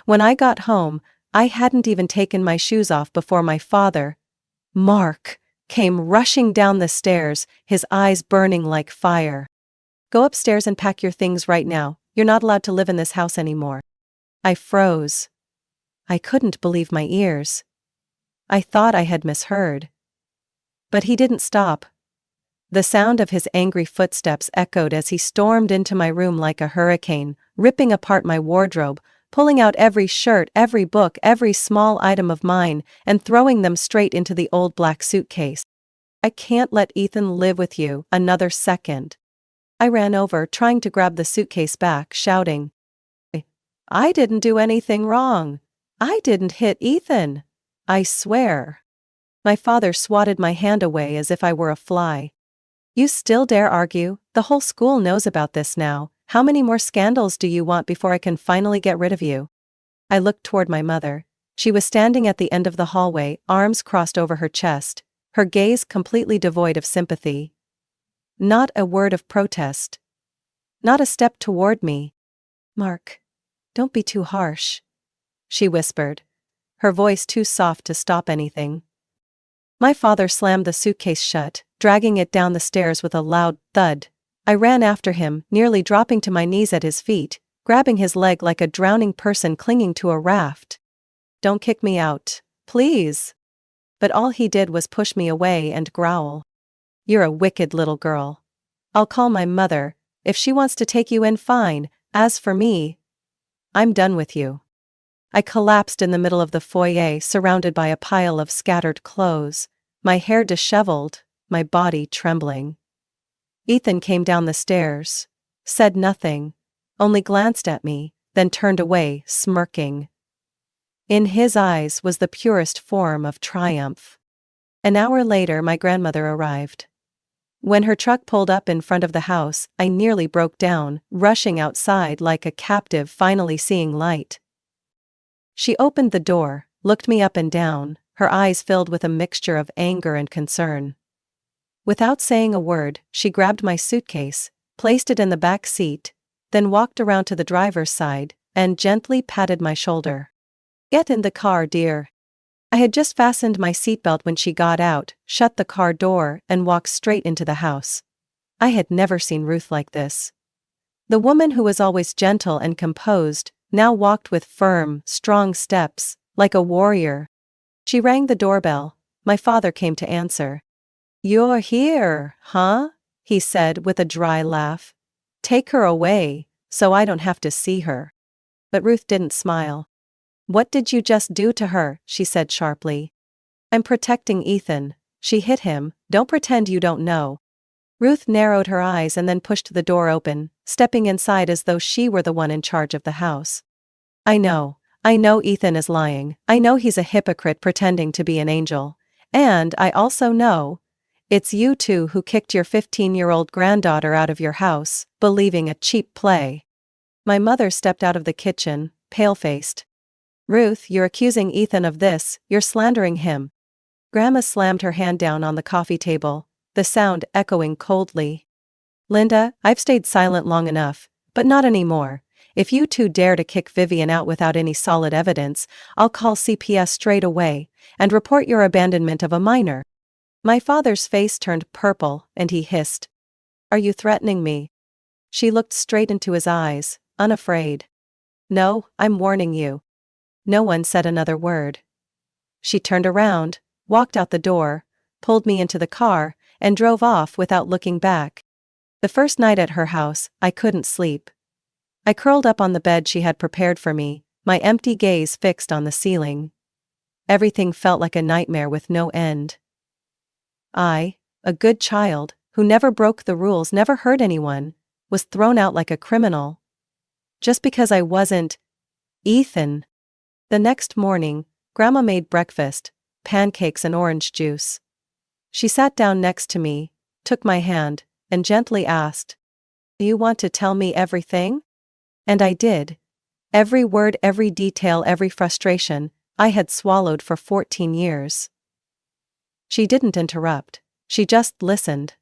When I got home, I hadn't even taken my shoes off before my father, Mark, came rushing down the stairs, his eyes burning like fire. "Go upstairs and pack your things right now. You're not allowed to live in this house anymore." I froze. I couldn't believe my ears. I thought I had misheard. But he didn't stop. The sound of his angry footsteps echoed as he stormed into my room like a hurricane, ripping apart my wardrobe, pulling out every shirt, every book, every small item of mine, and throwing them straight into the old black suitcase. "I can't let Ethan live with you another second." I ran over, trying to grab the suitcase back, shouting, "I didn't do anything wrong. I didn't hit Ethan. I swear." My father swatted my hand away as if I were a fly. "You still dare argue? The whole school knows about this now. How many more scandals do you want before I can finally get rid of you?" I looked toward my mother. She was standing at the end of the hallway, arms crossed over her chest, her gaze completely devoid of sympathy. Not a word of protest. Not a step toward me. "Mark, don't be too harsh," she whispered, her voice too soft to stop anything. My father slammed the suitcase shut, dragging it down the stairs with a loud thud. I ran after him, nearly dropping to my knees at his feet, grabbing his leg like a drowning person clinging to a raft. "Don't kick me out, please." But all he did was push me away and growl. "You're a wicked little girl. I'll call my mother. If she wants to take you in, fine. As for me, I'm done with you." I collapsed in the middle of the foyer, surrounded by a pile of scattered clothes, my hair disheveled, my body trembling. Ethan came down the stairs, said nothing, only glanced at me, then turned away, smirking. In his eyes was the purest form of triumph. An hour later, my grandmother arrived. When her truck pulled up in front of the house, I nearly broke down, rushing outside like a captive finally seeing light. She opened the door, looked me up and down, her eyes filled with a mixture of anger and concern. Without saying a word, she grabbed my suitcase, placed it in the back seat, then walked around to the driver's side and gently patted my shoulder. "Get in the car, dear." I had just fastened my seatbelt when she got out, shut the car door, and walked straight into the house. I had never seen Ruth like this. The woman who was always gentle and composed now walked with firm, strong steps, like a warrior. She rang the doorbell. My father came to answer. "You're here, huh?" he said with a dry laugh. "Take her away, so I don't have to see her." But Ruth didn't smile. "What did you just do to her?" she said sharply. "I'm protecting Ethan. She hit him, don't pretend you don't know." Ruth narrowed her eyes and then pushed the door open, stepping inside as though she were the one in charge of the house. I know Ethan is lying. I know he's a hypocrite pretending to be an angel. And I also know it's you two who kicked your 15-year-old granddaughter out of your house, believing a cheap play." My mother stepped out of the kitchen, pale-faced. "Ruth, you're accusing Ethan of this, you're slandering him." Grandma slammed her hand down on the coffee table, the sound echoing coldly. "Linda, I've stayed silent long enough, but not anymore. If you two dare to kick Vivian out without any solid evidence, I'll call CPS straight away and report your abandonment of a minor." My father's face turned purple, and he hissed, "Are you threatening me?" She looked straight into his eyes, unafraid. "No, I'm warning you." No one said another word. She turned around, walked out the door, pulled me into the car, and drove off without looking back. The first night at her house, I couldn't sleep. I curled up on the bed she had prepared for me, my empty gaze fixed on the ceiling. Everything felt like a nightmare with no end. I, a good child, who never broke the rules, never hurt anyone, was thrown out like a criminal. Just because I wasn't Ethan. The next morning, Grandma made breakfast, pancakes and orange juice. She sat down next to me, took my hand, and gently asked, "You want to tell me everything?" And I did. Every word, every detail, every frustration I had swallowed for 14 years. She didn't interrupt. She just listened.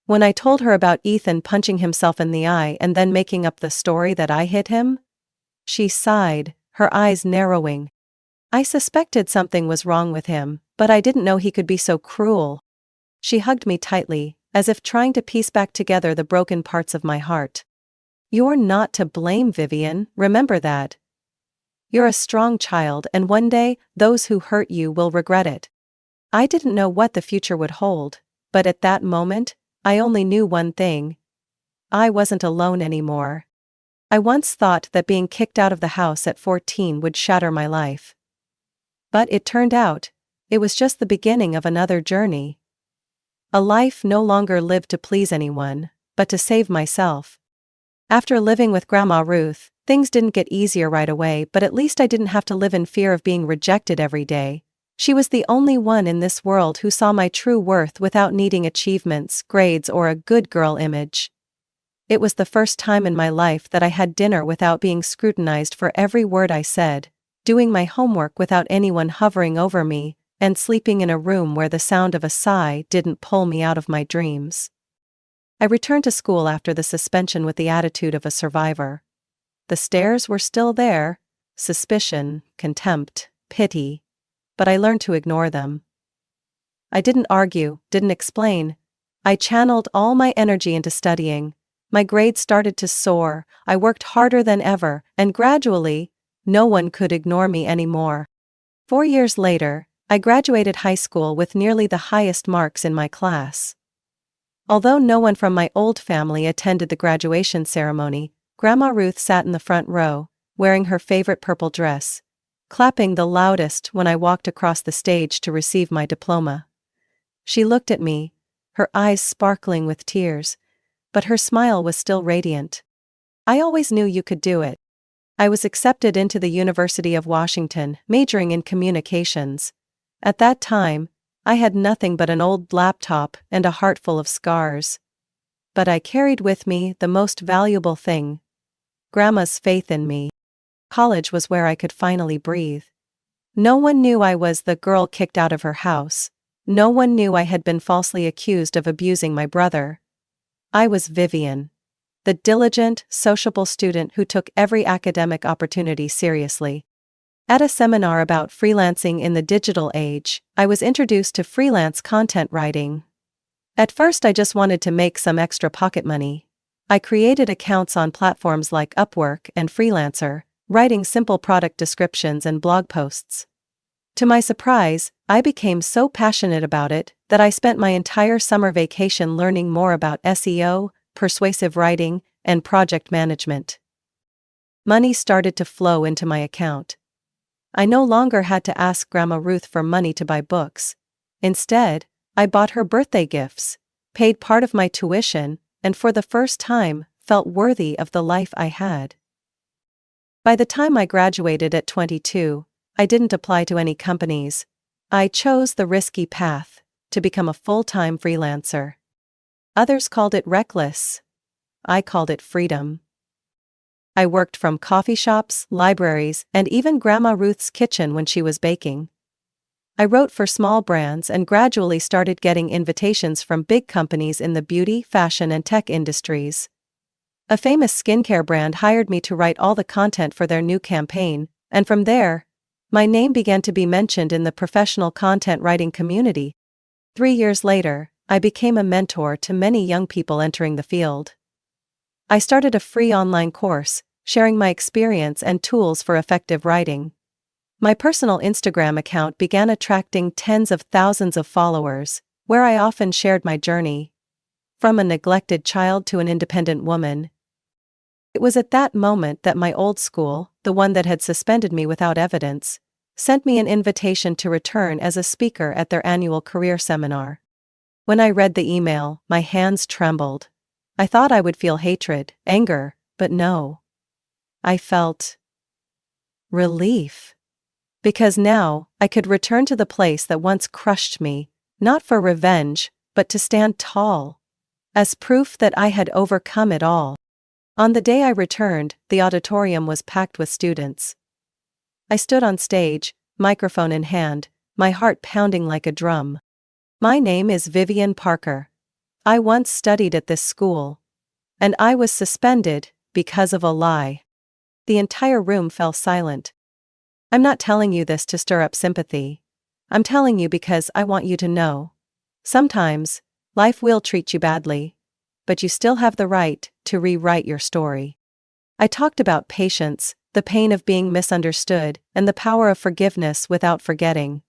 When I told her about Ethan punching himself in the eye and then making up the story that I hit him, she sighed, her eyes narrowing. I suspected something was wrong with him, but I didn't know he could be so cruel. She hugged me tightly, as if trying to piece back together the broken parts of my heart. "You're not to blame, Vivian, remember that. You're a strong child, and one day, those who hurt you will regret it." I didn't know what the future would hold, but at that moment, I only knew one thing. I wasn't alone anymore. I once thought that being kicked out of the house at 14 would shatter my life. But it turned out, it was just the beginning of another journey. A life no longer lived to please anyone, but to save myself. After living with Grandma Ruth, things didn't get easier right away, but at least I didn't have to live in fear of being rejected every day. She was the only one in this world who saw my true worth without needing achievements, grades, or a good girl image. It was the first time in my life that I had dinner without being scrutinized for every word I said, doing my homework without anyone hovering over me, and sleeping in a room where the sound of a sigh didn't pull me out of my dreams. I returned to school after the suspension with the attitude of a survivor. The stares were still there, suspicion, contempt, pity, but I learned to ignore them. I didn't argue, didn't explain. I channeled all my energy into studying. My grades started to soar, I worked harder than ever, and gradually, no one could ignore me anymore. 4 years later, I graduated high school with nearly the highest marks in my class. Although no one from my old family attended the graduation ceremony, Grandma Ruth sat in the front row, wearing her favorite purple dress, clapping the loudest when I walked across the stage to receive my diploma. She looked at me, her eyes sparkling with tears, but her smile was still radiant. I always knew you could do it. I was accepted into the University of Washington, majoring in communications. At that time, I had nothing but an old laptop and a heart full of scars. But I carried with me the most valuable thing: Grandma's faith in me. College was where I could finally breathe. No one knew I was the girl kicked out of her house. No one knew I had been falsely accused of abusing my brother. I was Vivian, the diligent, sociable student who took every academic opportunity seriously. At a seminar about freelancing in the digital age, I was introduced to freelance content writing. At first, I just wanted to make some extra pocket money. I created accounts on platforms like Upwork and Freelancer, writing simple product descriptions and blog posts. To my surprise, I became so passionate about it that I spent my entire summer vacation learning more about SEO, persuasive writing, and project management. Money started to flow into my account. I no longer had to ask Grandma Ruth for money to buy books. Instead, I bought her birthday gifts, paid part of my tuition, and for the first time, felt worthy of the life I had. By the time I graduated at 22, I didn't apply to any companies. I chose the risky path to become a full-time freelancer. Others called it reckless. I called it freedom. I worked from coffee shops, libraries, and even Grandma Ruth's kitchen when she was baking. I wrote for small brands and gradually started getting invitations from big companies in the beauty, fashion, and tech industries. A famous skincare brand hired me to write all the content for their new campaign, and from there, my name began to be mentioned in the professional content writing community. 3 years later, I became a mentor to many young people entering the field. I started a free online course, sharing my experience and tools for effective writing. My personal Instagram account began attracting tens of thousands of followers, where I often shared my journey. From a neglected child to an independent woman. It was at that moment that my old school, the one that had suspended me without evidence, sent me an invitation to return as a speaker at their annual career seminar. When I read the email, my hands trembled. I thought I would feel hatred, anger, but no. I felt relief. Because now, I could return to the place that once crushed me, not for revenge, but to stand tall. As proof that I had overcome it all. On the day I returned, the auditorium was packed with students. I stood on stage, microphone in hand, my heart pounding like a drum. My name is Vivian Parker. I once studied at this school. And I was suspended because of a lie. The entire room fell silent. I'm not telling you this to stir up sympathy. I'm telling you because I want you to know. Sometimes, life will treat you badly. But you still have the right to rewrite your story. I talked about patience, the pain of being misunderstood, and the power of forgiveness without forgetting.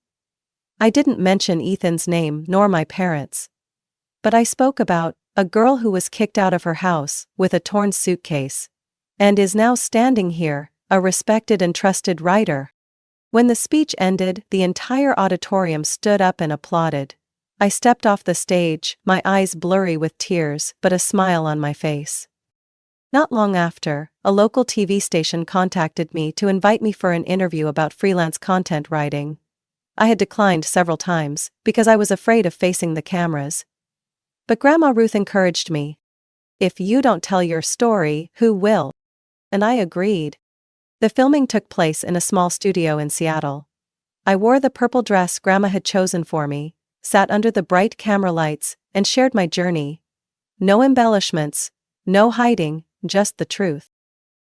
I didn't mention Ethan's name nor my parents. But I spoke about a girl who was kicked out of her house with a torn suitcase. And is now standing here, a respected and trusted writer. When the speech ended, the entire auditorium stood up and applauded. I stepped off the stage, my eyes blurry with tears, but a smile on my face. Not long after, a local TV station contacted me to invite me for an interview about freelance content writing. I had declined several times, because I was afraid of facing the cameras. But Grandma Ruth encouraged me. If you don't tell your story, who will? And I agreed. The filming took place in a small studio in Seattle. I wore the purple dress Grandma had chosen for me, sat under the bright camera lights, and shared my journey. No embellishments, no hiding, just the truth.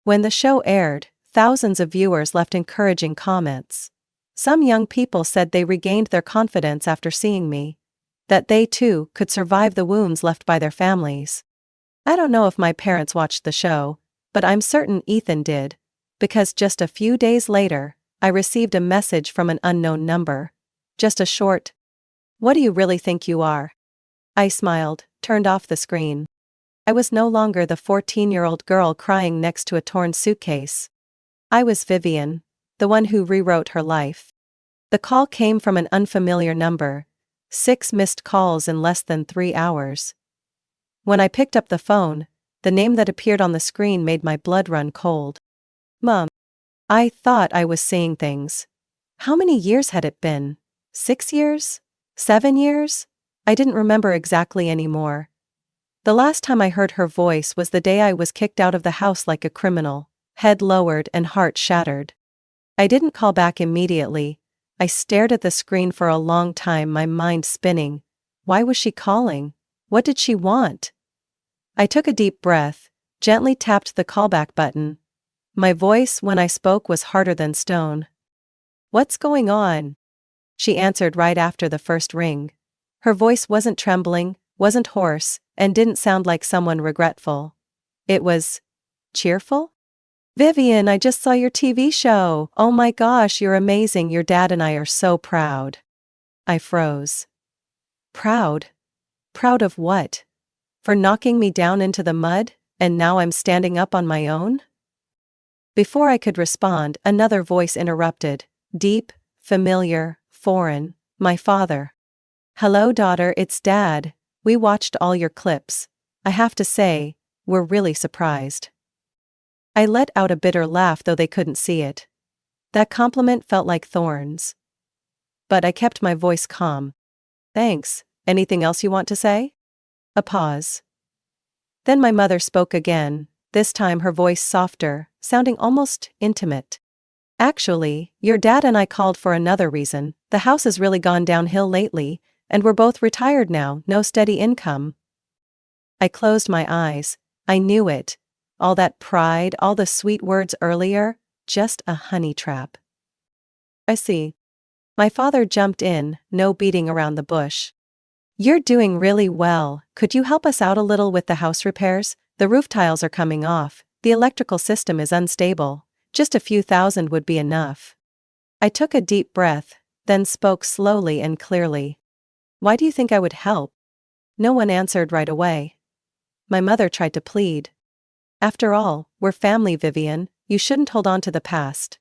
When the show aired, thousands of viewers left encouraging comments. Some young people said they regained their confidence after seeing me. That they too could survive the wounds left by their families. I don't know if my parents watched the show, but I'm certain Ethan did. Because just a few days later, I received a message from an unknown number. Just a short, "What do you really think you are?" I smiled, turned off the screen. I was no longer the 14-year-old girl crying next to a torn suitcase. I was Vivian, the one who rewrote her life. The call came from an unfamiliar number. 6 missed calls in less than 3 hours. When I picked up the phone, the name that appeared on the screen made my blood run cold. Mom. I thought I was seeing things. How many years had it been? 6 years? 7 years? I didn't remember exactly anymore. The last time I heard her voice was the day I was kicked out of the house like a criminal, head lowered and heart shattered. I didn't call back immediately. I stared at the screen for a long time, my mind spinning. Why was she calling? What did she want? I took a deep breath, gently tapped the callback button. My voice when I spoke was harder than stone. "What's going on?" She answered right after the first ring. Her voice wasn't trembling, wasn't hoarse, and didn't sound like someone regretful. It was cheerful. "Vivian, I just saw your TV show. Oh my gosh, you're amazing. Your dad and I are so proud." I froze. Proud? Proud of what? For knocking me down into the mud, and now I'm standing up on my own? Before I could respond, another voice interrupted. Deep, familiar, foreign. My father. "Hello, daughter, it's Dad. We watched all your clips. I have to say, we're really surprised." I let out a bitter laugh, though they couldn't see it. That compliment felt like thorns. But I kept my voice calm. "Thanks. Anything else you want to say?" A pause. Then my mother spoke again, this time her voice softer, sounding almost intimate. "Actually, your dad and I called for another reason. The house has really gone downhill lately, and we're both retired now, no steady income." I closed my eyes. I knew it. All that pride, all the sweet words earlier, just a honey trap. "I see." My father jumped in, no beating around the bush. "You're doing really well. Could you help us out a little with the house repairs? The roof tiles are coming off. The electrical system is unstable. Just a few thousand would be enough." I took a deep breath, then spoke slowly and clearly. "Why do you think I would help?" No one answered right away. My mother tried to plead. "After all, we're family, Vivian. You shouldn't hold on to the past."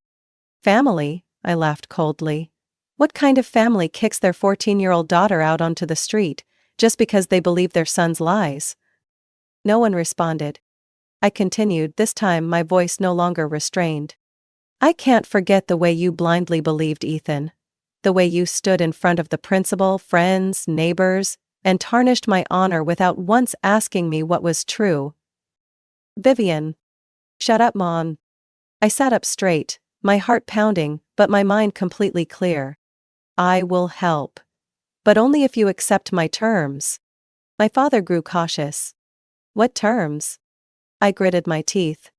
"Family?" I laughed coldly. "What kind of family kicks their 14-year-old daughter out onto the street, just because they believe their son's lies?" No one responded. I continued, this time my voice no longer restrained. "I can't forget the way you blindly believed Ethan. The way you stood in front of the principal, friends, neighbors, and tarnished my honor without once asking me what was true." "Vivian." "Shut up, Mom." I sat up straight, my heart pounding, but my mind completely clear. "I will help. But only if you accept my terms." My father grew cautious. "What terms?" I gritted my teeth.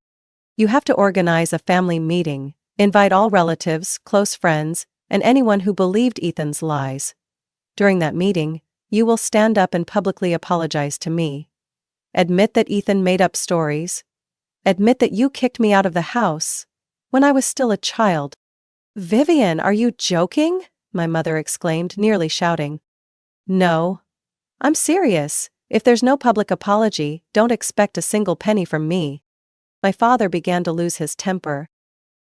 "You have to organize a family meeting, invite all relatives, close friends, and anyone who believed Ethan's lies. During that meeting, you will stand up and publicly apologize to me. Admit that Ethan made up stories. Admit that you kicked me out of the house when I was still a child." "Vivian, are you joking?" my mother exclaimed, nearly shouting. "No. I'm serious. If there's no public apology, don't expect a single penny from me." My father began to lose his temper.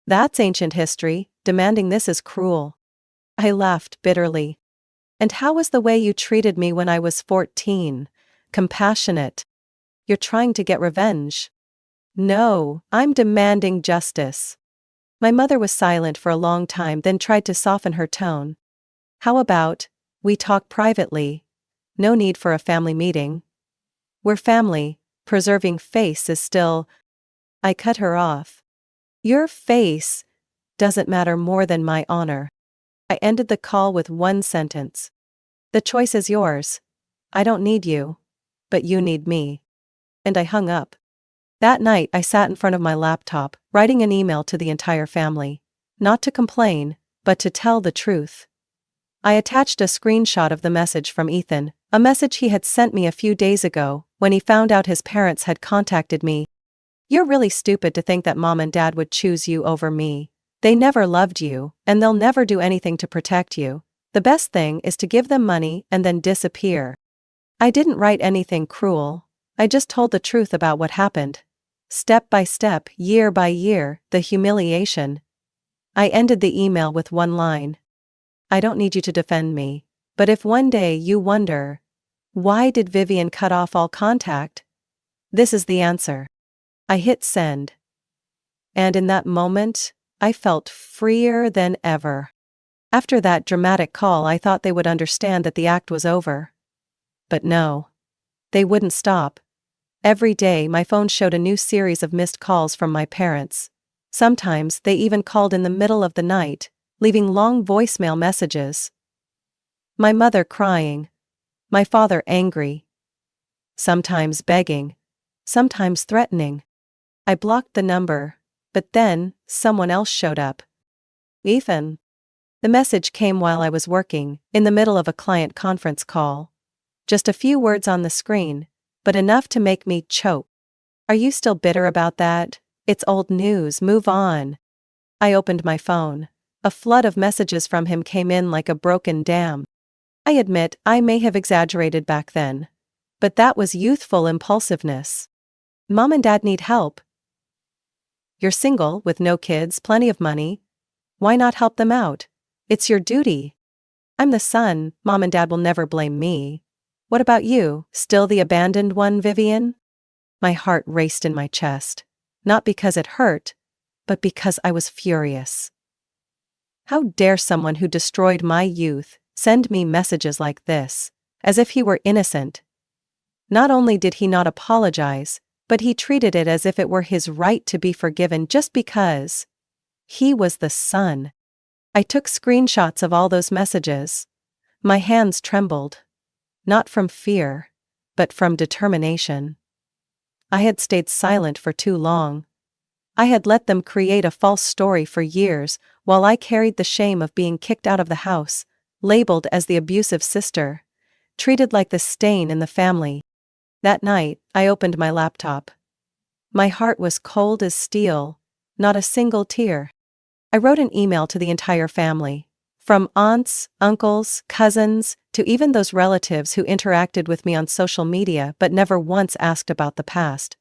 "That's ancient history. Demanding this is cruel." I laughed bitterly. "And how was the way you treated me when I was 14? Compassionate. You're trying to get revenge." "No, I'm demanding justice." My mother was silent for a long time, then tried to soften her tone. "How about, we talk privately? No need for a family meeting. We're family. Preserving face is still—" I cut her off. "Your face doesn't matter more than my honor." I ended the call with one sentence. "The choice is yours. I don't need you. But you need me." And I hung up. That night I sat in front of my laptop, writing an email to the entire family. Not to complain, but to tell the truth. I attached a screenshot of the message from Ethan, a message he had sent me a few days ago, when he found out his parents had contacted me. "You're really stupid to think that Mom and Dad would choose you over me. They never loved you, and they'll never do anything to protect you. The best thing is to give them money and then disappear." I didn't write anything cruel. I just told the truth about what happened. Step by step, year by year, the humiliation. I ended the email with one line. I don't need you to defend me, but if one day you wonder, why did Vivian cut off all contact? This is the answer. I hit send. And in that moment, I felt freer than ever. After that dramatic call, I thought they would understand that the act was over. But no. They wouldn't stop. Every day my phone showed a new series of missed calls from my parents. Sometimes they even called in the middle of the night, leaving long voicemail messages. My mother crying. My father angry. Sometimes begging. Sometimes threatening. I blocked the number, but then someone else showed up. Ethan. The message came while I was working, in the middle of a client conference call. Just a few words on the screen, but enough to make me choke. Are you still bitter about that? It's old news, move on. I opened my phone. A flood of messages from him came in like a broken dam. I admit I may have exaggerated back then. But that was youthful impulsiveness. Mom and Dad need help. You're single, with no kids, plenty of money. Why not help them out? It's your duty. I'm the son, Mom and Dad will never blame me. What about you, still the abandoned one, Vivian? My heart raced in my chest. Not because it hurt, but because I was furious. How dare someone who destroyed my youth send me messages like this, as if he were innocent? Not only did he not apologize, but he treated it as if it were his right to be forgiven just because he was the son. I took screenshots of all those messages. My hands trembled. Not from fear, but from determination. I had stayed silent for too long. I had let them create a false story for years, while I carried the shame of being kicked out of the house, labeled as the abusive sister, treated like the stain in the family. That night, I opened my laptop. My heart was cold as steel, not a single tear. I wrote an email to the entire family, from aunts, uncles, cousins, to even those relatives who interacted with me on social media but never once asked about the past.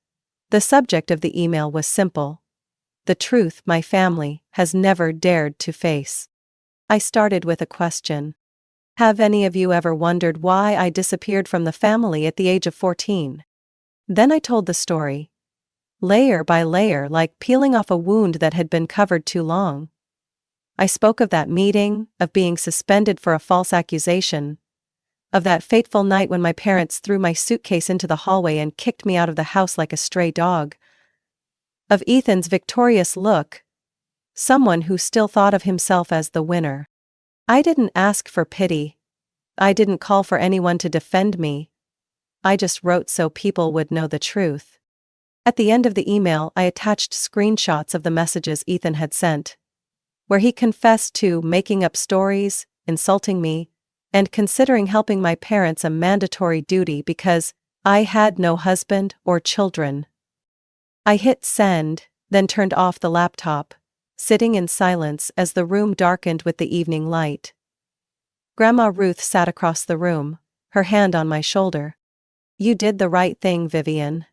The subject of the email was simple. The truth my family has never dared to face. I started with a question. Have any of you ever wondered why I disappeared from the family at the age of 14? Then I told the story. Layer by layer, like peeling off a wound that had been covered too long. I spoke of that meeting, of being suspended for a false accusation, of that fateful night when my parents threw my suitcase into the hallway and kicked me out of the house like a stray dog, of Ethan's victorious look, someone who still thought of himself as the winner. I didn't ask for pity. I didn't call for anyone to defend me. I just wrote so people would know the truth. At the end of the email, I attached screenshots of the messages Ethan had sent, where he confessed to making up stories, insulting me, and considering helping my parents a mandatory duty because I had no husband or children. I hit send, then turned off the laptop, sitting in silence as the room darkened with the evening light. Grandma Ruth sat across the room, her hand on my shoulder. You did the right thing, Vivian.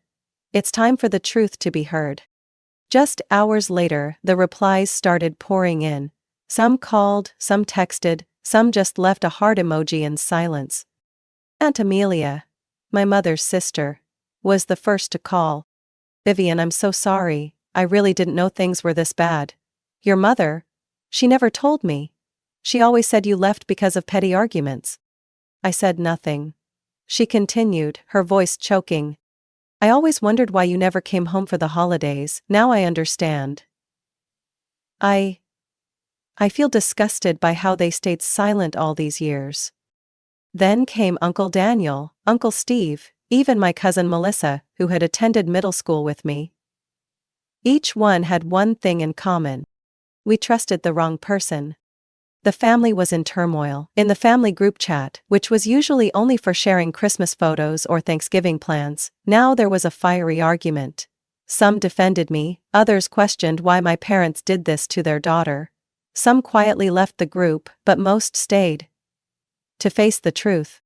It's time for the truth to be heard. Just hours later, the replies started pouring in. Some called, some texted, some just left a heart emoji in silence. Aunt Amelia, my mother's sister, was the first to call. Vivian, I'm so sorry, I really didn't know things were this bad. Your mother? She never told me. She always said you left because of petty arguments. I said nothing. She continued, her voice choking. I always wondered why you never came home for the holidays. Now I understand. I feel disgusted by how they stayed silent all these years. Then came Uncle Daniel, Uncle Steve, even my cousin Melissa, who had attended middle school with me. Each one had one thing in common. We trusted the wrong person. The family was in turmoil. In the family group chat, which was usually only for sharing Christmas photos or Thanksgiving plans, now there was a fiery argument. Some defended me, others questioned why my parents did this to their daughter. Some quietly left the group, but most stayed to face the truth.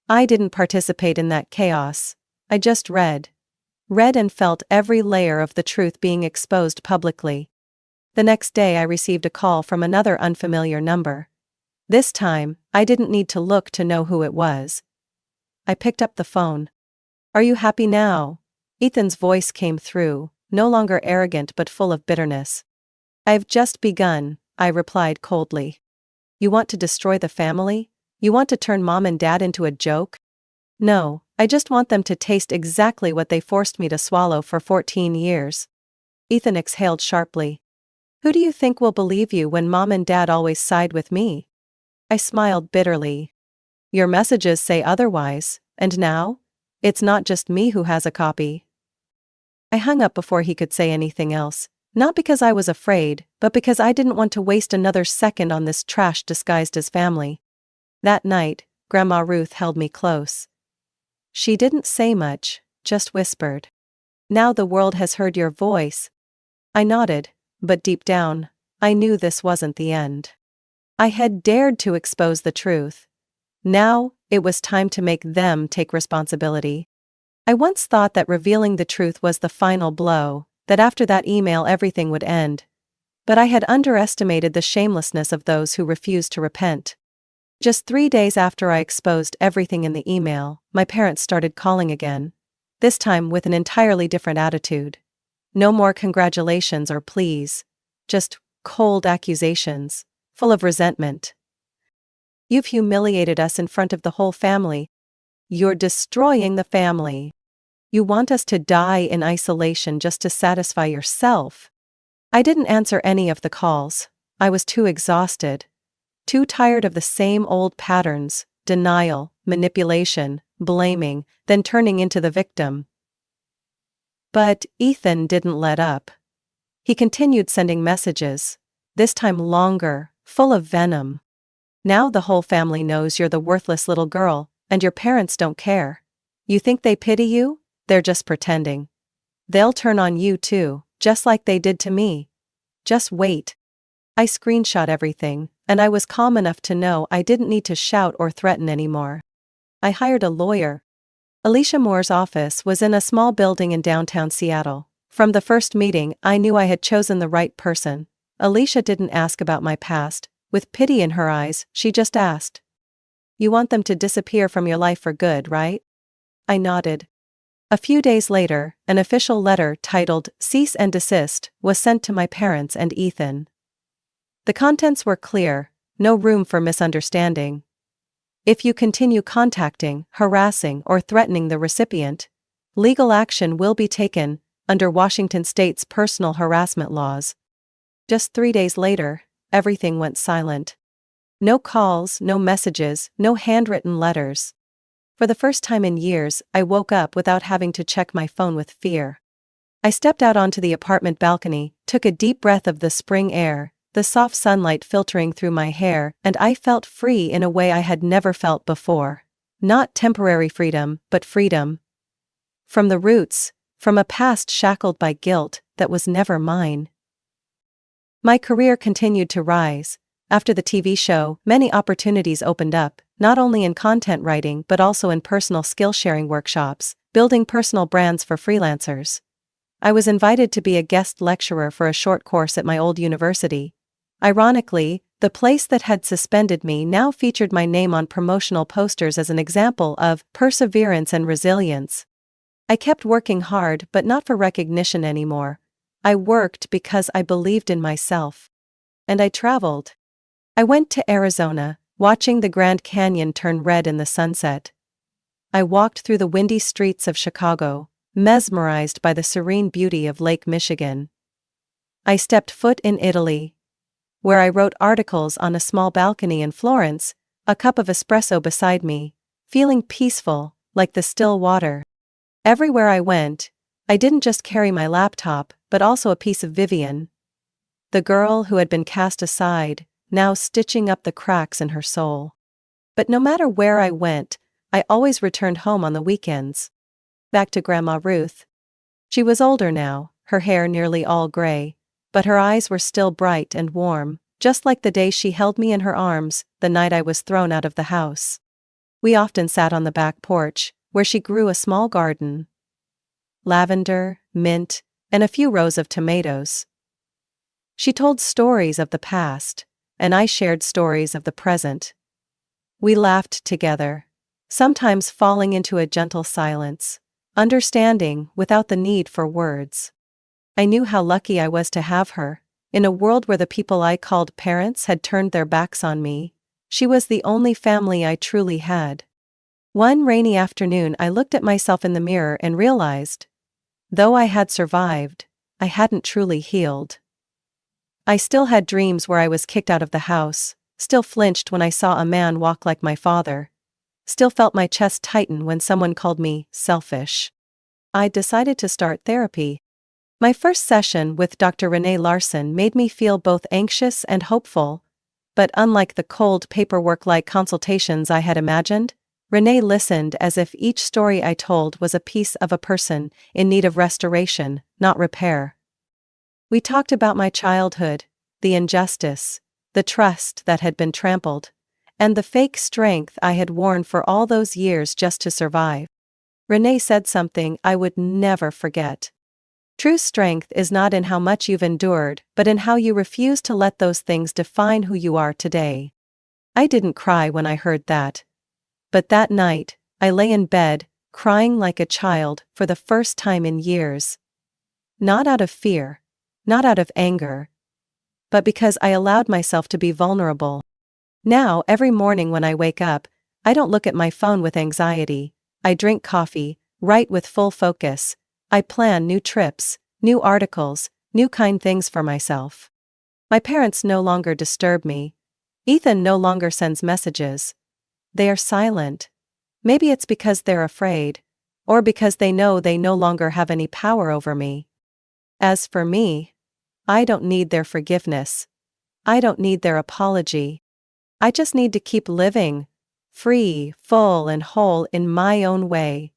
I didn't participate in that chaos. I just read and felt every layer of the truth being exposed publicly. The next day I received a call from another unfamiliar number. This time, I didn't need to look to know who it was. I picked up the phone. "Are you happy now?" Ethan's voice came through, no longer arrogant but full of bitterness. "I've just begun," I replied coldly. "You want to destroy the family? You want to turn mom and dad into a joke?" "No, I just want them to taste exactly what they forced me to swallow for 14 years. Ethan exhaled sharply. "Who do you think will believe you when mom and dad always side with me?" I smiled bitterly. "Your messages say otherwise, and now? It's not just me who has a copy." I hung up before he could say anything else, not because I was afraid, but because I didn't want to waste another second on this trash disguised as family. That night, Grandma Ruth held me close. She didn't say much, just whispered, "Now the world has heard your voice." I nodded, but deep down, I knew this wasn't the end. I had dared to expose the truth. Now, it was time to make them take responsibility. I once thought that revealing the truth was the final blow, that after that email everything would end. But I had underestimated the shamelessness of those who refused to repent. Just 3 days after I exposed everything in the email, my parents started calling again. This time with an entirely different attitude. No more congratulations or pleas. Just cold accusations, full of resentment. "You've humiliated us in front of the whole family. You're destroying the family. You want us to die in isolation just to satisfy yourself." I didn't answer any of the calls. I was too exhausted. Too tired of the same old patterns: denial, manipulation, blaming, then turning into the victim. But Ethan didn't let up. He continued sending messages, this time longer, full of venom. "Now the whole family knows you're the worthless little girl, and your parents don't care. You think they pity you? They're just pretending. They'll turn on you too, just like they did to me. Just wait." I screenshot everything, and I was calm enough to know I didn't need to shout or threaten anymore. I hired a lawyer. Alicia Moore's office was in a small building in downtown Seattle. From the first meeting, I knew I had chosen the right person. Alicia didn't ask about my past. With pity in her eyes, she just asked, "You want them to disappear from your life for good, right?" I nodded. A few days later, an official letter titled "Cease and Desist" was sent to my parents and Ethan. The contents were clear: no room for misunderstanding. If you continue contacting, harassing, or threatening the recipient, legal action will be taken under Washington state's personal harassment laws. Just 3 days later, everything went silent. No calls, no messages, no handwritten letters. For the first time in years, I woke up without having to check my phone with fear. I stepped out onto the apartment balcony, took a deep breath of the spring air, the soft sunlight filtering through my hair, and I felt free in a way I had never felt before. Not temporary freedom, but freedom. From the roots, from a past shackled by guilt that was never mine. My career continued to rise. After the TV show, many opportunities opened up, not only in content writing but also in personal skill-sharing workshops, building personal brands for freelancers. I was invited to be a guest lecturer for a short course at my old university. Ironically, the place that had suspended me now featured my name on promotional posters as an example of perseverance and resilience. I kept working hard, but not for recognition anymore. I worked because I believed in myself. And I traveled. I went to Arizona, watching the Grand Canyon turn red in the sunset. I walked through the windy streets of Chicago, mesmerized by the serene beauty of Lake Michigan. I stepped foot in Italy, where I wrote articles on a small balcony in Florence, a cup of espresso beside me, feeling peaceful, like the still water. Everywhere I went, I didn't just carry my laptop, but also a piece of Vivian. The girl who had been cast aside, now stitching up the cracks in her soul. But no matter where I went, I always returned home on the weekends. Back to Grandma Ruth. She was older now, her hair nearly all gray, but her eyes were still bright and warm, just like the day she held me in her arms, the night I was thrown out of the house. We often sat on the back porch, where she grew a small garden. Lavender, mint, and a few rows of tomatoes. She told stories of the past, and I shared stories of the present. We laughed together, sometimes falling into a gentle silence, understanding without the need for words. I knew how lucky I was to have her. In a world where the people I called parents had turned their backs on me, she was the only family I truly had. One rainy afternoon, I looked at myself in the mirror and realized, though I had survived, I hadn't truly healed. I still had dreams where I was kicked out of the house, still flinched when I saw a man walk like my father, still felt my chest tighten when someone called me selfish. I decided to start therapy. My first session with Dr. Renee Larson made me feel both anxious and hopeful, but unlike the cold paperwork-like consultations I had imagined, Renee listened as if each story I told was a piece of a person in need of restoration, not repair. We talked about my childhood, the injustice, the trust that had been trampled, and the fake strength I had worn for all those years just to survive. Renee said something I would never forget. True strength is not in how much you've endured, but in how you refuse to let those things define who you are today. I didn't cry when I heard that. But that night, I lay in bed, crying like a child for the first time in years. Not out of fear, not out of anger, but because I allowed myself to be vulnerable. Now, every morning when I wake up, I don't look at my phone with anxiety. I drink coffee, write with full focus. I plan new trips, new articles, new kind things for myself. My parents no longer disturb me. Ethan no longer sends messages. They are silent. Maybe it's because they're afraid, or because they know they no longer have any power over me. As for me, I don't need their forgiveness. I don't need their apology. I just need to keep living, free, full, and whole in my own way.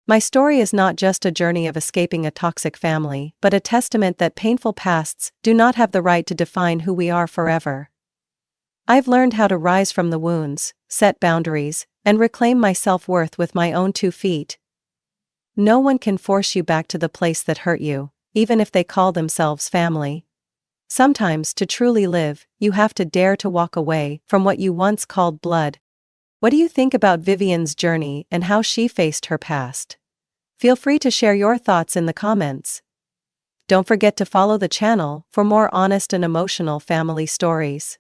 My story is not just a journey of escaping a toxic family, but a testament that painful pasts do not have the right to define who we are forever. I've learned how to rise from the wounds, set boundaries, and reclaim my self-worth with my own 2 feet. No one can force you back to the place that hurt you, even if they call themselves family. Sometimes, to truly live, you have to dare to walk away from what you once called blood. What do you think about Vivian's journey and how she faced her past? Feel free to share your thoughts in the comments. Don't forget to follow the channel for more honest and emotional family stories.